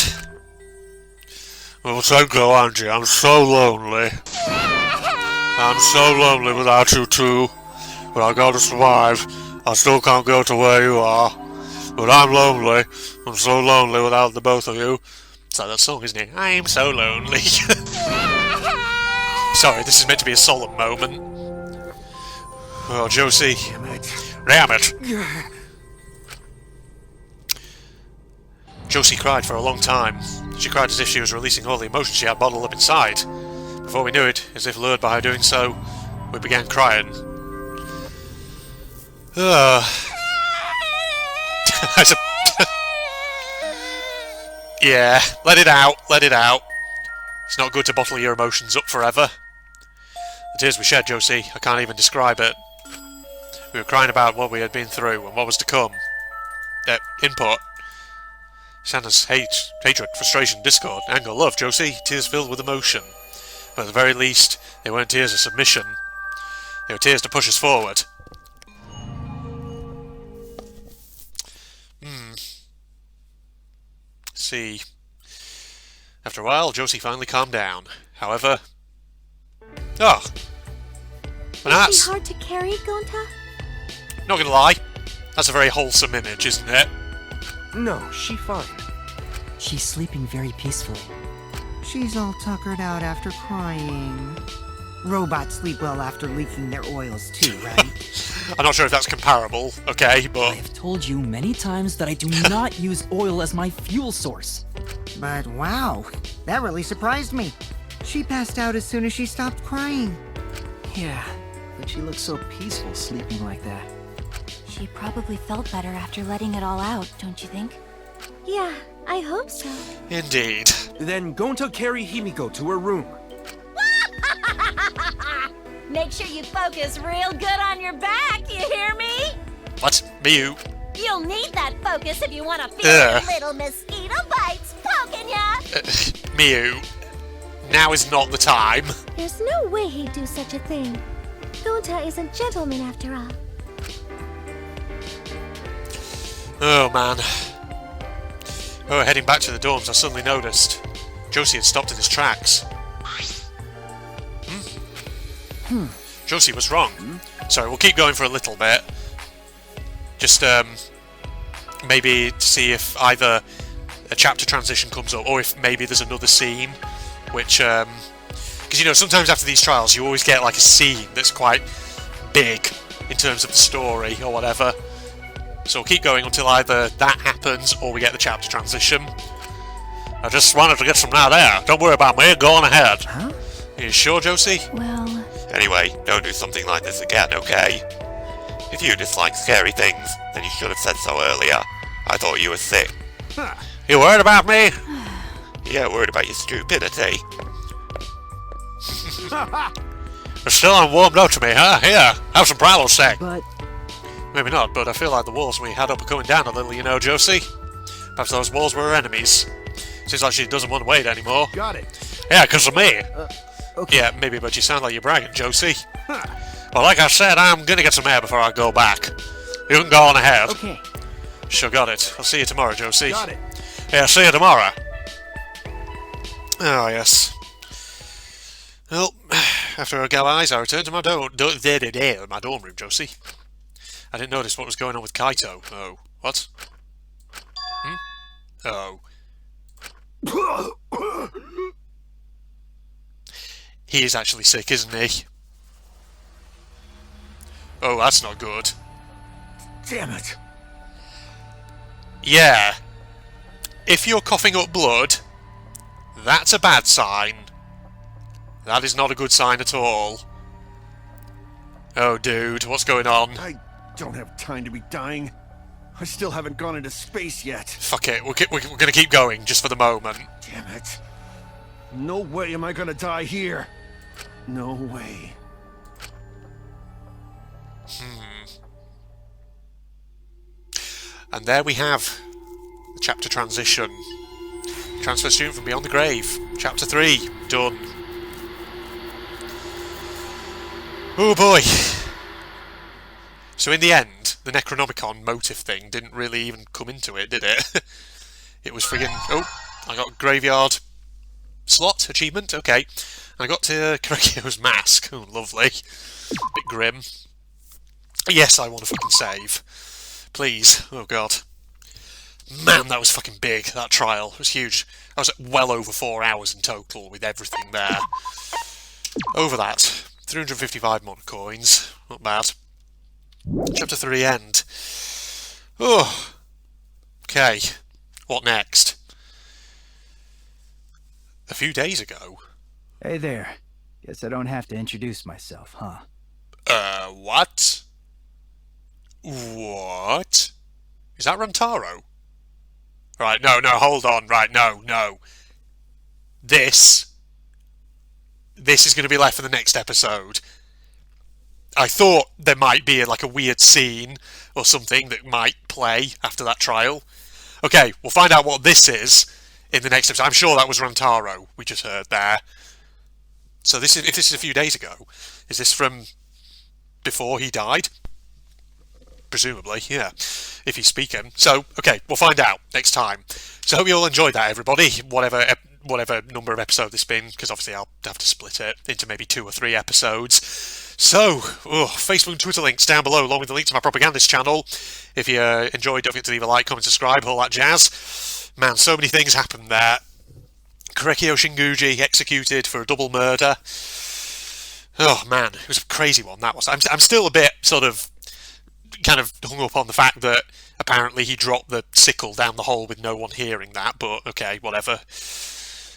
Well, thank you, Angie. I'm so lonely. I'm so lonely without you two. But I gotta survive. I still can't go to where you are. But I'm lonely. I'm so lonely without the both of you. It's like that song, isn't it? I'm so lonely. Sorry, this is meant to be a solemn moment. Oh, Josie. Damn it. Josie cried for a long time. She cried as if she was releasing all the emotions she had bottled up inside. Before we knew it, as if lured by her doing so, we began crying. Yeah, let it out, let it out. It's not good to bottle your emotions up forever. The tears we shed, Josie, I can't even describe it. We were crying about what we had been through and what was to come. Input. Santa's hatred, frustration, discord, anger, love, Josie, tears filled with emotion. But at the very least, they weren't tears of submission. They were tears to push us forward. See. After a while, Josie finally calmed down. However... Oh! But Is she hard to carry, Gonta? Not gonna lie, that's a very wholesome image, isn't it? No, she fine. She's sleeping very peacefully. She's all tuckered out after crying. Robots sleep well after leaking their oils too, right? I'm not sure if that's comparable, okay, but... I've told you many times that I do not use oil as my fuel source. But wow, that really surprised me. She passed out as soon as she stopped crying. Yeah, but she looks so peaceful sleeping like that. She probably felt better after letting it all out, don't you think? Yeah, I hope so. Indeed. Then Gonta carry Himiko to her room. Make sure you focus real good on your back, you hear me? What? Miyu? You'll need that focus if you want to feel Ugh. your little mosquito bites poking ya. Miyu, now is not the time. There's no way he'd do such a thing. Gonta is a gentleman after all. Oh man. Oh, heading back to the dorms, I suddenly noticed Josie had stopped in his tracks. Josie was wrong. Sorry, we'll keep going for a little bit. Just, maybe to see if either a chapter transition comes up, or if maybe there's another scene, which, because, you know, sometimes after these trials, you always get, like, a scene that's quite big in terms of the story, or whatever. So we'll keep going until either that happens, or we get the chapter transition. I just wanted to get some out there. Don't worry about me, go on ahead. Huh? Are you sure, Josie? Well... Anyway, don't do something like this again, okay? If you dislike scary things, then you should have said so earlier. I thought you were sick. You worried about me? Yeah, worried about your stupidity. You're still unwarmed up to me, huh? Here, have some Pralo sec. But... Maybe not, but I feel like the walls we had up are coming down a little, you know, Josie. Perhaps those walls were her enemies. Seems like she doesn't want to wait anymore. Got it. Yeah, because of me. Okay. Yeah, maybe, but you sound like you're bragging, Josie. Well, like I said, I'm gonna get some air before I go back. You can go on ahead. Okay. Sure, got it. I'll see you tomorrow, Josie. Got it. Yeah, see you tomorrow. Oh, yes. Well, after a galvanize, I returned to my dorm room, Josie. I didn't notice what was going on with Kaito. Oh, what? Oh. He is actually sick, isn't he? Oh, that's not good. Damn it. Yeah. If you're coughing up blood, that's a bad sign. That is not a good sign at all. Oh, dude, what's going on? I don't have time to be dying. I still haven't gone into space yet. Fuck it, we're gonna keep going, just for the moment. Damn it. No way am I gonna die here. No way. And there we have the chapter transition. Transfer student from beyond the grave. Chapter 3, done. Oh boy. So in the end, the Necronomicon motive thing didn't really even come into it, did it? It was friggin... Oh, I got graveyard slot achievement, okay. I got to Korekio's mask. Oh, lovely. Bit grim. Yes, I want to fucking save. Please. Oh, God. Man, that was fucking big, that trial. It was huge. I was at well over 4 hours in total with everything there. Over that. 355 mod coins. Not bad. Chapter 3 end. Oh. Okay. What next? A few days ago. Hey there. Guess I don't have to introduce myself, huh? What? What? Is that Rantaro? Right, no, hold on, right, no. This this is going to be left for the next episode. I thought there might be like a weird scene or something that might play after that trial. Okay, we'll find out what this is in the next episode. I'm sure that was Rantaro we just heard there. So this is, if this is a few days ago, is this from before he died? Presumably, yeah, if he's speaking. So, okay, we'll find out next time. So hope you all enjoyed that, everybody, whatever number of episodes it's been, because obviously I'll have to split it into maybe 2 or 3 episodes. So, Facebook and Twitter links down below, along with the link to my propagandist channel. If you enjoyed, don't forget to leave a like, comment, subscribe, all that jazz. Man, so many things happened there. Korekio Shinguji executed for a double murder. Oh man, it was a crazy one, that was. I'm still a bit sort of kind of hung up on the fact that apparently he dropped the sickle down the hole with no one hearing that, but okay, whatever.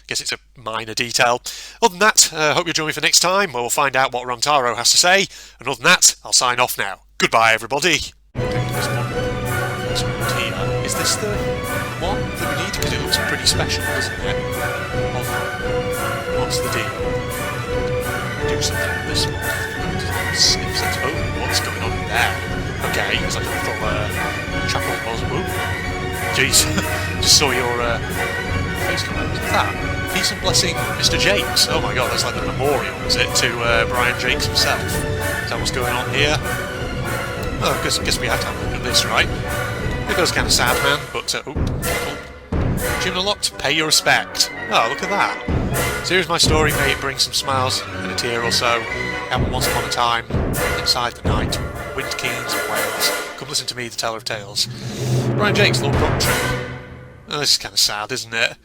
Guess it's a minor detail. Other than that, hope you'll join me for next time, where we'll find out what Rantaro has to say. And other than that, I'll sign off now. Goodbye, everybody. Is this the one that we need? Because it looks pretty special, doesn't it? What's the deal? Do something with this one. Oh, what's going on there? Okay, it's like a little chapel was. Jeez, just saw your face come out. What's that? Peace and blessing, Mr. Jakes. Oh my god, that's like the memorial, is it, to Brian Jakes himself? Is that what's going on here? Oh, I guess we have to have a look at this, right? It goes kind of sad, man, but Tune unlocked, pay your respect. Oh, look at that. So here's my story, may it bring some smiles and a tear or so. Happened once upon a time, inside the night, wind keens and whales. Come listen to me, the teller of tales. Brian Jakes, Lord Proctor. Oh, this is kind of sad, isn't it?